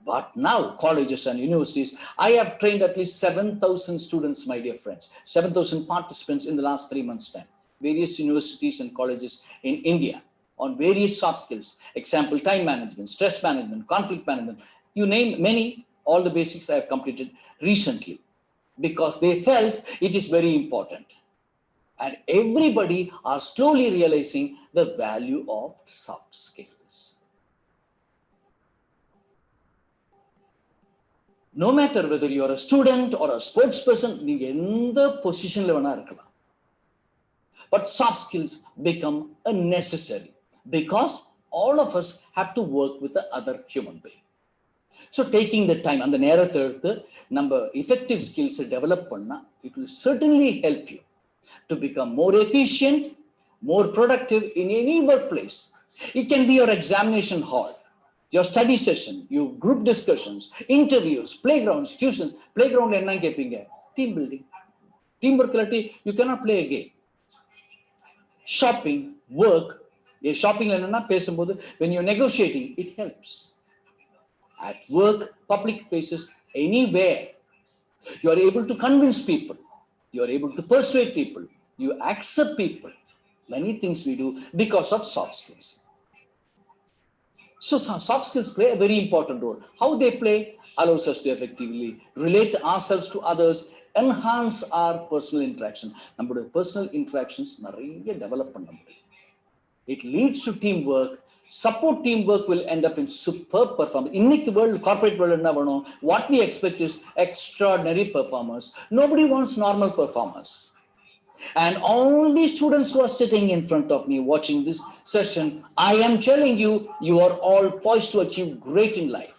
But now colleges and universities, I have trained at least 7,000 students, my dear friends, 7,000 participants in the last 3 months' time. Various universities and colleges in India on various soft skills. Example, time management, stress management, conflict management. You name many, all the basics I have completed recently, because they felt it is very important. And everybody are slowly realizing the value of soft skills. No matter whether you are a student or a sports person, நீங்க எந்த பொசிஷன்ல வேணா இருக்கலாம். But soft skills become a necessary, because all of us have to work with the other human being. So taking the time, அந்த நேரத்தை எடுத்து நம்ம effective skills develop பண்ணா, it will certainly help you to become more efficient, more productive in any workplace. It can be your examination hall, your study session, your group discussions, interviews, playgrounds, tuitions. Playground enna kepinga? Team building. Teamwork illati you cannot play a game. Shopping, work. Shopping enna pesumbodhu when you're negotiating, it helps. At work, public places, anywhere, you are able to convince people. You are able to persuade people. You accept people. Many things we do because of soft skills. So soft skills play a very important role. How they play allows us to effectively relate ourselves to others, enhance our personal interaction. Our personal interactions நிறைய develop பண்ண முடியும். It leads to teamwork. Support teamwork will end up in superb performance. In the world, corporate world, what we expect is extraordinary performers. Nobody wants normal performers. And all these students who are sitting in front of me watching this session, I am telling you, you are all poised to achieve great in life.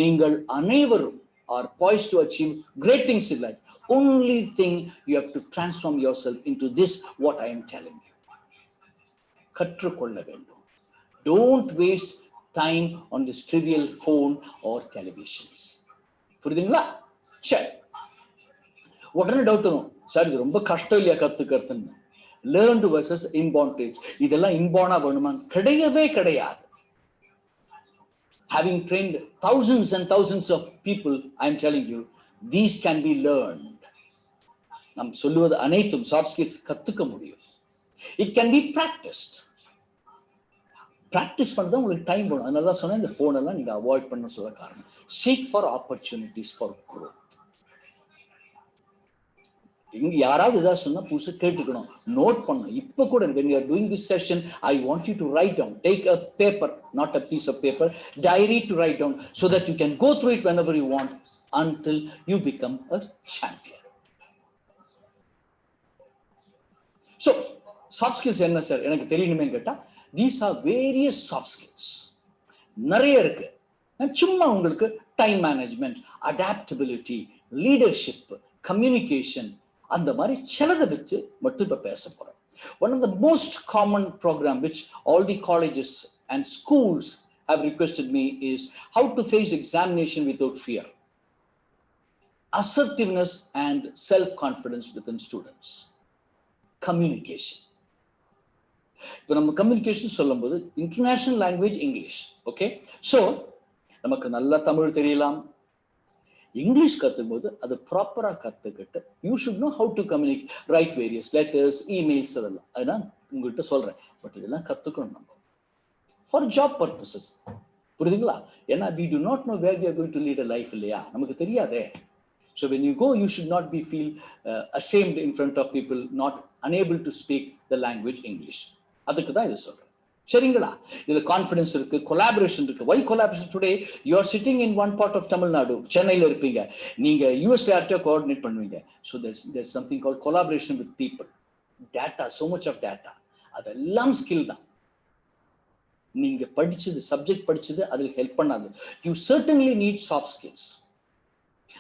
நீங்கள் அனைவரும் are poised to achieve great things in life. Only thing, you have to transform yourself into this, what I am telling you. கற்றுக்கொள்ள வேண்டும். Don't waste time on this trivial phone or televisions. புரியுதுங்களா? சரி. உடனே doubt வரும், sir இது ரொம்ப கஷ்டம் இல்லையா கத்துக்கிறதுன்னு. லேர்ன்டு வர்சஸ் இன்பார்ன் ட்ரேட்ஸ், இதெல்லாம் இன்பார்னா வேணுமா? கிடையவே கிடையாது. Having trained thousands and thousands of people, I am telling you, these can be learned. நாம் சொல்லுவது அனைத்தும் சாஃப்ட் ஸ்கில்ஸ் கத்துக்க முடியும். It can be practiced. Practice பண்ணதான் உங்களுக்கு டைம் வேணும். அதனால தான் சொன்னேன், இந்த ஃபோன் எல்லாம் நீங்க அவாய்ட் பண்ண சொல்ல காரணம். Seek for opportunities for growth. இங்க யாராவது ஏதாவது சொன்னா புதுசா கேட்டுக்கணும், நோட் பண்ணணும். இப்ப கூட when you are doing this session, I want you to write down. Take a paper, not a piece of paper, diary to write down, so that you can go through it whenever you want until you become a champion. So soft skills என்ன sir எனக்கு தெரியணுமே கேட்டா, these are various soft skills. நிறைய இருக்கு. சும்மா உங்களுக்கு time management, adaptability, leadership, communication, அந்த மாதிரி சிலதை வச்சு மட்டும் இப்ப பேச போறோம். One of the most common program which all the colleges and schools have requested me is how to face examination without fear. Assertiveness and self-confidence within students. Communication. இப்போ நம்ம கம்யூனிகேஷன் சொல்லும்போது international language English. Okay, so நமக்கு நல்லா தமிழ் தெரியலாம், English கற்றுக்கும் போது அது ப்ராப்பராக கற்றுக்கிட்டு you should know how to communicate, right various letters, emails, அதெல்லாம் அதெல்லாம் உங்கள்கிட்ட சொல்கிறேன். பட் இதெல்லாம் கற்றுக்கணும் நம்ம ஃபார் ஜாப் பர்பஸஸ். புரியுதுங்களா? ஏன்னா we do not know where we are going to lead a life இல்லையா, நமக்கு தெரியாதே. So when you go, you should not be feel ashamed in front of people, not unable to speak the language English. அதுக்கு தான் இது சொல்றேன். சரிங்களா? இதுல confidence இருக்கு, கொலாபரேஷன் இருக்கு. why collaboration today? You are sitting in one part of Tamil Nadu, சென்னையில இருப்பீங்க, நீங்க யூஎஸ் டேரக்டா கோஆர்டினேட் பண்ணுவீங்க. So there's something called collaboration with people. Data, so much of data, அதெல்லாம் ஸ்கில் தான். நீங்க படிச்சது, சப்ஜெக்ட் படிச்சது அதில் ஹெல்ப் பண்ணாது. You certainly need soft skills.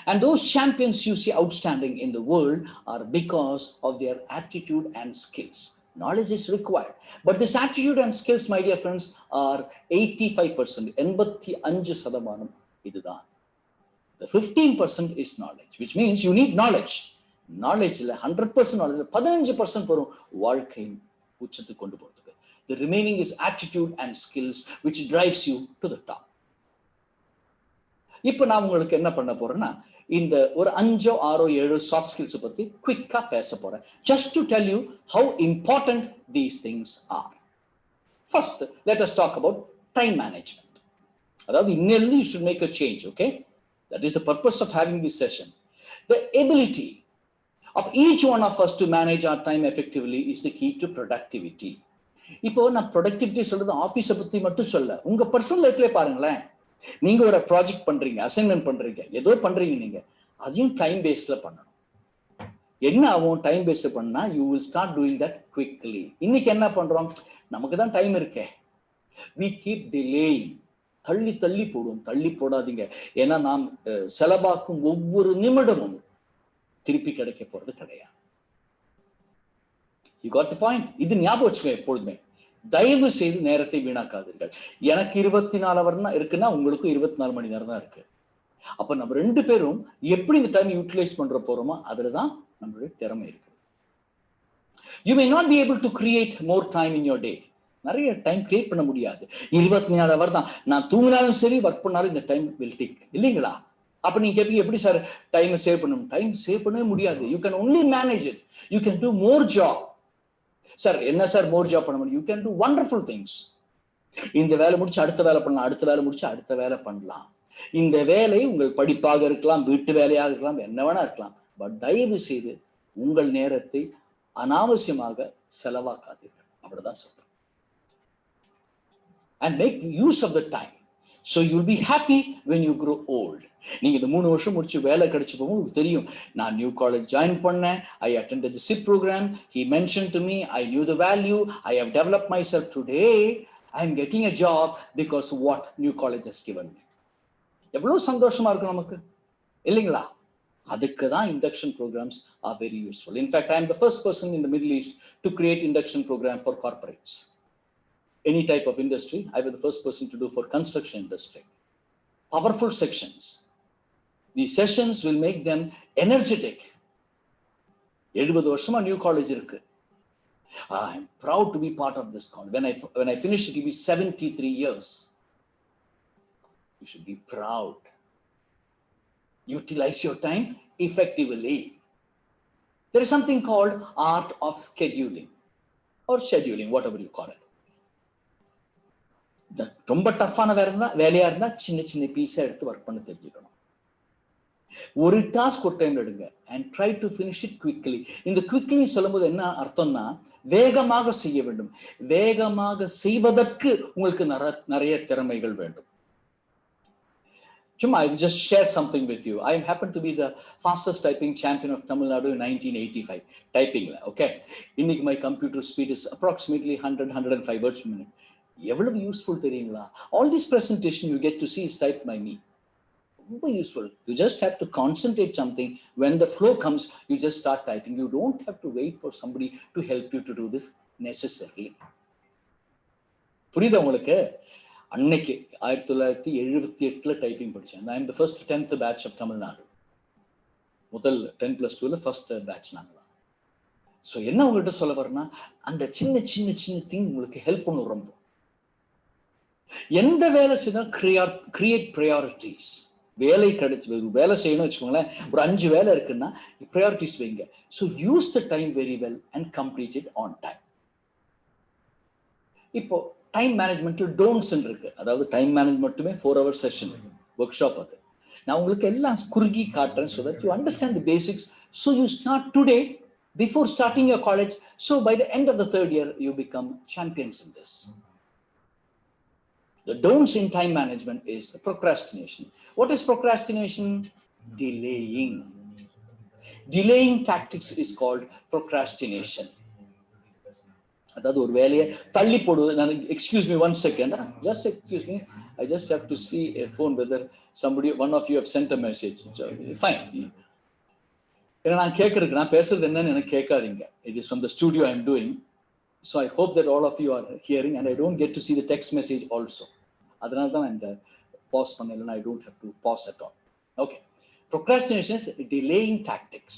And those champions you see outstanding in the world are because of their attitude and skills. Knowledge is required, but this attitude and skills, my dear friends, are 85%. 85% இதுதான். The 15% is knowledge, which means you need knowledge. Knowledge இல்ல 100% knowledge, 15% வரும் வாழ்க்கையின் உச்சத்துக்கு கொண்டு போறதுக்கு. The remaining is attitude and skills which drives you to the top. இப்போ நான் உங்களுக்கு என்ன பண்ண போறேன்னா, இந்த ஒரு 5 6 7 சாஃப்ட் ஸ்கில்ஸ் பத்தி குயிக்கா பேச போறேன். Just to tell you how important these things are. First, let us talk about time management. அதாவது இன்னிலிருந்து you should make a change, okay? That is the purpose of having this session. The ability of each one of us to manage our time effectively is the key to productivity. இப்போ நான் productivity சொல்றது ஆஃபீஸை பத்தி மட்டும் சொல்ல, உங்க personal லைஃப்ல பாருங்களேன். நீங்க ஒரு ப்ராஜெக்ட் பண்றீங்க, அசைன்மெண்ட் பண்றீங்க, ஏதோ பண்றீங்க, நீங்க அதையும் டைம் பேஸ்ட்ல பண்ணணும். என்ன ஆகும்? டைம் பேஸ்ட்ல பண்ணா you will start doing that quickly. இன்னைக்கு என்ன பண்றோம்? நமக்கு தான் டைம் இருக்கே, we keep delaying. தள்ளி தள்ளி போடுவோம். தள்ளி போடாதீங்க. ஏன்னா நாம் செலவாக்கும் ஒவ்வொரு நிமிடமும் திருப்பி கிடைக்க போறது கிடையாது. You got the point? இது ஞாபகம் வச்சுக்கோங்க எப்பொழுதுமே. தயவு செய்து நேரத்தை வீணாக்காதீர்கள். எனக்கு 24 hour இருக்குன்னா உங்களுக்கு 24 மணி நேரம் தான் இருக்கு. அப்ப நம்ம 2 பேரும் எப்படி இந்த டைம் யூட்டிலைஸ் பண்ற போறோமோ அதுலதான் நம்மளுடைய திறமை இருக்கு. You may not be able to create more time in your day. நிறைய டைம் கிரியேட் பண்ண முடியாது. 24 hour தான். நான் தூங்கினாலும் சரி, ஒர்க் பண்ணாலும் இந்த டைம் will take, இல்லைங்களா? அப்ப நீங்க கேட்பீங்க, எப்படி சார் டைம் சேவ் பண்ணணும்? டைம் சேவ் பண்ணவே முடியாது. You can only manage it. You can do more job. Sir என்ன சார் மோர் ஜாப் பண்ண முடியும்? You can do wonderful things. இந்த வேலை முடிச்சு அடுத்த வேலை பண்ணலாம், அடுத்த வேலை முடிச்சு அடுத்த வேலை பண்ணலாம். இந்த வேலை உங்கள் படிப்பாக இருக்கலாம், வீட்டு வேலையாக இருக்கலாம், என்ன வேணா இருக்கலாம். பட் தயவு செய்து உங்கள் நேரத்தை அனாவசியமாக செலவாக்காதீர்கள். அப்படிதான் சொல்றேன். And make use of the time. So you'll be happy when you grow old. நீங்க இந்த 3 வருஷம் முடிச்சு வேலை கிடைச்சு போகும், உங்களுக்கு தெரியும். நான் நியூ காலேஜ் ஜாயின் பண்ணேன். I attended the SIP program. He mentioned to me, I knew the value. I have developed myself. Today I am getting a job because of what new college has given me. எவ்வளவு சந்தோஷமா இருக்கும் நமக்கு, இல்லைங்களா? அதுக்கு தான் induction programs are very useful. In fact, I am the first person in the Middle East to create induction program for corporates. Any type of industry, I was the first person to do for construction industry. Powerful sections. These sessions will make them energetic. 70 வருஷமா new college இருக்கு. I am proud to be part of this college. When I finish it will be 73 years. You should be proud. Utilize your time effectively. There is something called art of scheduling or scheduling, whatever you call it. ரொம்ப டஃப்பான வேலையா இருந்தா சின்ன சின்ன பீஸா எடுத்து work பண்ண தெரிஞ்சுக்கணும். ஒரு டாஸ்க் ஒரு டைம் எடுங்க and try to finish it quickly. இந்த குவிக்லி சொல்லும்போது என்ன அர்த்தம்னா, வேகமாக செய்ய வேண்டும். வேகமாக செய்வதற்கு உங்களுக்கு நிறைய திறமைகள் வேண்டும். I will just share something with you. I happen to be the fastest typing champion of Tamil Nadu in 1985. Typing, okay? இன்னைக்கு my computer speed is approximately 105 words per minute. எவ்வளவு யூஸ்ஃபுல் தெரியுங்களா? All this presentation you get to see is typed by me. ரொம்ப useful. You just have to concentrate something. When the flow comes, you just start typing. You don't have to wait for somebody to help you to do this necessarily. புரியுதா உங்களுக்கு? அன்னைக்கு 1978 typing படிச்சேன். I am the first 10th batch of Tamil Nadu. முதல் 10+2ல first batch நாங்க தான். So என்ன உங்கள்கிட்ட சொல்ல வரேன்னா, அந்த சின்ன சின்ன சின்ன திங் உங்களுக்கு ஹெல்ப் பண்ணும். ரொம்ப எந்த வேலை செய்தால் கிரியேட் ப்ரையாரிட்டிஸ். வேலை கிடைச்சி வேலை செய்யணும்னு வச்சுக்கோங்களேன், ஒரு 5 வேலை இருக்குன்னா ப்ரையாரிட்டிஸ் வைங்க. So use the time very well and complete it on time. இப்போ டைம் மேனேஜ்மெண்ட்ல டோன்ட்ஸ் இருக்கு. அதாவது டைம் மேனேஜ் மட்டுமே 4 hour செஷன் ஒர்க் ஷாப். அது நான் உங்களுக்கு எல்லாம் குறுகி காட்டுறேன். So that you understand the basics. So you start today before starting your college. So by the end of the 3rd year, you become champions in this. The don'ts in time management is procrastination. What is procrastination? Delaying. Delaying tactics is called procrastination. அதாவது ஒரு வேலையை தள்ளி போடுவது. நான் excuse me 1 second. Just excuse me. I just have to see a phone whether one of you have sent a message. So, fine. ஏன்னா நான் கேட்கறதுக்கு, நான் பேசுறது என்னன்னு எனக்கு கேட்காதீங்க. It is from the studio I am doing. So I hope that all of you are hearing and I don't get to see the text message also. அதனால தான் நான் இந்த பாஸ் பண்ணல. I don't have to pause at all. Okay. Procrastination is delaying tactics.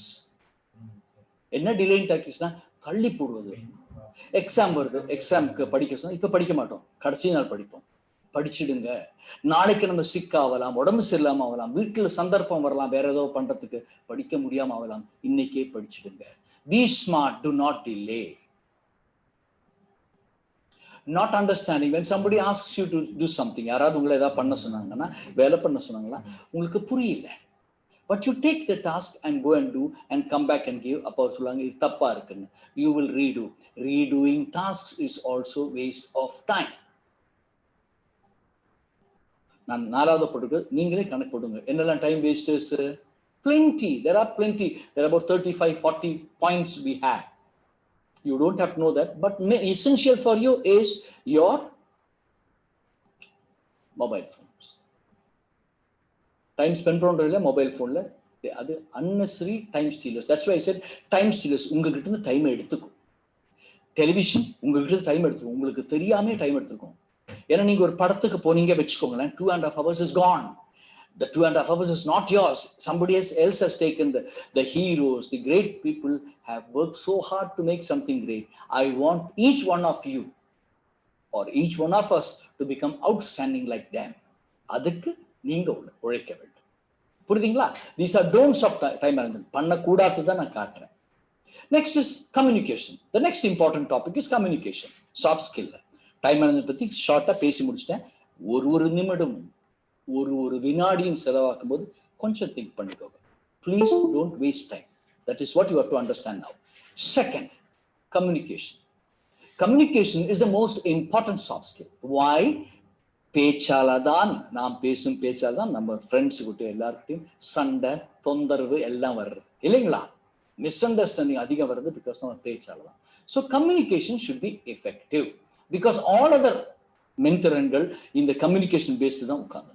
என்ன delaying tacticsனா தள்ளி போடுவது. Exam வருது, எக்ஸாமுக்கு படிக்க சொன்னா இப்ப படிக்க மாட்டோம், கடைசி நாள் படிப்போம். படிச்சிடுங்க. நாளைக்கு நம்ம சிக் ஆகலாம், உடம்பு சரியில்லாம ஆகலாம், வீட்டுல சந்தர்ப்பம் வரலாம், வேற ஏதோ பண்றதுக்கு படிக்க முடியாம ஆகலாம். இன்னைக்கே படிச்சிடுங்க. Be smart, do not delay. Not understanding when somebody asks you to do something. யாராவது உங்களை ஏதாவது பண்ண சொன்னாங்கன்னா, வேலை பண்ண சொன்னாங்களா, உங்களுக்கு புரியல, but you take the task and go and do and come back and give. அப்போ சொல்லுவாங்க இது தப்பா இருக்குன்னு. You will redo. Redoing tasks is also waste of time. நான் 4வது போட்டுக்கு நீங்களே கணக்கு போடுங்க. என்னெல்லாம் time wasters? Plenty. There are plenty. There are about 35-40 points we have. You don't have to know that, but essential for you is your mobile phones. Time spent on mobile phone. அது unnecessary time stealers. That's why I said time stealers. உங்ககிட்ட இருந்து time எடுத்துக்கும். Television உங்ககிட்ட இருந்து time எடுத்துக்கும். உங்களுக்கு தெரியாமே time எடுத்துக்கும். ஏன்னா நீங்க ஒரு படத்துக்கு போனீங்க வச்சுக்கோங்களேன், 2.5 hours is gone. The 2.5 hours is not yours. Somebody else has taken the heroes, the great people have worked so hard to make something great. I want each one of you or each one of us to become outstanding like them. அதுக்கு நீங்க உழைக்க வேண்டும். புரியுதுங்களா? These are don'ts of time management. பண்ணக்கூடாது தான் நான் காட்டுறேன். Next is communication. The next important topic is communication. Soft skill. Time management பத்தி ஷார்ட்டா பேசி முடிச்சிட்டேன். ஒரு நிமிடம் ஒரு வினாடியும் செலவாக்கும் போது கொஞ்சம் திங்க் பண்ணிக்கோங்க. Please don't waste time. That is what you have to understand now. Second, communication. Communication is the most important soft skill. Why? பேச்சாலதான், நாம் பேசும் பேச்சாலதான் நம்ம ஃப்ரெண்ட்ஸ் கிட்ட எல்லாருக்கிட்டையும் சண்டை, தொந்தரவு எல்லாம் வருது இல்லைங்களா? மிஸ் அண்டர்ஸ்டாண்டிங் அதிகம் வருது பிகாஸ் நம்ம பேச்சாலதான். So communication should be effective because all other மென்டரன்கள் இந்த கம்யூனிகேஷன் பேஸ்டு தான் உட்கார்ந்து.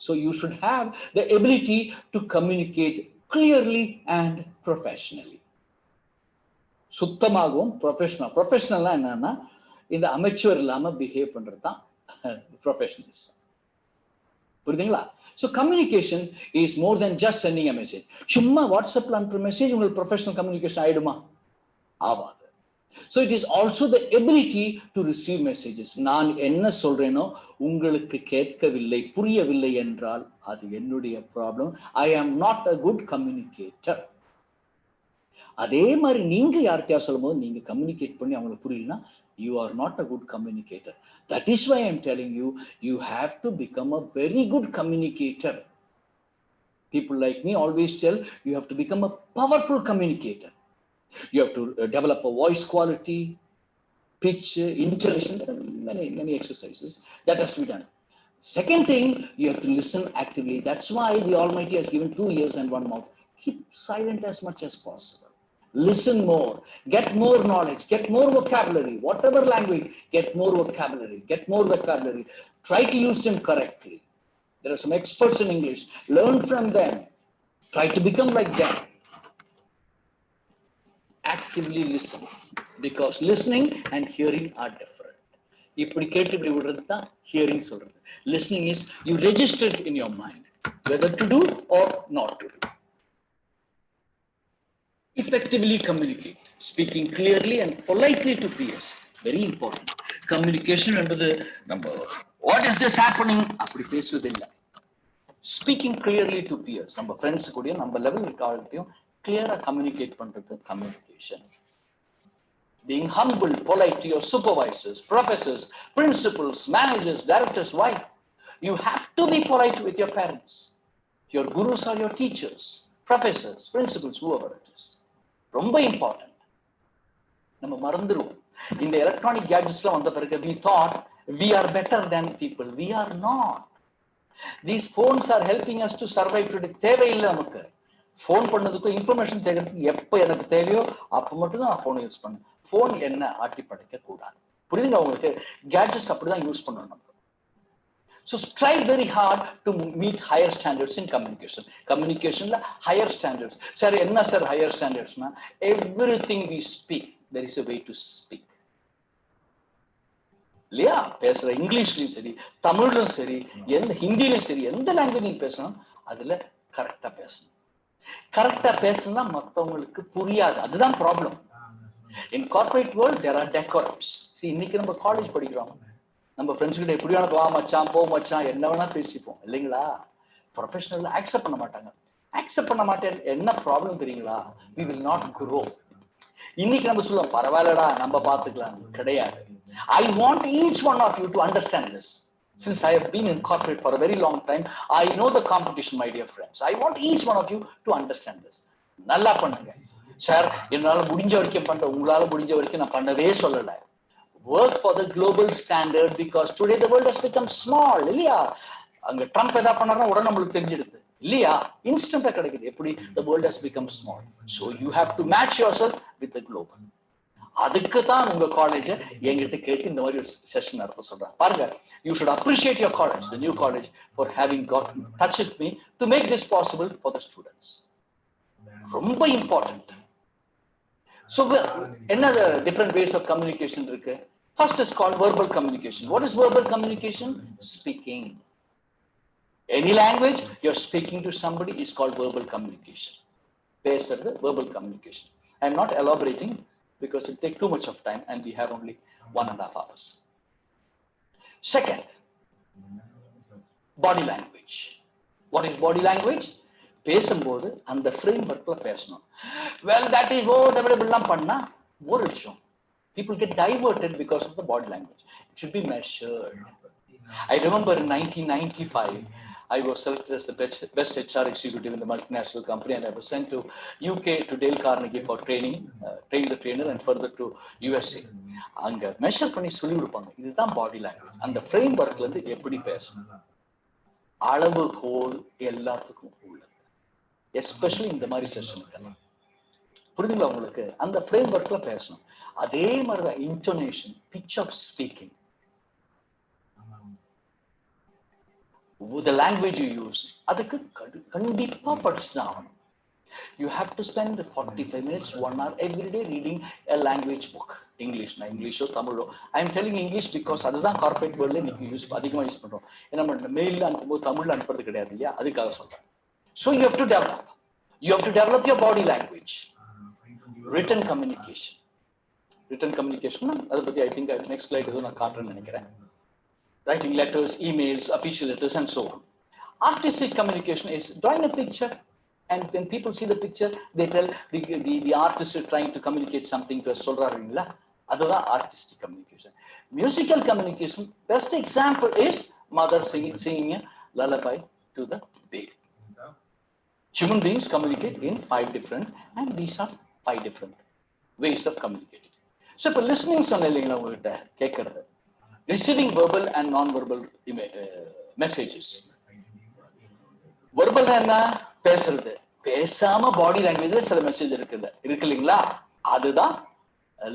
So you should have the ability to communicate clearly and professionally. சுத்தமாகவும் ப்ரொஃபஷனலா என்னன்னா இந்த அமெச்சூர் இல்லாம பிஹேவ் பண்றது தான் ப்ரொஃபஷனலிசம். புரியுதுங்களா? So communication is more than just sending a message. சும்மா வாட்ஸ்அப்ல அனுப்புற மெசேஜ் உங்களுக்கு ப்ரொஃபஷனல் கம்யூனிகேஷன் ஆயிடுமா? ஆவாது. So it is also the ability to receive messages. நான் என்ன சொல்றேனோ உங்களுக்கு கேட்கவில்லை, புரியவில்லை என்றால் அது என்னுடைய problem. I am not a good communicator. அதே மாதிரி நீங்க யார்கிட்டயா சொல்லும் போது நீங்க கம்யூனிகேட் பண்ணி அவங்களுக்கு புரியலன்னா you are not a good communicator. That is why I am telling you, you have to become a very good communicator. People like me always tell you have to become a powerful communicator. You have to develop a voice quality, pitch, intonation, many exercises that has to be done. Second thing, you have to listen actively. That's why the Almighty has given 2 ears and 1 mouth. Keep silent as much as possible. Listen more, get more knowledge, get more vocabulary, whatever language, get more vocabulary, get more vocabulary. Try to use them correctly. There are some experts in English. Learn from them. Try to become like them. Actively listen, because listening and hearing are different. இப்படி கேட்டு இப்படி விடுறது தான் hearing சொல்றது. Listening is you register it in your mind whether to do or not to do. effectively communicate, speaking clearly and politely to peers. Very important. Communication என்பது நம்ம what is this happening அப்படி பேசுவது இல்லை. Speaking clearly to peers, நம்ம friends கூடயும் நம்ம level இருக்காலையும் கிளியரா communicate பண்றது communication. Being humble, polite to your supervisors, professors, principals, managers, directors. Why? You have to be polite with your parents. Your gurus are your teachers, professors, principals, whoever it is. ரொம்ப important. நம்ம மறந்துடுவோம். இந்த electronic கேட்ஜெட்ஸ்லாம் வந்த பிறகு we thought we are better than people. We are not. These phones are helping us to survive today. தேவையில்லை நமக்கு. Phone பண்ணதுக்கும் information தேவைக்கு எப்போ எனக்கு தேவையோ அப்போ மட்டும் தான் ஃபோனை யூஸ் பண்ணேன். ஃபோன் என்ன ஆட்டி படைக்க கூடாது. புரியுதுங்க உங்களுக்கு? கேட்ஜெட்ஸ் அப்படிதான் யூஸ் பண்ணணும். So strive very hard to meet higher standards in communication. Communication la higher standards. Sir, enna sir higher standards na? Everything we speak, there is a way to speak. இல்லையா? பேசுற இங்கிலீஷ்லயும் சரி, தமிழ்லும் சரி, எந்த ஹிந்திலையும் சரி, எந்த language நீங்க பேசணும் அதுல கரெக்டா பேசணும். கரெக்டா பேசணும்னா மற்றவங்களுக்கு புரியாது. அதுதான் problem. In corporate world there are decorums. See, இன்னைக்கு நம்ம காலேஜ் படிக்கிறோம். நம்ம ஃப்ரெண்ட்ஸ் கிட்ட எப்படியான வா மச்சான் போ மச்சான் என்ன வேணா பேசிப்போம் இல்லைங்களா? ப்ரொஃபஷனல் அக்செப்ட் பண்ண மாட்டாங்க. அக்செப்ட் பண்ண மாட்டேன் என்ன ப்ராப்ளம் தெரியுங்களா? we will not grow. இன்னைக்கு நம்ம சொல்லுவோம் பரவாயில்லடா நம்ம பார்த்துக்கலாம். கிடையாது. I want each one of you to understand this. Since I have been in corporate for a very long time, I know the competition, my dear friends. I want each one of you to understand this. நல்லா பண்ணுங்க. Sir என்னால முடிஞ்ச வரைக்கும் பண்ற, உங்களால முடிஞ்ச வரைக்கும் நான் பண்ணவே சொல்லலை. Work for the global standard because today the world has become small. இல்லையா? அங்க ட்ரம்ப் எதா பண்ணாருன்னா உடனே நம்மளுக்கு தெரிஞ்சிடுது இல்லையா? இன்ஸ்டன்டா கிடைக்குது. எப்படி? The world has become small. So you have to match yourself with the global. அதுக்கு தான் உங்க காலேஜ் என்கிட்ட கேட்டு இந்த மாதிரி ஒரு செஷன் நடத்த சொல்றேன். பாருங்க, you should appreciate your college, the new college, for having got in touch with me to make this possible for the students. ரொம்ப important. So another different ways of communication இருக்கு. First is called verbal communication. What is verbal communication? Speaking. Any language you're speaking to somebody is called verbal communication. பேசுறது verbal communication. I'm not elaborating because it takes too much of time and we have only 1.5 hours. Second, body language. What is body language? பேசும்போது அந்த ஃப்ரேம்வொர்க்ல பேசணும். Well, that is எல்லாம் பண்ணா போர் அடிச்சோம். People get diverted because of the body language. It should be measured. I remember in 1995, I was selected as the best HR executive in the multinational company, and I was sent to UK to Dale Carnegie for training, train the trainer, and further to USA. அங்க measure பண்ணி சொல்லி கொடுப்பாங்க. இதுதான் body language. அந்த ஃப்ரேம்வொர்க்ல இருந்து எப்படி பேசணும், அளவுகோல் எல்லாத்துக்கும் உள்ளது. எஸ்பெஷலி இந்த மாதிரி செஷனுக்கு புரியுதுங்களா உங்களுக்கு? அந்த ஃப்ரேம்வொர்க்ல பேசணும். அதே மாதிரிதான் intonation, pitch of speaking, the language you use, அதுக்கு கண்டிப்பா படிச்சுதான் ஆகணும். You have to spend 45 minutes, 1 hour every day reading a language book. English na English or Tamil. I am telling English because அதுதான் கார்ப்பரேட் வேர்ல்ட்ல இன்னைக்கு அதிகமா use பண்றோம். ஏன்னா நம்ம மெயில்ல அனுப்பும்போது தமிழ்ல அனுப்புறது கிடையாது இல்லையா? அதுக்காக சொல்றேன். So you have to develop. You have to develop your body language. Written communication. Written communication, அதை பத்தி I think next slide ஏதோ நான் காட்டுறேன்னு நினைக்கிறேன். Writing letters, emails, official letters, and so on. Artistic communication is drawing a picture, and when people see the picture, they tell the artist is trying to communicate something to us. Solraringla, that's artistic communication. Musical communication, best example is mother singing a lullaby to the baby. Human beings communicate in 5 different, and these are 5 different ways of communicating. So, if listening சொன்னீங்களா உங்ககிட்ட கேட்கறது, receiving verbal and non-verbal messages. Verbal என்ன? பேசுறது. பேசாம பாடி லாங்குவேஜ்ல சில message இருக்கு இல்லைங்களா? அதுதான்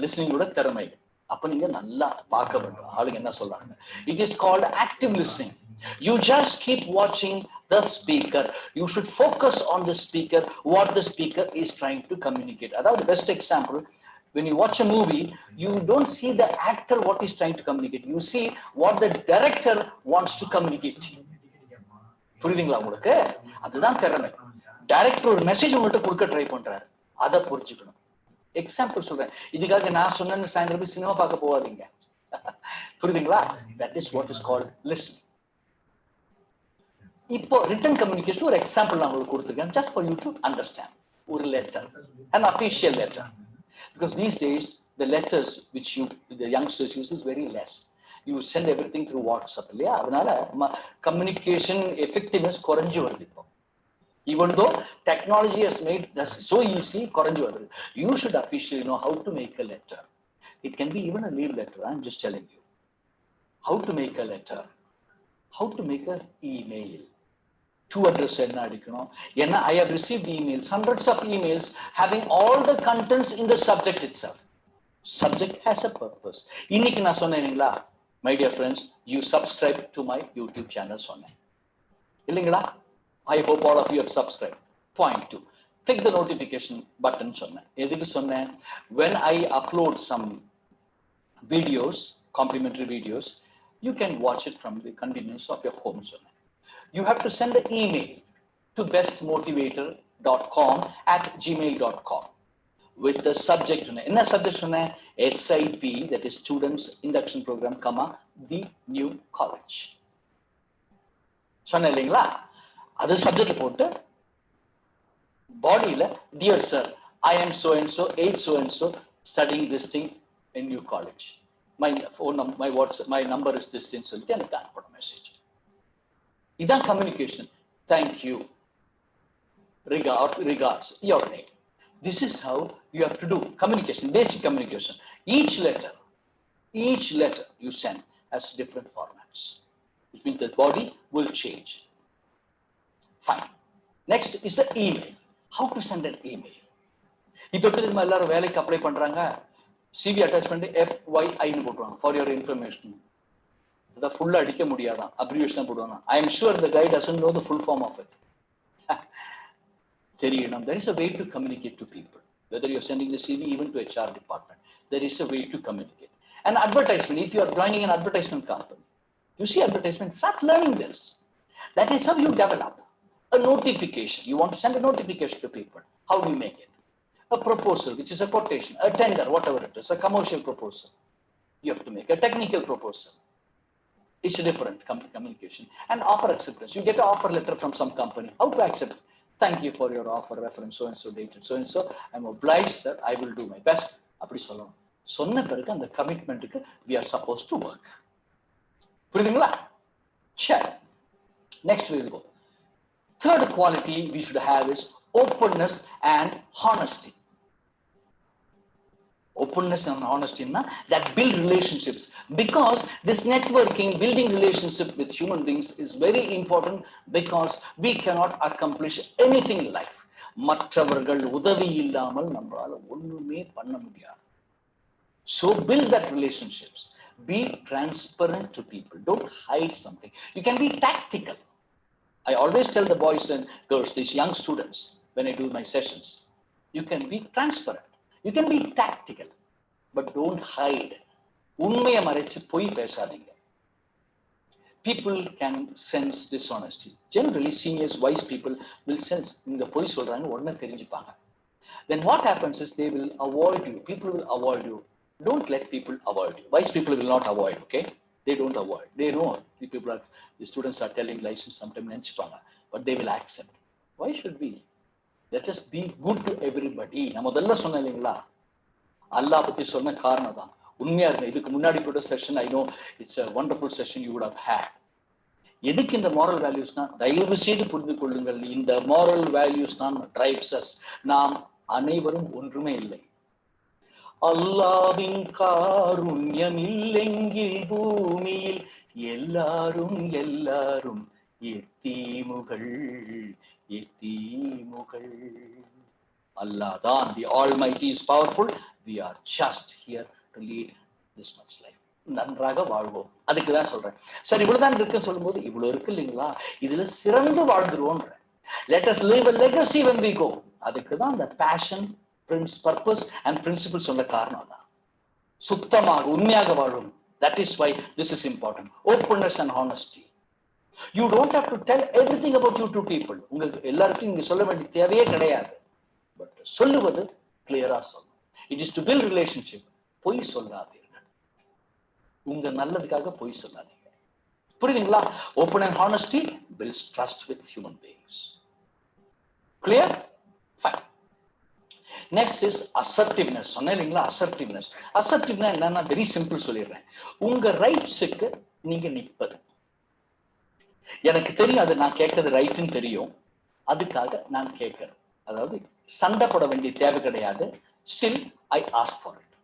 லிஸ்னிங்கோட திறமை. அப்ப நீங்க நல்லா பார்க்க வேண்டும் ஆளுங்க என்ன சொல்றாங்க. It is called active listening. You just keep watching the speaker. You should focus on the speaker, what the speaker is trying to communicate. That's the best example. When you watch a movie, you don't see the actor what he's trying to communicate. You see what the director wants to communicate. புரியுதுங்களா உங்களுக்கு? அதுதான் திறமை. Director ஒரு message உங்கள்கிட்ட கொடுக்க try பண்றாரு. அதை புரிஞ்சுக்கணும். எக்ஸாம்பிள் சொல்றேன், இதுக்காக நான் சொன்னேன்னு சாயந்தரம் போய் சினிமா பார்க்க போகாதீங்க. புரியுதுங்களா? That is what is called listening. இப்போ ரிட்டன் கம்யூனிகேஷன் ஒரு எக்ஸாம்பிள் நான் உங்களுக்கு கொடுத்துருக்கேன், just for you to understand. ஒரு letter, an official letter, because these days the letters which the youngsters use is very less. You send everything through WhatsApp, இல்லையா? அதனால communication effectiveness குறைஞ்சு வருது இப்போ. Even though technology has made this so easy, குறைஞ்சு வருது. You should officially know how to make a letter. It can be even a leave letter. I'm just telling you how to make a letter, how to make an email. To address என்ன அடிக்கணும், ஏன்னா I have received emails, hundreds of emails having all the contents in the subject itself. Subject has a purpose. இன்னைக்கு நான் சொன்னேங்களா, my dear friends, you subscribe to my YouTube channel சொன்னேன் இல்லைங்களா? I hope all of you have subscribed. Point 2, click the notification button சொன்னேன். எதுக்கு சொன்னேன்? When I upload some videos, complimentary videos, you can watch it from the convenience of your home சொன்னேன். You have to send an email to bestmotivator.com@gmail.com with the subject. Enna subject சொன்னேன்? SIP, that is Students Induction Program, the new college. சொன்னேன் இல்லைங்களா? அது subject போட்டு பாடியில, dear sir, I am so and so, age so and so, studying this thing in new college. My phone number, my WhatsApp, my number is this thing, சொல்லிட்டு எனக்கு அனுப்பணும் message. இதான் communication. Thank you, regards, your name. This is how you have to do communication, basic communication. Each letter you send has different formats. It means the body will change. Fine. Next is the email. How to send an email? இப்போ எப்படி எல்லாரும் வேலைக்கு apply பண்றாங்க, CV attach பண்ணி FYI ன்னு போடுவாங்க, for your information. அதை ஃபுல்லா அடிக்க முடியாதான், அப்ரிவியேஷன் போடுவாங்க. I am sure the guy doesn't know the full form of it. தெரியணும். There is a way to communicate to people, whether you're sending the CV even to HR department. There is a way to communicate. An advertisement, if you are joining an advertisement company, you see advertisement, start learning this. That is how you develop. A notification, you want to send a notification to people. How do you make it? A proposal, which is a quotation, a tender, whatever it is, a commercial proposal. You have to make a technical proposal. It's a different communication. And offer acceptance. You get an offer letter from some company. How to accept? Thank you for your offer, reference so and so, dated so and so. I'm obliged, sir. I will do my best. அப்படி சொல்லணும். சொன்ன பிறகு அந்த கமிட்மெண்ட்டுக்கு we are supposed to work. புரியுதுங்களா? சரி. Next we will go. Third quality we should have is openness and honesty. Openness and honesty, that build relationships, because this networking, building relationship with human beings is very important, because we cannot accomplish anything in life. மற்றவர்கள் உதவி இல்லாமல் நம்மளால ஒண்ணுமே பண்ண முடியாது. So build that relationships. Be transparent to people. Don't hide something. You can be tactical. I always tell the boys and girls, these young students, when I do my sessions, you can be transparent. You can be tactical, but don't hide. உண்மையை மறைச்சு பொய் பேசாதீங்க. People can sense dishonesty. Generally, seniors, wise people will sense இந்த பொய் சொல்றாங்க, உடனே தெரிஞ்சுப்பாங்க. Then what happens is they will avoid you. People will avoid you. Don't let people avoid you. Wise people will not avoid, okay? They don't avoid. They know the students are telling lies sometimes, but they will accept. Why should we? Let us be good to everybody. நான் முதல்ல சொன்னேன் இல்லைங்களா, அல்லாஹ் பத்தி சொன்ன காரணம் தான் உண்மையா இருக்கு. இதுக்கு முன்னாடி கூட session, I know it's a wonderful session you would have had. எதுக்கு இந்த moral values தான் தயவு செய்து புரிந்து கொள்ளுங்கள். இந்த moral values தான் drives us. நாம் அனைவரும் ஒன்றுமே இல்லை. அல்லாஹ்வின் காருண்யம் இல்லெங்கில் பூமியில் எல்லாரும் எல்லாரும் எத்தீமுகள் எத்தீமுகள். Allah தான், the Almighty is powerful. We are just here to lead this much life. நன்றாக வாழ்வோம். அதுக்கு தான் சொல்றேன். சரி, இவ்வளவுதான் இருக்குன்னு சொல்லும்போது இவ்வளவு இருக்கு இல்லைங்களா, இதுல சிறந்து வாழ்ந்துருவோம். Let us leave a legacy when we go. அதுக்கு தான் the passion, purpose and principle சொன்ன காரணம் தான். சுத்தமாக உண்மையாக வாழும். That is why this is important. Openness and honesty. You don't have to tell everything about you to people. உங்களுக்கு எல்லாருக்கும் நீங்க சொல்ல வேண்டிய தேவையே கிடையாது. But சொல்லுவது கிளியரா சொல்லணும். It is to build relationship. பொய் சொல்லாதீர்கள். உங்க நல்லதுக்காக பொய் சொல்லாதீங்க. புரியுதுங்களா? Open and honesty builds trust with human beings. Clear? Fine. Next is assertiveness. சொன்னேன் இல்லைங்களா? அசர்ட்டிவ்னஸ். அசர்ட்டிவ்னா என்னன்னா வெரி சிம்பிள் சொல்லிடுறேன். உங்க ரைட்ஸுக்கு நீங்க நிற்பது. எனக்கு தெரியும் அது நான் கேட்கறது ரைட்டுன்னு தெரியும், அதுக்காக நான் கேட்கிறேன். அதாவது சண்டை போட வேண்டிய தேவை கிடையாது. Still I ask for it.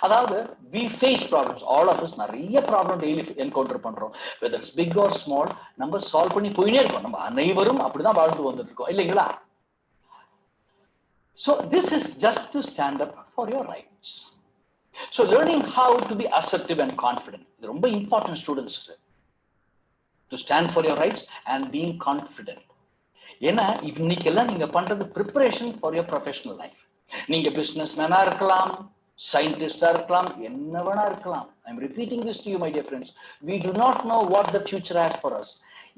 அதாவது we face problems, all of us நிறைய ப்ராப்ளம் டெய்லி என்கவுண்டர் பண்றோம். whether it's big or small, நம்ம சால்வ் பண்ணி போயினே இருக்கோம். நம்ம அனைவரும் அப்படிதான் வாழ்ந்து வந்துட்டு இருக்கோம் இல்லைங்களா? So this is just to stand up for your rights. So learning how to be assertive and confident, இது ரொம்ப important students to stand for your rights and being confident. ஏன்னா இன்னைக்கெல்லாம் நீங்க பண்றது preparation for your professional life. நீங்க business மேனா இருக்கலாம், சயின்டிஸ்டா இருக்கலாம், என்ன வேணா இருக்கலாம். I'm repeating this to you, my dear friends. We do not know what the future has for us.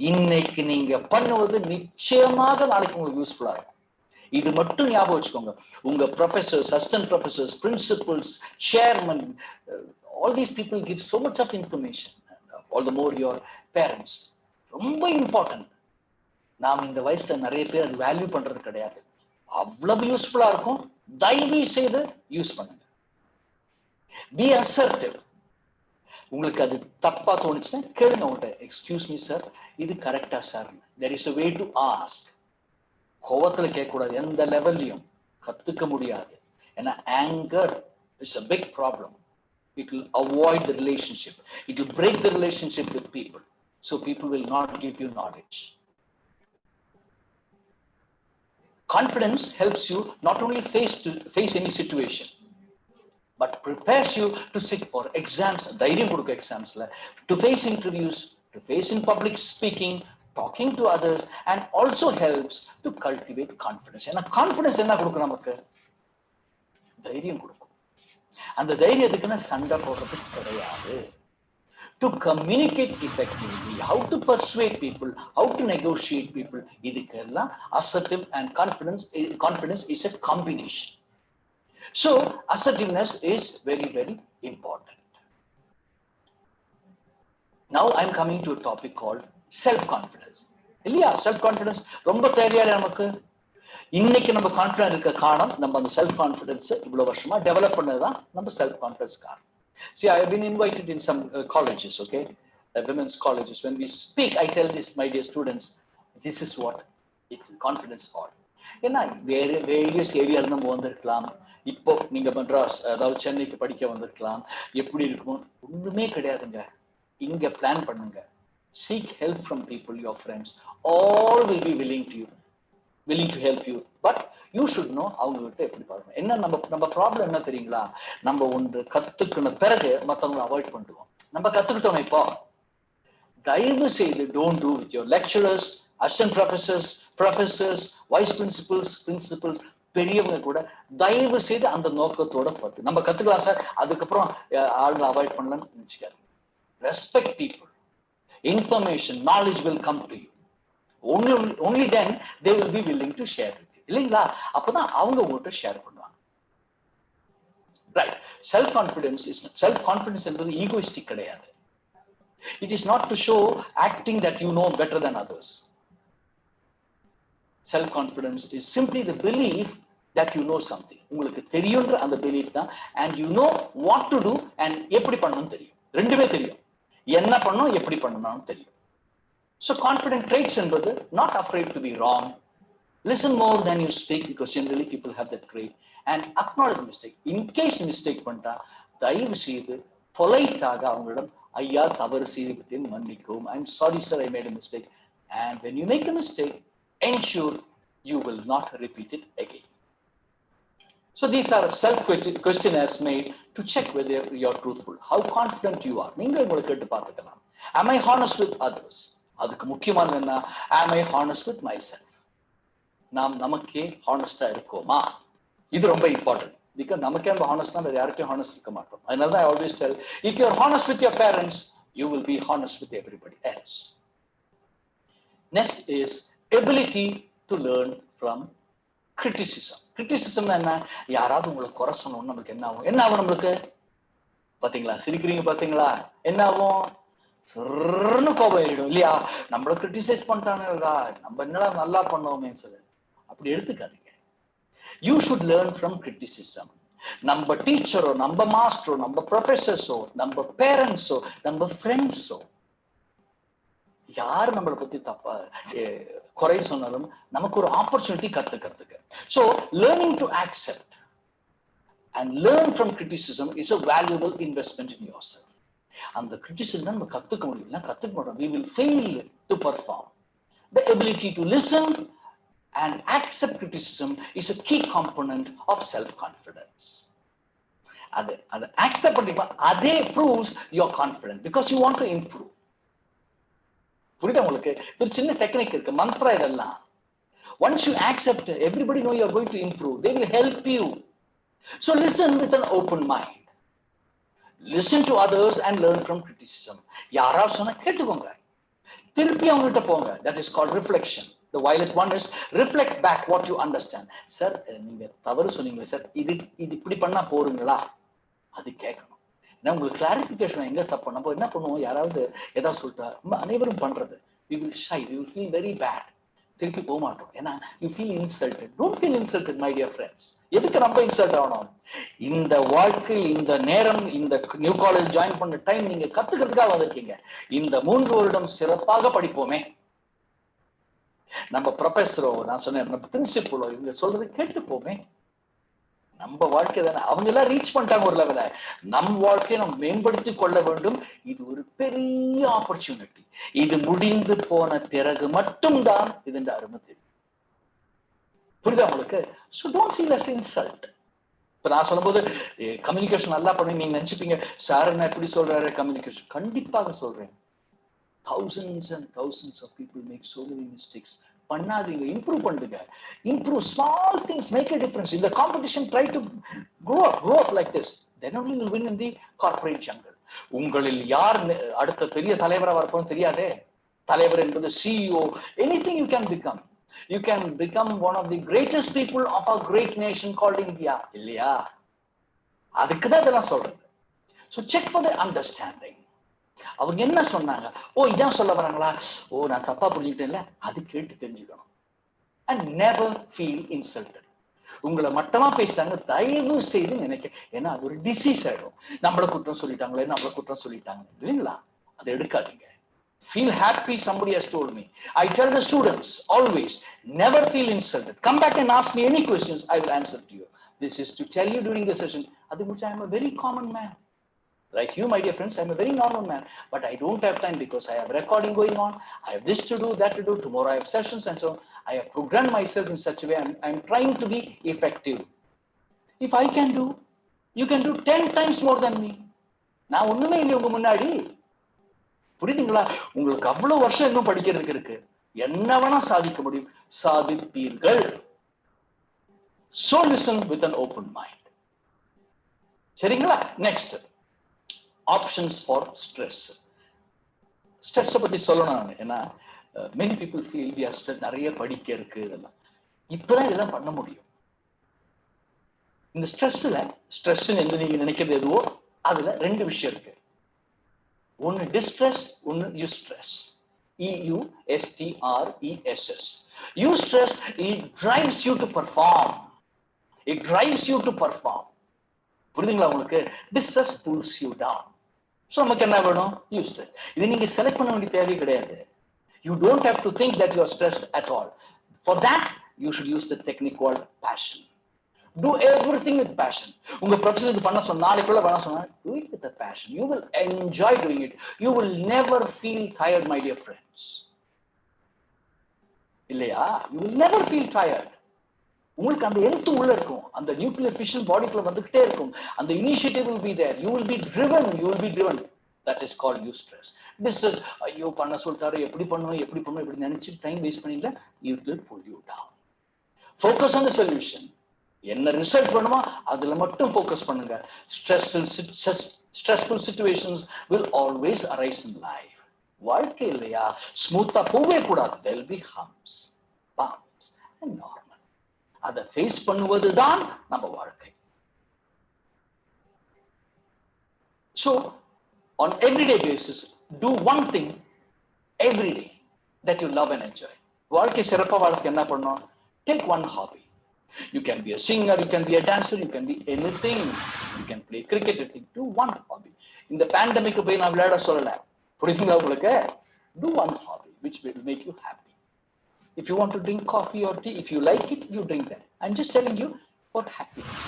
இன்னைக்கு நீங்க பண்ணுவது நிச்சயமாக நாளைக்கு உங்களுக்கு யூஸ்ஃபுல்லா இருக்கும். இது மட்டும் ஞாபகம் வச்சுக்கோங்க. உங்க professors, assistant professors, principles, chairman, all these people give so much of information. All the more your parents. ரொம்ப இம்பார்ட்டன்ட். நாம் இந்த வயசுல நிறைய பேர் அது வேல்யூ பண்றது கிடையாது. அவ்வளவு யூஸ்ஃபுல்லா இருக்கும். தயவு செய்து யூஸ் பண்ணுங்க. Be assertive. உங்களுக்கு அது தப்பா தோணுச்சுன்னா கேளுங்க உங்கள்கிட்ட. எக்ஸ்கியூஸ் மீ சார், இது கரெக்டா sir? there is a way to ask. கோவத்துல கேட்கக்கூடாது. எந்த லெவல்லையும் கத்துக்க முடியாது. ஏன்னா anger is a big problem. It will avoid the relationship. It will break the relationship with people. So people will not give you knowledge. Confidence helps you not only face any situation, but prepares you to sit for exams, தைரியம் கொடுக்க எக்ஸாம்ஸ்ல, to face interviews, to face in public speaking, talking to others, and also helps to cultivate confidence. ஏன்னா confidence என்ன கொடுக்கும்? நமக்கு தைரியம் கொடுக்கும். அந்த தைரியத்துக்குன்னு சண்டை போடுறது கிடையாது. To communicate effectively, how to persuade people, how to negotiate people, இதுக்கெல்லாம் assertive and confidence is a combination. So assertiveness is very, very important. Now I'm coming to a topic called self-confidence. இல்லையா? self-confidence ரொம்ப தேவையா நமக்கு. இன்னைக்கு நம்ம confident இருக்க காரணம் நம்ம அந்த செல்ஃப் கான்ஃபிடன்ஸ் இவ்வளவு வருஷமா டெவலப் பண்ணதுதான் நம்ம செல்ஃப் கான்ஃபிடன்ஸ் காரணம். See, I have been invited in some colleges, okay, women's colleges. When we speak, I tell this, my dear students, this is what it's confidence for. ஏன்னா various ஏரியால நம்ம வந்திருக்கலாம். இப்போ நீங்க மெட்ராஸ், அதாவது சென்னைக்கு படிக்க வந்திருக்கலாம். எப்படி இருக்கும்? ஒண்ணுமே கிடையாதுங்க. இங்க பிளான் பண்ணுங்க. Seek help from people, your friends. All will be willing to help you. But you should know அவங்க கிட்ட எப்படி பாருங்க. என்ன நம்ம ப்ராப்ளம் என்ன தெரியுங்களா? நம்ம ஒன்று கத்துக்கின பிறகு மற்றவங்களை அவாய்ட் பண்ணுவோம். நம்ம கத்துக்கிட்டோம். இப்போ தயவு செய்து don't do with your lecturers, assistant professors, vice principals, பெரியவங்க கூட தயவு செய்து அந்த நோக்கத்தோட பார்த்து நம்ம கத்துக்கலாம் சார். அதுக்கப்புறம் ஆளுங்களை அவாய்ட் பண்ணலாம்னு நினைச்சுக்காரு. Respect people. Information, knowledge will come to you. Only then they will be willing to share with you. இல்லைங்களா? அப்பதான் அவங்க உங்கள்கிட்ட ஷேர் பண்ணுவாங்க. ரைட். செல்ஃப் கான்ஃபிடன்ஸ் என்பது ஈகோயிஸ்டிக் கிடையாது. It is not to show acting that you know better than others. Self-confidence is simply the belief that you know something. உங்களுக்கு தெரியுன்ற அந்த belief தான். And you know what to do and எப்படி பண்ணணும் தெரியும். ரெண்டுமே தெரியும். என்ன பண்ணணும், எப்படி பண்ணணும் தெரியும். So confident traits என்பது not afraid to be wrong. Listen more than you speak, because generally people have that trait. And acknowledge mistake. In case mistake பண்ணிட்டா தயவு செய்து பொலைட்டாக அவங்களிடம், ஐயா தவறு செய்து விட்டேன், மன்னிக்கவும், I'm sorry sir, I made a mistake. And when you make a mistake, ensure you will not repeat it again. So these are self-questionnaires made to check whether you're truthful. How confident you are. நீங்க உங்களை கேட்டு பார்த்துக்கலாம். Am I honest with others? அதுக்கு முக்கியமானது என்ன? Am I honest with myself? நாம் நமக்கே ஹானஸ்டா இருக்கோமா? இது ரொம்ப இம்பார்ட்டன்ட். பிகாஸ் நமக்கே நம்ம ஹானஸ்டா வேற யாருக்கும் ஹானஸ்ட் இருக்க மாட்டோம். அதனால தான் I always tell, if you're honest with your parents, you will be honest with everybody else. Next is ability to learn from criticism என்ன? யாராவது உங்களுக்கு குறை சொன்னோம்னு நம்மளுக்கு என்ன ஆகும் நம்மளுக்கு? பாத்தீங்களா, சிரிக்கிறீங்க பாத்தீங்களா? என்ன ஆகும்? சிறன்னு கோபம் ஆயிடும் இல்லையா? நம்மள கிரிட்டிசைஸ் பண்ணிட்டானுங்களா, நம்ம என்னடா நல்லா பண்ணோமே சொல்லு. அப்படி எடுத்துக்காதீங்க. You should learn from criticism. நம்ம டீச்சரோ, நம்ம மாஸ்டரோ, நம்ம ப்ரொஃபசர்ஸோ, நம்ம பேரண்ட்ஸோ, நம்ம ஃப்ரெண்ட்ஸோ, யார் நம்மளை பத்தி தப்பா குறை சொன்னாலும் நமக்கு ஒரு ஆப்பர்ச்சுனிட்டி கத்துக்கிறதுக்கு. So learning to accept and learn from criticism is a valuable investment in your self. அந்த கிரிட்டிசிசம் நம்ம கத்துக்க முடியல, கத்துக்க மாட்டோம். We will fail to perform. The ability to listen and accept criticism is a key component of self-confidence. அது accept பண்ணிப்பா, அதே proves you're confident because you want to improve. புரியுதா உங்களுக்கு? ஒரு சின்ன டெக்னிக் இருக்கு, மந்த்ரா இதெல்லாம். Once you accept, everybody know you're going to improve. They will help you. So listen with an open mind. Listen to others and learn from criticism. யாராவது சொன்னா கேட்டுக்கோங்க, திருப்பி அவங்ககிட்ட போங்க. That is called reflection. The violet one is reflect back what you understand. Sir நீங்க தவறு சொன்னீங்களே sir, இது இப்படி பண்ணா போறீங்களா? அது கேட்கணும். ஏன்னா உங்களுக்கு கிளாரிபிகேஷன் எங்க தப்பு. நம்ம என்ன பண்ணுவோம், யாராவது ஏதாவது சொல்லிட்டா அனைவரும் பண்றது, we will shy, we will feel very bad. திருப்பி போக மாட்டோம். ஏன்னா you feel insulted. Don't feel insulted, my dear friends. எதுக்கு நம்ம இன்சல்ட் ஆகணும்? இந்த வாழ்க்கை, இந்த நேரம், இந்த நியூ காலேஜ் ஜாயின் பண்ண டைம் நீங்க கத்துக்கிறதுக்காக வந்திருக்கீங்க. இந்த 3 வருடம் சிறப்பாக படிப்போமே. நம்ம ப்ரொஃபஸரோ, நான் சொன்னேன் நம்ம பிரின்சிபலோ, இவங்க சொல்றது கேட்டுப்போமே. நம்ம வாழ்க்கை தானே. அவங்க எல்லாம் ரீச் பண்ணிட்டாங்க ஒரு லெவல. நம் வாழ்க்கையை நம்ம மேம்படுத்தி கொள்ள வேண்டும். இது ஒரு பெரிய ஆப்பர்ச்சுனிட்டி. இது முடிந்து போன பிறகு மட்டும்தான் இதன் அருமை தெரியும். புரியுதா உங்களுக்கு? So don't feel as insult. இப்ப நான் சொல்லும்போது கம்யூனிகேஷன் நல்லா பண்ணி நீங்க நினைச்சுப்பீங்க, சார் என்ன எப்படி சொல்றாரு கம்யூனிகேஷன். கண்டிப்பாக சொல்றேன். Thousands and thousands of people make so many mistakes. பண்ணாதீங்க, இம்ப்ரூவ் பண்ணுங்க. Improve small things make a difference. In the competition, try to grow up like this. Then only you will win in the corporate jungle. உங்களில் யார் அடுத்த பெரிய தலைவரா வரப்போன்னு தெரியாதே. தலைவர் என்பது CEO, anything you can become. You can become one of the greatest people of our great nation called India. இல்லையா? அதுக்கு தான் இதெல்லாம் சொல்றது. So check for the understanding. அவங்க என்ன சொன்னாங்க, ஓ இதான் சொல்ல வராங்களா, ஓ நான் தப்பா புரிஞ்சுக்கிட்டேன்ல, அது கேட்டு தெரிஞ்சுக்கணும். And never feel insulted. உங்களை மட்டமா பேசுறாங்க தயவு செய்து நினைக்க, ஏன்னா அது ஒரு டிசீஸ் ஆயிடும். நம்மளை குற்றம் சொல்லிட்டாங்க இல்லைங்களா? அதை எடுக்காதீங்க. Feel happy somebody has told me. I tell the students always, never feel insulted. Come back and ask me any questions, I will answer to you. This is to tell you during the session, Adhimucha, I am a very common man. Like you, my dear friends, I am a very normal man. But I don't have time because I have recording going on. I have this to do, that to do. Tomorrow I have sessions and so on. I have programmed myself in such a way. I am trying to be effective. If I can do, you can do 10 times more than me. நான் ஒண்ணுமே இல்லை உங்க முன்னாடி. புரியுதுங்களா? உங்களுக்கு அவ்வளவு வருஷம் இன்னும் படிக்கிறதுக்கு இருக்கு. என்ன வேணா சாதிக்க முடியும், சாதிப்பீர்கள். So listen with an open mind. சரிங்களா? Next, options for stress. Stress பத்தி சொல்லணும் நான். ஏன்னா many people feel we are stressed, நிறைய படிக்க இருக்கு இதெல்லாம். இப்பதான் இதெல்லாம் பண்ண முடியும். இந்த ஸ்ட்ரெஸ் என்று நீங்க நினைக்கிறது எதுவோ அதுல 2 விஷயம் இருக்கு. ஒன்னு டிஸ்ட்ரெஸ், ஒன்னு eustress. EUSTRESS. Eustress, it drives you to perform. It drives you to perform. புரியுதுங்களா உங்களுக்கு? Distress pulls you down. So நமக்கு என்ன வேணும்? Eustress. இது நீங்க செலக்ட் பண்ண வேண்டிய தேவை கிடையாது. You don't have to think that you are stressed at all. For that, you should use the technique called passion. Do everything with passion. உங்க ப்ரொஃபசர் இது பண்ண சொன்னா, நாளைக்குள்ள பண்ண சொன்னா, do it with a passion. You will enjoy doing it. You will never feel tired, my dear friends. இல்லையா? You will never feel tired. உங்களுக்கு அந்த எண்ணத்து உள்ள இருக்கும். அந்த நியூக்ளியர் ஃபிஷன் பாடிக்குள்ள வந்துகிட்டே இருக்கும். அந்த initiative will be there. You will be driven. That is called eustress. Distress, ஐயோ பண்ண சொல்லிட்டாரு, எப்படி பண்ணணும் இப்படி நினைச்சு டைம் வேஸ்ட் பண்ணிட்டா, it will pull you down. Focus on the solution. என்ன ரிசல்ட் பண்ணுமோ அதுல மட்டும் ஃபோக்கஸ் பண்ணுங்க. Stressful situations will always arise in life. வாழ்க்கை இல்லையா ஸ்மூத்தா போவே கூடாது. There will be humps, bumps and normal. அதை ஃபேஸ் பண்ணுவது தான் நம்ம வாழ்க்கை. So on everyday basis, do one thing every day that you love and enjoy. வாழ்க்கை சிறப்பாக வாழ்க்கை என்ன பண்ணணும்? Take one hobby. You can be a singer, you can be a dancer, you can be anything. You can play cricket, anything. Do one hobby. இந்த pandemic போய் நான் விளையாட சொல்லல, புரியுதுங்களா உங்களுக்கு? Do one hobby which will make you happy. If you want to drink coffee or tea, if you like it, you drink that. I'm just telling you for happiness.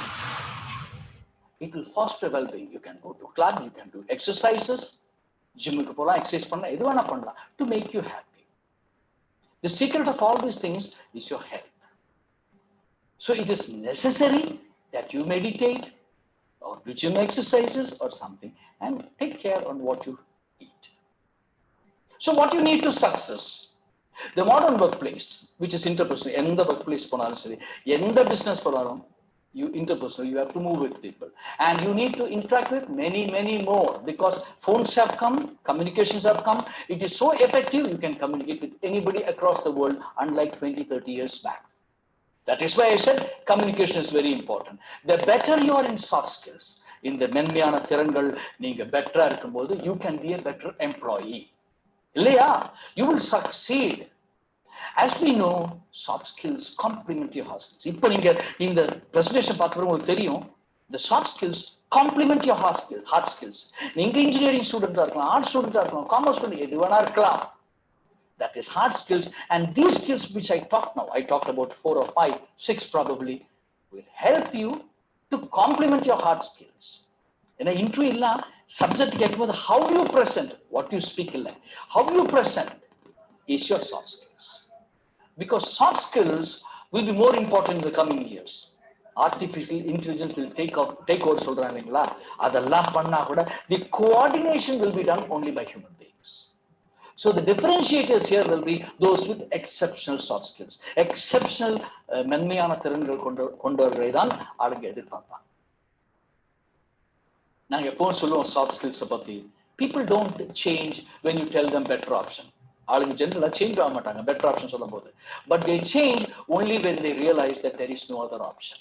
It will foster well-being. You can go to club, you can do exercises, gymக்கு போலாம், exercise பண்ணலாம், எது வேணா பண்ணலாம், to make you happy. The secret of all these things is your health. So it is necessary that you meditate or do gym exercises or something and take care on what you eat. So what you need to success? The modern workplace, which is interpersonal, எந்த workplace போனாலும் சரி, எந்த business போனாலும், you interpersonal, you have to move with people. And you need to interact with many more because phones have come, communications have come. It is so effective, you can communicate with anybody across the world, unlike 20-30 years back. That is why I said communication is very important. The better you are in soft skills, in the மென்மையான திறன்கள் நீங்க பெட்டரா இருக்கும்போது, you can be a better employee. இல்லையா? You will succeed. As we know, soft skills complement your hard skills. இப்போ நீங்க இந்த presentation பார்க்கும்போது உங்களுக்கு தெரியும், the soft skills complement your hard skills. நீங்க engineering student-ஆ இருக்கலாம், art student-ஆ இருக்கலாம், commerce student, எது வேணா இருக்கலாம். That is hard skills, and these skills which I talked now, I talked about 4 or 5, 6 probably, will help you to complement your hard skills. In an interview, subject கேட்கும்போது how you present, what you speak, how you present is your soft skills. Because soft skills will be more important in the coming years. Artificial intelligence will take over சொல்றாங்க இல்லைங்களா, அதெல்லாம் பண்ணா கூட the coordination will be done only by human beings. So the differentiators here will be those with exceptional soft skills. Exceptional மென்மையான திறன்கள் கொண்டவர்களை தான் ஆளுங்க எதிர்பார்ப்பாங்க. நாங்க எப்பவும் சொல்லுவோம் soft skills பத்தி, people don't change when you tell them better option. ஆளுங்க ஜெனரலா சேஞ்ச் ஆக மாட்டாங்க better option சொல்லும்போது, but they change only when they realize that there is no other option.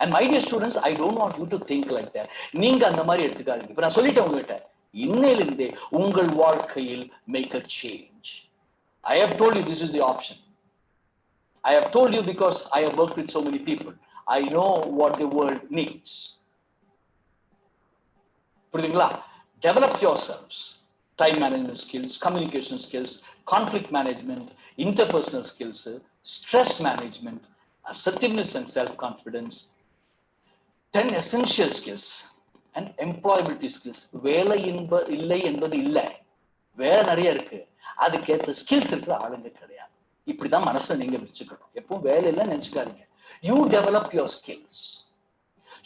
And my dear students, I don't want you to think like that. நீங்க அந்த மாதிரி எடுத்துக்காதீங்க. இப்ப நான் சொல்லிட்டேன் உங்ககிட்ட, இன்னையிலிருந்தே உங்கள் வாழ்க்கையில் make a change. I have told you this is the option. I have told you because I have worked with so many people. I know what the world needs. புரியுதுங்களா? Develop yourselves. Time management skills, communication skills, conflict management, interpersonal skills, stress management, assertiveness and self-confidence. 10 essential skills. And employability skills. வேலை இல்லை என்பது இல்லை, வேலை நிறைய இருக்கு, அதுக்கேற்ற skills இருக்கிற ஆளுங்க கிடையாது. இப்படிதான் மனசுல நீங்க வச்சுக்கணும். எப்பவும் வேலை இல்லை நினைச்சுக்காதீங்க. You develop your skills.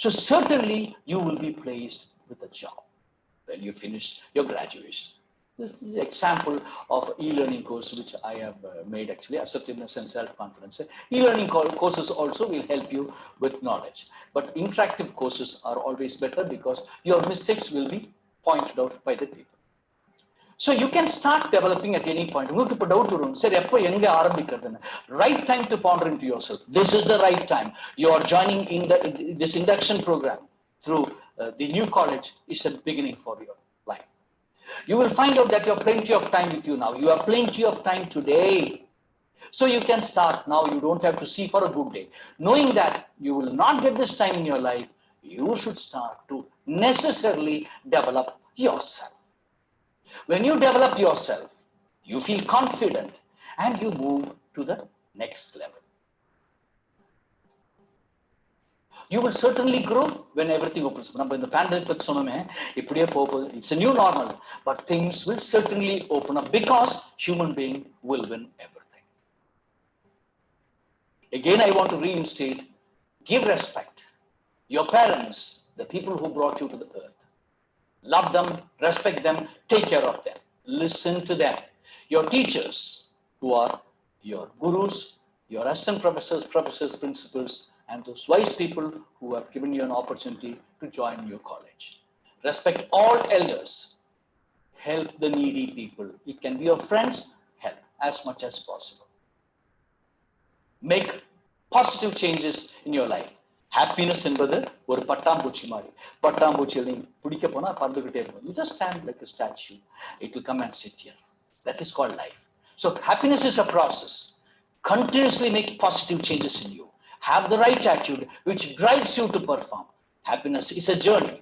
So certainly you will be placed with a job when you finish your graduation. This is an example of e-learning course which I have made actually, assertiveness and self-confidence. E-learning courses also will help you with knowledge. But interactive courses are always better because your mistakes will be pointed out by the people. So you can start developing at any point. உங்களுக்கு இப்போ doubt வரும், சரி எப்போ எங்க ஆரம்பிக்கிறதுன்னு. Right time to ponder into yourself. This is the right time. You are joining in this induction program through the new college is a beginning for your life. You will find out that you have plenty of time with you now. You have plenty of time today. So you can start now. You don't have to see for a good day. Knowing that you will not get this time in your life, you should start to necessarily develop yourself. When you develop yourself, you feel confident and you move to the next level. You will certainly grow when everything opens up. நம்ம இந்த pandemic பத்தி சொன்னோமே, இப்படியே போகுது. It's a new normal, but things will certainly open up because human being will win everything. Again, I want to reinstate, give respect. Your parents, the people who brought you to the earth. Love them, respect them, take care of them. Listen to them. Your teachers, who are your gurus, your assistant professors, principals, and those wise people who have given you an opportunity to join your college. Respect all elders. Help the needy people. It can be your friends. Help as much as possible. Make positive changes in your life. Happiness என்பது ஒரு பட்டாம்பூச்சி மாதிரி. பட்டாம்பூச்சியை நீ பிடிக்க போனா பறந்துகிட்டே இருக்கும். You just stand like a statue. It will come and sit here. That is called life. So happiness is a process. Continuously make positive changes in you. Have the right attitude which drives you to perform. Happiness is a journey.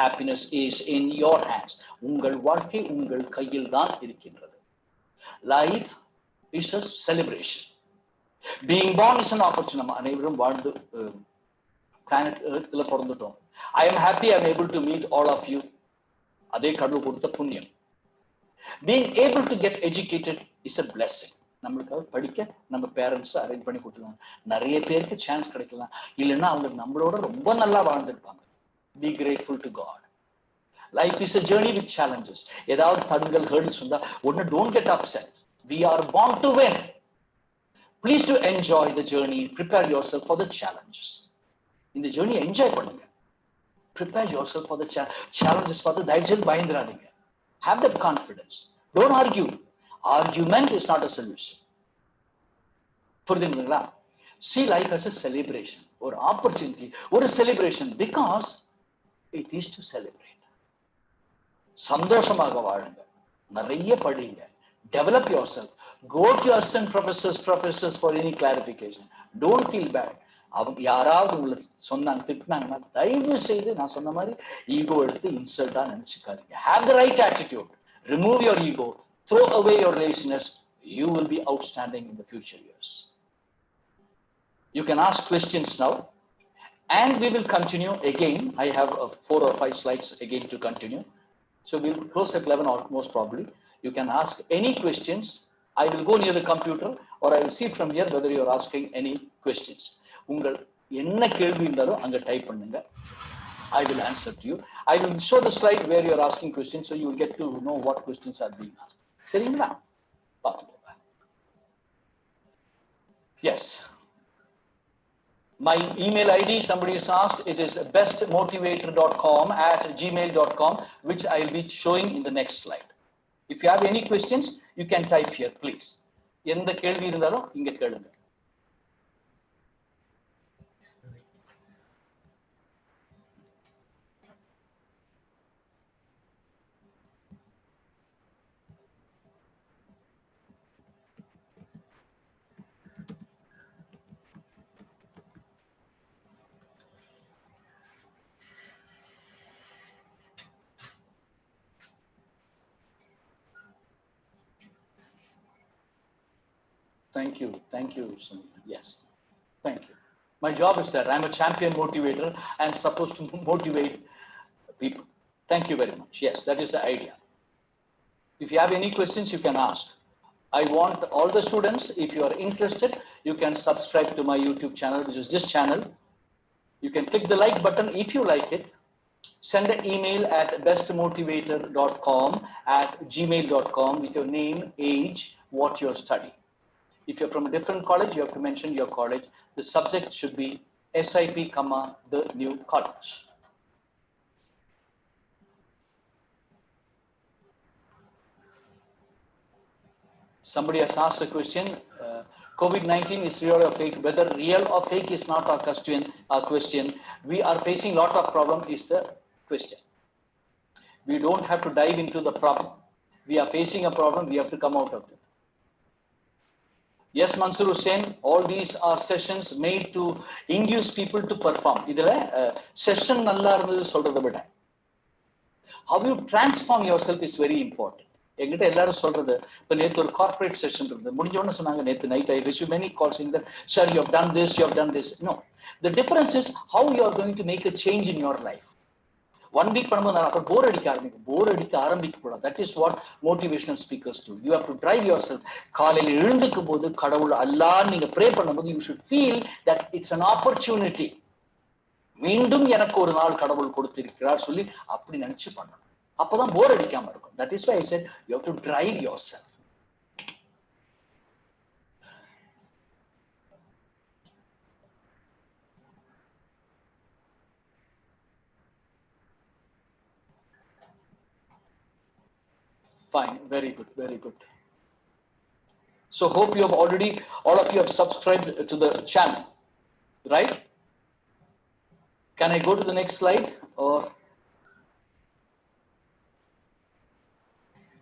Happiness is in your hands. உங்கள் வாழ்க்கை உங்கள் கையில் தான் இருக்கின்றது. Life is a celebration. Being born is an opportunity. நம்ம அனைவரும் வாழ்ந்து planet Earthல பிறந்துட்டோம். I am happy I am able to meet all of you. அதே கடவுள் கொடுத்த புண்ணியம். Being able to get educated is a blessing. நம்மளுக்காக படிக்க நம்ம பேரண்ட்ஸ் அரேஞ்ச் பண்ணி கொடுத்துருவாங்க. நிறைய பேருக்கு சான்ஸ் கிடைக்கலாம். இல்லைன்னா அவங்க நம்மளோட ரொம்ப நல்லா வாழ்ந்துருப்பாங்க. Be grateful to God. Life is a journey with challenges. ஏதாவது தடங்கள் ஹர்டில்ஸ் வந்தா ஒன்னு don't get upset. We are born to win. Please to enjoy the journey. Prepare yourself for the challenges. In the journey enjoy பண்ணுங்க. Prepare yourself for the challenges. For the தயவுசெய்து பயந்துராதீங்க. Have that confidence. Don't argue. Argument is not a solution. புரியுதுங்களா? See life as a celebration, ஒரு opportunity, ஒரு celebration, because it is to celebrate. சந்தோஷமாக வாழுங்க, நிறைய படிங்க, develop yourself, go to your assistant professors for any clarification. Don't feel bad. அவங்க யாராவது உங்களை சொன்னாங்க திட்டினாங்கன்னா தயவு செய்து நான் சொன்ன மாதிரி ஈகோ எடுத்து இன்சல்ட்டா நினைச்சுக்காதீங்க. Have the right attitude. Remove your ego. Throw away your laziness. You will be outstanding in the future years. You can ask questions now, and we will continue again. I have 4 or 5 slides again to continue. So we'll close at 11 or most probably. You can ask any questions. I will go near the computer, or I will see from here whether you are asking any questions. உங்கள் என்ன கேள்வி இருந்தாலும் அங்க type பண்ணுங்க. I will answer to you. I will show the slide where you are asking questions, so you will get to know what questions are being asked. சரிங்களா? பார்த்துக்கோங்க. Yes. My email ID, somebody has asked, it is bestmotivator.com@gmail.com, which I will be showing in the next slide. If you have any questions, you can type here, please. எந்த கேள்வி இருந்தாலும் இங்க கேளுங்க. Thank you. Thank you, Sunil. Yes. Thank you. My job is that I'm a champion motivator. I'm supposed to motivate people. Thank you very much. Yes, that is the idea. If you have any questions, you can ask. I want all the students, if you are interested, you can subscribe to my YouTube channel, which is this channel. You can click the like button if you like it. Send an email at bestmotivator.com@gmail.com with your name, age, what you're studying. If you're from a different college, you have to mention your college. The subject should be SIP, the new college. Somebody has asked a question. COVID-19 is real or fake? Whether real or fake is not our question. We are facing a lot of problem is the question. We don't have to dive into the problem. We are facing a problem. We have to come out of it. Yes, Mansur Hussain, all these are sessions made to induce people to perform. இதுல session நல்லா இருந்தது சொல்றதை விட how you transform yourself is very important. என்கிட்ட எல்லாரும் சொல்றது இப்போ நேற்று ஒரு கார்பரேட் செஷன் இருந்தது, முடிஞ்ச உடனே சொன்னாங்க நேற்று night I received many calls saying that sir you have done this, you have done this. No, the difference is how you are going to make a change in your life. 1 week பண்ணும்போது அப்புறம் போர் அடிக்க ஆரம்பிக்க கூடாது. That is what motivational speakers do. You have to drive yourself. காலையில் எழுந்துக்கும் போது கடவுள் அல்லாஹ் நீங்க pray பண்ணும்போது you should feel that it's an opportunity. மீண்டும் எனக்கு ஒரு நாள் கடவுள் கொடுத்திருக்கிறார் சொல்லி அப்படி நினைச்சு பண்ணணும். அப்பதான் போர் அடிக்காம இருக்கும். That is why I said you have to drive yourself. Fine, very good, very good. So hope you have already, all of you have subscribed to the channel. right? Can I go to the next slide? Or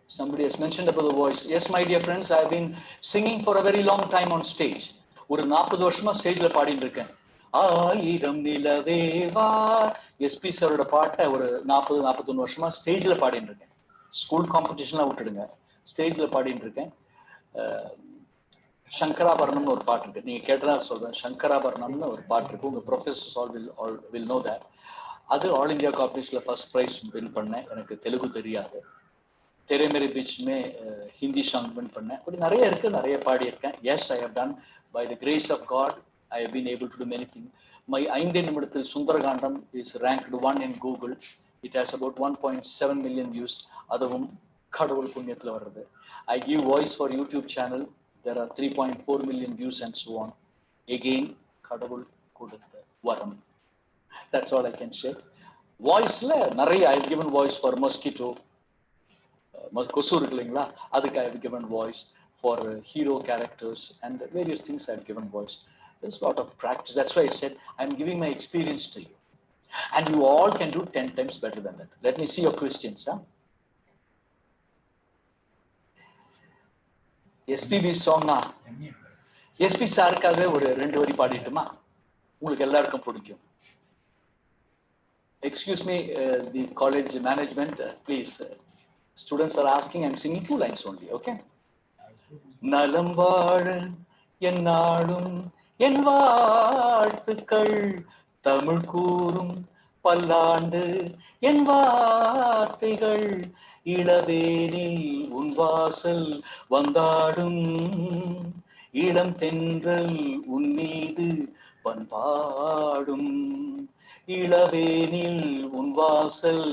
somebody has mentioned about the voice. Yes, my dear friends, I have been singing for a very long time on stage. ஒரு 40 வருஷமா ஸ்டேஜ்ல பாடிட்டு இருக்கேன். ஆயிரம் நிலவேவா SP சாரோட பாட்டை ஒரு 41 வருஷமா ஸ்டேஜ்ல பாடிட்டு இருக்கேன். ஸ்கூல் காம்படிஷன்லாம் விட்டுடுங்க, ஸ்டேஜ்ல பாடிட்டு இருக்கேன். சங்கராபரணம்னு ஒரு பாட்டு இருக்கு, நீங்க கேட்டதா சொல்றேன். சங்கராபரணம்னு ஒரு பாட்டு இருக்கு, உங்க professors all will know that. அது ஆல் இந்தியா காம்படிஷன்ல ஃபர்ஸ்ட் ப்ரைஸ் வின் பண்ணேன். எனக்கு தெலுங்கு தெரியாது. तेरे मेरे बीच में हिंदी सॉन्ग विन பண்ணேன். அப்படி நிறைய இருக்கு, நிறைய பாடி இருக்கேன். Yes, I have done. By the grace of God, I have been able to do many things. My 5 நிமிடத்தில் Sundarakandam is ranked 1 in Google. It has about 1.7 million views. அதுவும் கடவுள் புண்ணியத்துல வருது. I give voice for YouTube channel. There are 3.4 million views and so on. Again, கடவுள் கொடுத்த வரம். That's all I can say. Voiceல நிறைய I have given voice for mosquito. கொசு இருக்கு இல்லைங்களா, அதுக்கு I have given voice for hero characters and various things I have given voice. There's a lot of practice. That's why I said I'm giving my experience to you. And you all can do 10 times better than that. Let me see your questions. SPB song na SP சாருக்காகவே ஒரு 2 வரி பாடிட்டுமா, உங்களுக்கு எல்லாருக்கும் பிடிக்கும். Excuse me, the college management, please. Students are asking, I'm singing 2 lines only, okay? நலம் வாழ என்னாலும் என் வாழ்த்துக்கள், தமிழ் கூறும் பல்லாண்டு என் வார்த்தைகள், இளவேனில் உன் வாசல் வந்தாடும், இளம் தென்றல் உன் மீது பண்பாடும், இளவேனில் உன் வாசல்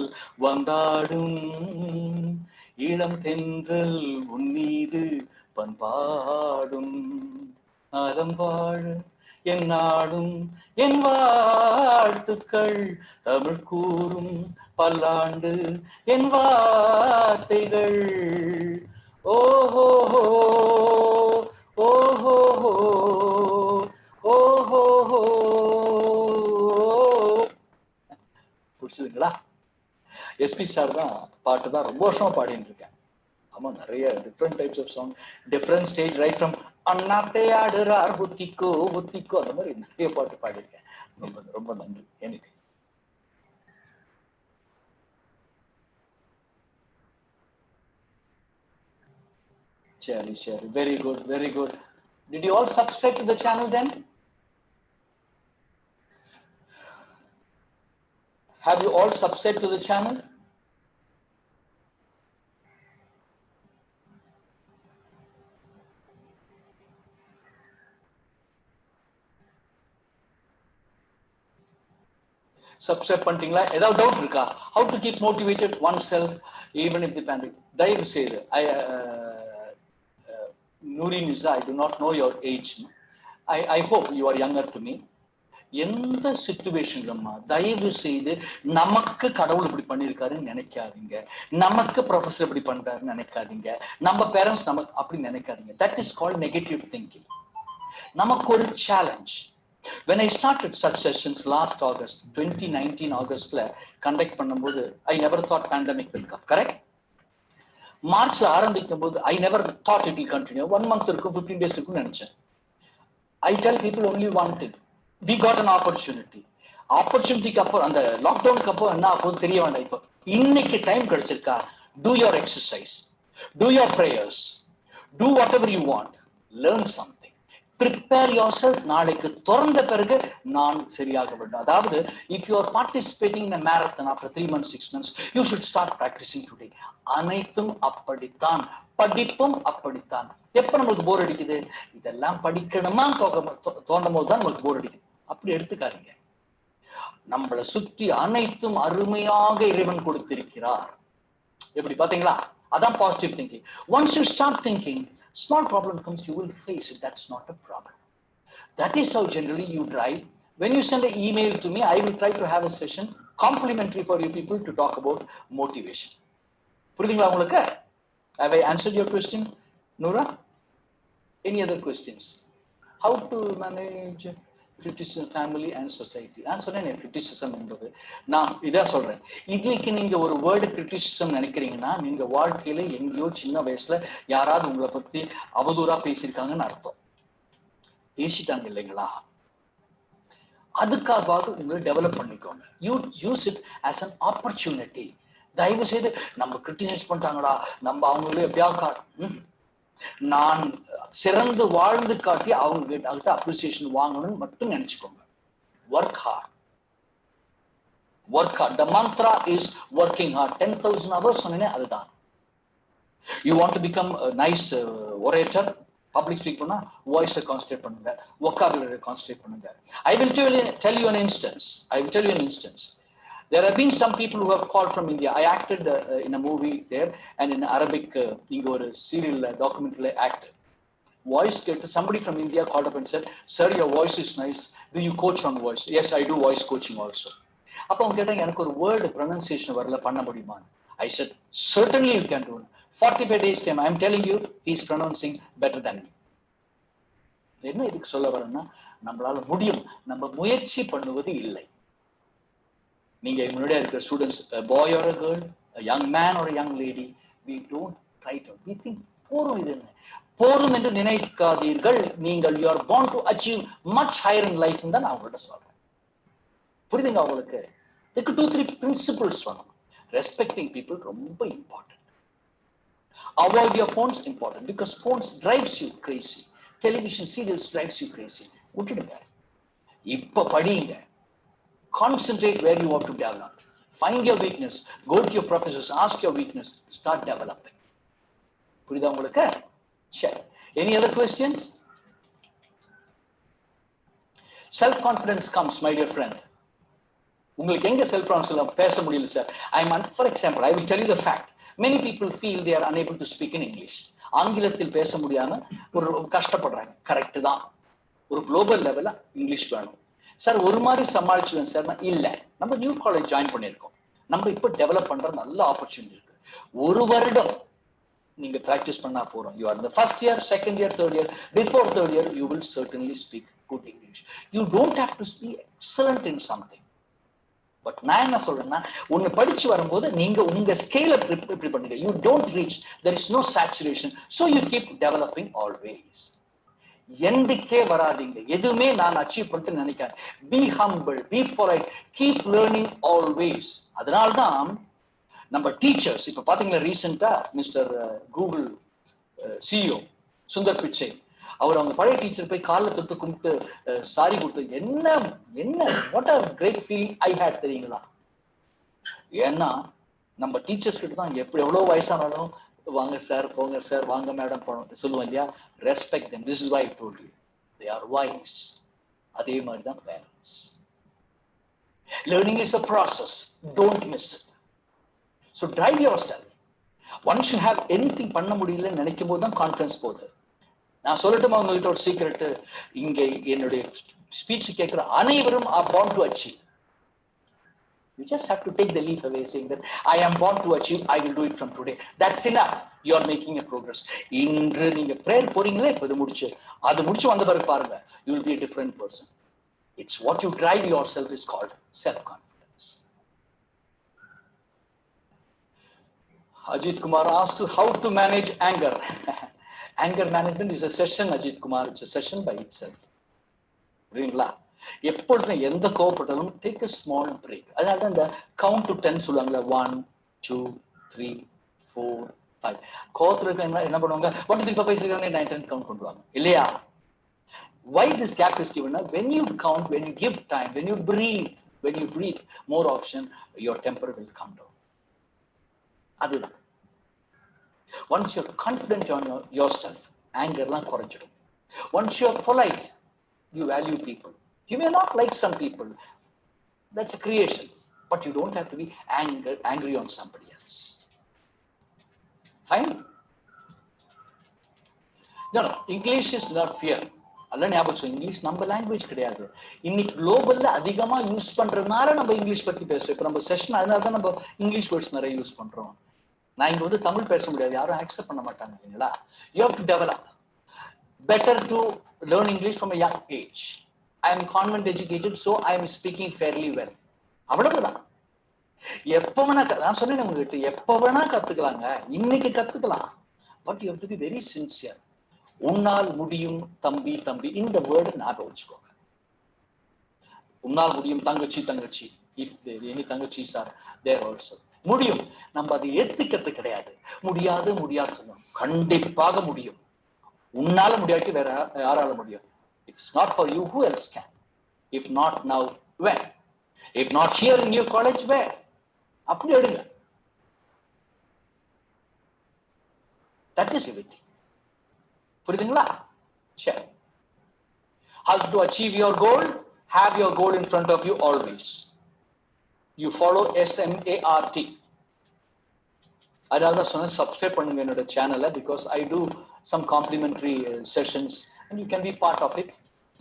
வந்தாடும், இளம் தென்றல் உன் மீது பண்பாடும், நலம் வாழ என் நாடும் என் வாழ்த்துக்கள், தமிழ் கூறும் பல்லாண்டு என் வார்த்தைகள். ஓஹோ ஓஹோ ஓஹோ. புரிச்சுதுங்களா? எஸ்பி சார் தான் பாட்டு தான் ரொம்ப வருஷமா பாடிட்டு இருக்கேன். ஆமா, நிறைய different types of song, different stage, right from அண்ணாத்தே ஆடுறார் புத்திக்கோ புத்திக்கோ, அந்த மாதிரி நிறைய பாட்டு பாடியிருக்கேன். ரொம்ப ரொம்ப நன்றி. எனக்கு சரி சரி, very good very good. Did you all subscribe to the channel then? Have you all subscribed to the channel? Subscribe பண்ணிட்டீங்களா? ஏதாவது டவுட் இருக்கா? How to keep motivated oneself even if the pandemic? தயவு செய்து Nuri Niza, I do not know your age. I hope you are younger to me. எந்த சிச்சுவேஷன்லம்மா தயவு செய்து நமக்கு கடவுள் இப்படி பண்ணியிருக்காருன்னு நினைக்காதீங்க, நமக்கு ப்ரொஃபஸர் இப்படி பண்றாருன்னு நினைக்காதீங்க, நம்ம பேரண்ட்ஸ் நமக்கு அப்படி நினைக்காதீங்க. That is called negative thinking. நமக்கு ஒரு challenge. When I started such sessions last August, 2019 Augustல கண்டக்ட் பண்ணும்போது I never thought pandemic will come, correct? மார்ச்ல ஆரம்பிக்கும் போது I never thought it will continue. 1 month இருக்கும், 15 days இருக்கும்னு நினைச்சேன். I tell people only one thing. We got an opportunity. ஆப்பர்ச்சுனிட்டிக்கு அப்புறம், அந்த லாக்டவுனுக்கு அப்புறம் என்ன ஆகும் தெரிய வேண்டாம். இப்போ இன்னைக்கு time கிடைச்சிருக்கா, do your exercise, do your prayers, do whatever you want, learn something, prepare yourself. நாளைக்கு திறந்த பிறகு நான் சரியாக வேண்டும். அதாவது if you are participating in a marathon after 3 months 6 months, you should start practicing today. அனைத்தும் அப்படித்தான், படிப்பும் அப்படித்தான். எப்ப நமக்கு போர் அடிக்குது, இதெல்லாம் படிக்கணுமா தோணும் போது தான் நமக்கு போர் அடிக்குது. அப்படி எடுத்துக்காதீங்க. நம்மளை சுற்றி அனைத்தும் அருமையாக இறைவன் கொடுத்திருக்கிறார். எப்படி பாத்தீங்களா? அதான் positive thinking. Once you start thinking, small problem comes, you will face it. That's not a problem. That is how generally you drive. When you send an email to me, I will try to have a session complimentary for you people to talk about motivation. புரியுதுங்களா உங்களுக்கு? Have I answered your question, Noora? Any other questions? How to manage criticism family and society. நான் சொன்னேன் criticism என்பது நான் இதான் சொல்றேன். இன்னைக்கு நீங்க ஒரு வேர்டு criticism நினைக்கிறீங்கன்னா நீங்க வாழ்க்கையில எங்கேயோ சின்ன வயசுல யாராவது உங்களை பத்தி அவதூறா பேசியிருக்காங்கன்னு அர்த்தம். பேசிட்டாங்க இல்லைங்களா? அதுக்காகவாவது உங்களை டெவலப் பண்ணிக்கோங்க. You use it as an opportunity. தயவு செய்து நம்ம கிரிட்டிசைஸ் பண்ணிட்டாங்களா, நம்ம அவங்களே எப்படியா நான் சிறந்து வாழ்ந்து காட்டி அவங்க கிட்ட அப்ரிசியேஷன் வாங்கணும்னு மட்டும் நினைச்சுக்கோங்க. Work hard. Work hard. The mantra is working hard. 10,000 hours சொன்னேனே அதுதான். You want to become nice orator, public speak பண்ணா வாய்ஸை கான்சன்ட்ரேட் பண்ணுங்க, வொக்காபுலரி கான்சன்ட்ரேட் பண்ணுங்க. I will tell you an instance. There have been some people who have called from India. I acted in a movie there and in Arabic inga or serial documentary acted. Voice somebody from India called up and said, "Sir, your voice is nice. Do you coach on voice?" Yes, I do voice coaching also. அப்ப அவங்க கேட்டாங்க, எனக்கு ஒரு word pronunciation வரல, பண்ண முடியுமா? I said, certainly you can do it. 45 days time, I am telling you, he is pronouncing better than me. என்ன இதுக்கு சொல்ல வரேன்னா, நம்மளால முடியும், நம்ம முயற்சி பண்ணுவது இல்லை. நீங்க முன்னாடியே இருக்கிற students, boy or a girl, young man or young lady, we don't try to, we think போரும் இது என்ன போரும் என்று நினைக்காதீர்கள். நீங்கள் you are born to achieve much higher in life தான் நான் உங்கள்கிட்ட சொல்றேன். புரியுதுங்க உங்களுக்கு? இதுக்கு 2-3 பிரின்சிபிள்ஸ் சொல்லணும். ரெஸ்பெக்டிங் பீப்புள் ரொம்ப important. Avoid your phones important, because phones drives you Crazy. Television serials drives you Crazy. விட்டுடுங்க. இப்ப படிங்க. Concentrate where you want to develop. Find your weakness. Go to your professors. Ask your weakness. Start developing. புரியுதா உங்களுக்கு? Sure. Any other questions? Self-confidence comes, my dear friend. உங்களுக்கு எங்க self-confidence பேச முடியல sir? For example, I will tell you the fact. Many people feel they are unable to speak in English. ஆங்கிலத்தில் பேச முடியாம ஒரு கஷ்டப்படுறாங்க. கரெக்ட் தான். ஒரு குளோபல் லெவல்ல இங்கிலீஷ் வேணும். சார் ஒரு மாதிரி சமாளிச்சுவேன் சார். இல்ல, நம்ம நியூ காலேஜ் ஜாயின் பண்ணியிருக்கோம். நம்ம இப்போ டெவலப் பண்ற நல்ல ஆப்பர்ச்சுனிட்டி இருக்கு. ஒரு வருடம் நீங்க பிராக்டிஸ் பண்ணா போறோம். You are the first year, second year, third year. Before third year you will certainly speak good English. You don't have to speak excellent in something. But நான் என்ன சொல்றேன்னா, ஒன்னு படிச்சு வரும்போது நீங்க உங்க ஸ்கேல ப்ரிப்பேர் பண்ணுங்க. You don't reach, there is no saturation. So you keep developing always. எண்டுக்கே வராதீங்க. எதுவுமே நான் அச்சீவ் பண்ணிட்டு நினைக்கிறேன். Be humble, be polite, keep learning always. அதனால்தான் நம்ம டீச்சர்ஸ் இப்ப பாத்தீங்களா, ரீசெண்டா mister Google CEO Sundar Pichai அவர் அவங்க பழைய டீச்சர் போய் காலில் தொட்டு கும்பிட்டு சாரி கொடுத்து என்ன what are great feeling I hate தெரியுங்களா? ஏன்னா நம்ம டீச்சர்ஸ் கிட்ட தான் எவ்வளவு வயசானாலும் வாங்க சார், போங்க சார், வாங்க மேடம் சொல்லுவோம் இல்லையா? Respect them. This is why I told you. They are wise. அதே மாதிரி தான் parents. Learning is a process. Don't miss it. So drive yourself. Once you have anything பண்ண முடியல நினைக்கும் போது தான் கான்ஃபிடன்ஸ் போகுது. நான் சொல்லட்டுமா உங்ககிட்ட ஒரு சீக்ரெட்? இங்க என்னுடைய ஸ்பீச் கேட்கிற அனைவரும் are born to achieve. You just have to take the leap away saying that I am born to achieve, I will do it from today. That's enough. You are making a progress. இன்று நீங்க prayer போறீங்களே, இப்ப அது முடிச்சு வந்த பிறகு பாருங்க, you will be a different person. It's what you drive yourself is called self-confidence. Ajit Kumar asked how to manage anger. Anger management is a session, Ajit Kumar. It's a session by itself. புரியுங்களா? எப்பொழுதுமே எந்த கோவப்பட்டாலும் take a small break. அதனால தான் இந்த count to 10 சொல்லுவாங்கல்ல, 1 2 3 4 5. கோவத்துல என்ன பண்ணுவாங்க? 1 2 3 4 5 6 7 8 9 10 கவுண்ட் பண்ணுவாங்க இல்லையா? Why this gap is given? When you count, when you give time, when you breathe more often, your temper will come down. அதுதான். Once you're confident on yourself, anger எல்லாம் குறைஞ்சிடும். Once you're polite, you value people. You may not like some people. That's a creation. But you don't have to be angry on somebody else. Fine? No. English is not fear. அல்ல ஞாபகம், English நம்ம language கிடையாது. இன்னைக்கு குளோபல்ல அதிகமா use பண்றதுனால நம்ம English பத்தி பேசுறோம். இப்ப நம்ம செஷன் அதனால தான் நம்ம இங்கிலீஷ் வேர்ட்ஸ் நிறைய யூஸ் பண்றோம். நான் இங்க தமிழ் பேச முடியாது, யாரும் அக்செப்ட் பண்ண மாட்டாங்க இல்லைங்களா? You have to develop. Better to learn English from a young age. I am convent educated, so I am speaking fairly well. அவ்வளவுதான். எப்ப வேணா நான் சொன்னேன் உங்ககிட்ட, எப்ப வேணா கத்துக்கலாங்க, இன்னைக்கு கத்துக்கலாம். But you have to be very sincere. உன்னால் முடியும் தம்பி தம்பி, இந்த வேர்டு ஞாபகம் வச்சுக்கோங்க. உன்னால் முடியும் தங்கச்சி தங்கச்சி, if there any தங்கச்சிஸ் are there also. முடியும், நம்ம அதை ஏத்துக்கிறது கிடையாது. முடியாது முடியாது சொல்லணும். கண்டிப்பாக முடியும். உன்னால முடியாட்டி வேற யாரால முடியும்? If it's not for you, who else can? If not now, when? If not here in your college, where? அப்படி எடுங்க. That is it. புரியுதுங்களா? சரி. How to achieve your goal? Have your goal in front of you always. You follow SMART. அதனால சொன்ன subscribe பண்ணுங்க என்னோட சேனலை, because I do some complimentary sessions and you can be part of it.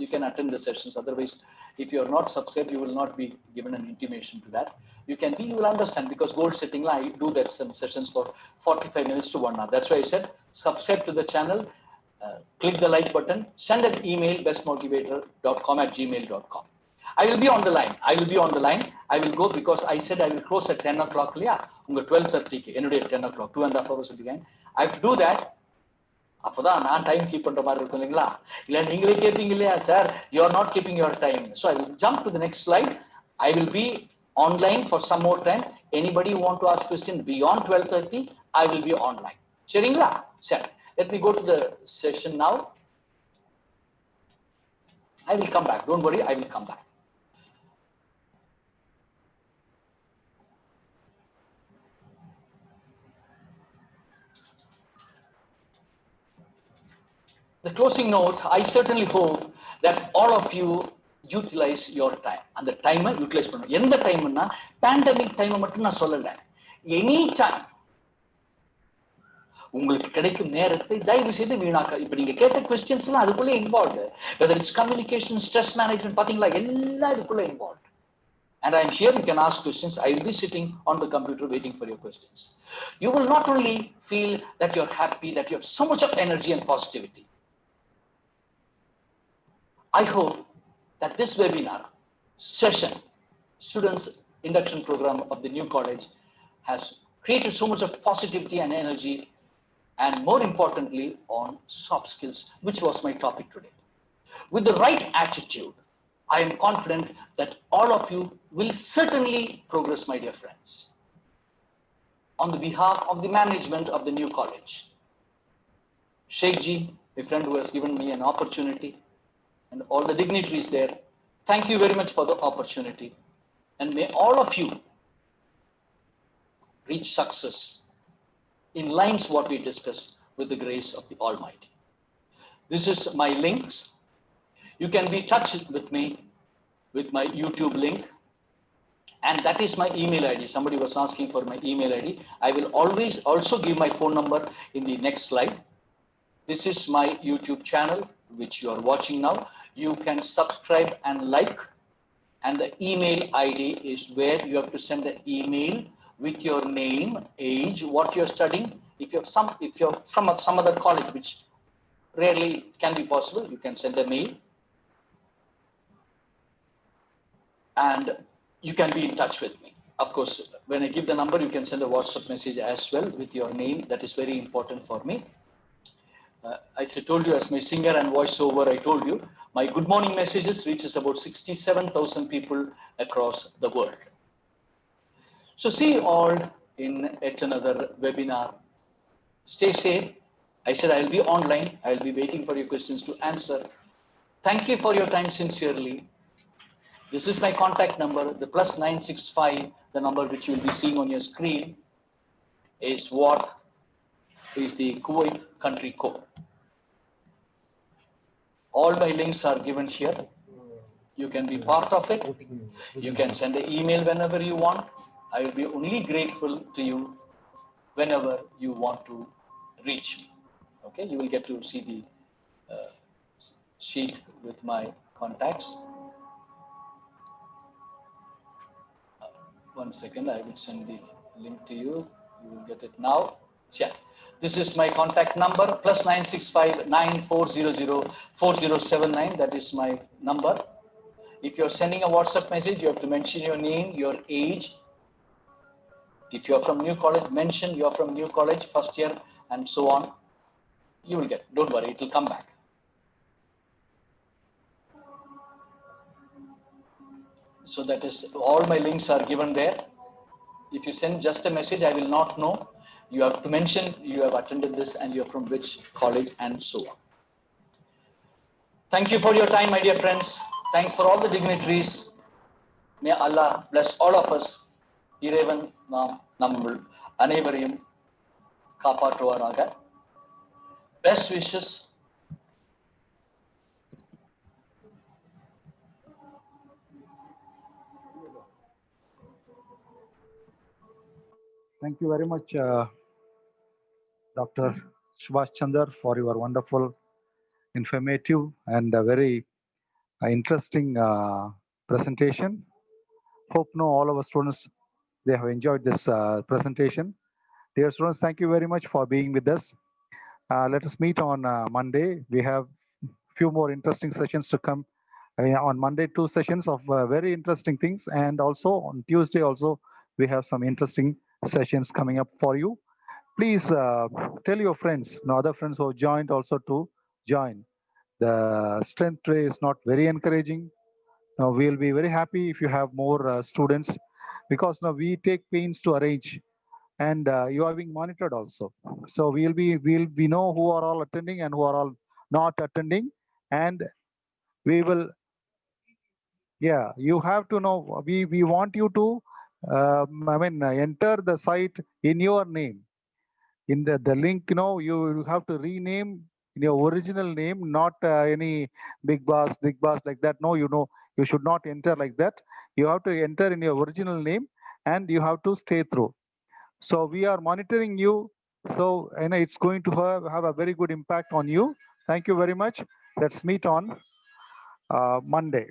You can attend the sessions. Otherwise, if you are not subscribed, you will not be given an intimation to that. You can be, you will understand, because goal setting, I do that some sessions for 45 minutes to 1 hour. That's why I said subscribe to the channel, click the like button, send an email, bestmotivator.com@gmail.com. I will be on the line. I will be on the line. I will go, because I said I will close at 10 o'clock. Yeah, 12:30. Anyway, 10 o'clock, 2.5 hours again. I have to do that. அப்பதான் நான் time keep பண்ற மாதிரி இருக்கும் இல்லைங்களா? இல்ல நீங்களே கேட்பீங்க இல்லையா, sir you are not keeping your time. So I will jump to the next slide. I will be online for some more time. Anybody want to ask question beyond 12:30, I will be online. சரிங்களா? சரி, let me go to the session now. I will come back, don't worry, I will come back. The closing note, I certainly hope that all of you utilize your time. And the time utilize பண்ணணும். எந்த டைம்னா pandemic time மட்டும் நான் சொல்லல. Any time உங்களுக்கு கிடைக்கும் நேரத்தை தயவு செய்து வீணாக்க. இப்ப நீங்க கேட்ட questions எல்லாம் அதுக்குள்ள involved. Whether it's communication, stress management, பாத்தீங்களா, எல்லாம் இதுக்குள்ள involved. And I am here, you can ask questions. I will be sitting on the computer waiting for your questions. You will not only feel that you're happy, that you have so much of energy and positivity. I hope that this webinar session, students induction program of the new college, has created so much of positivity and energy, and more importantly on soft skills, which was my topic today. With the right attitude, I am confident that all of you will certainly progress, my dear friends. On the behalf of the management of the new college, Sheikh Ji, a friend who has given me an opportunity, and all the dignitaries there, thank you very much for the opportunity. And may all of you reach success in lines what we discussed with the grace of the Almighty. This is my links. You can be in touch with me with my YouTube link. And that is my email ID. Somebody was asking for my email ID. I will always also give my phone number in the next slide. This is my YouTube channel, which you are watching now. You can subscribe and like, and the email ID is where you have to send an email with your name, age, what you're studying. If you're from some other college, which rarely can be possible, you can send a mail. And you can be in touch with me. Of course, when I give the number, you can send a WhatsApp message as well with your name. That is very important for me. As I told you, as my singer and voiceover, I told you, my good morning messages reaches about 67,000 people across the world. So see you all in yet another webinar. Stay safe. I said I'll be online. I'll be waiting for your questions to answer. Thank you for your time sincerely. This is my contact number, the +965, the number which you will be seeing on your screen is what is the Kuwait country code. All my links are given here. You can be part of it. You can send an email whenever you want. I will be only grateful to you whenever you want to reach me. Okay, you will get to see the sheet with my contacts. One second, I will send the link to you. You will get it now. Yeah. This is my contact number, +965 9400 4079. That is my number. If you're sending a WhatsApp message, you have to mention your name, your age. If you're from new college, mention you're from new college, first year, and so on. You will get, don't worry, it will come back. So that is, all my links are given there. If you send just a message, I will not know. You have to mention you have attended this and you're from which college and so on. Thank you for your time, my dear friends. Thanks for all the dignitaries. May Allah bless all of us. இறைவன் நாம் நம்ம அனைவரையும் காப்பாற்றுவாராக. Best wishes. Thank you very much, Dr. Subhash Chandar, for your wonderful, informative, and very interesting presentation. Hope all of our students, they have enjoyed this presentation. Dear students, thank you very much for being with us. Let us meet on Monday. We have few more interesting sessions to come. On Monday, 2 sessions of very interesting things, and also on Tuesday also we have some interesting sessions coming up for you. Please tell your friends, other friends who have joined also to join. The strength today is not very encouraging. Now we'll be very happy if you have more students, because now we take pains to arrange, and you are being monitored also. So we know who are all attending and who are all not attending, and we will, yeah, you have to know, we want you to enter the site in your name. In the link, you have to rename in your original name, not any big boss like that. No, you should not enter like that. You have to enter in your original name, and you have to stay through. So we are monitoring you. So it's going to have a very good impact on you. Thank you very much. Let's meet on Monday.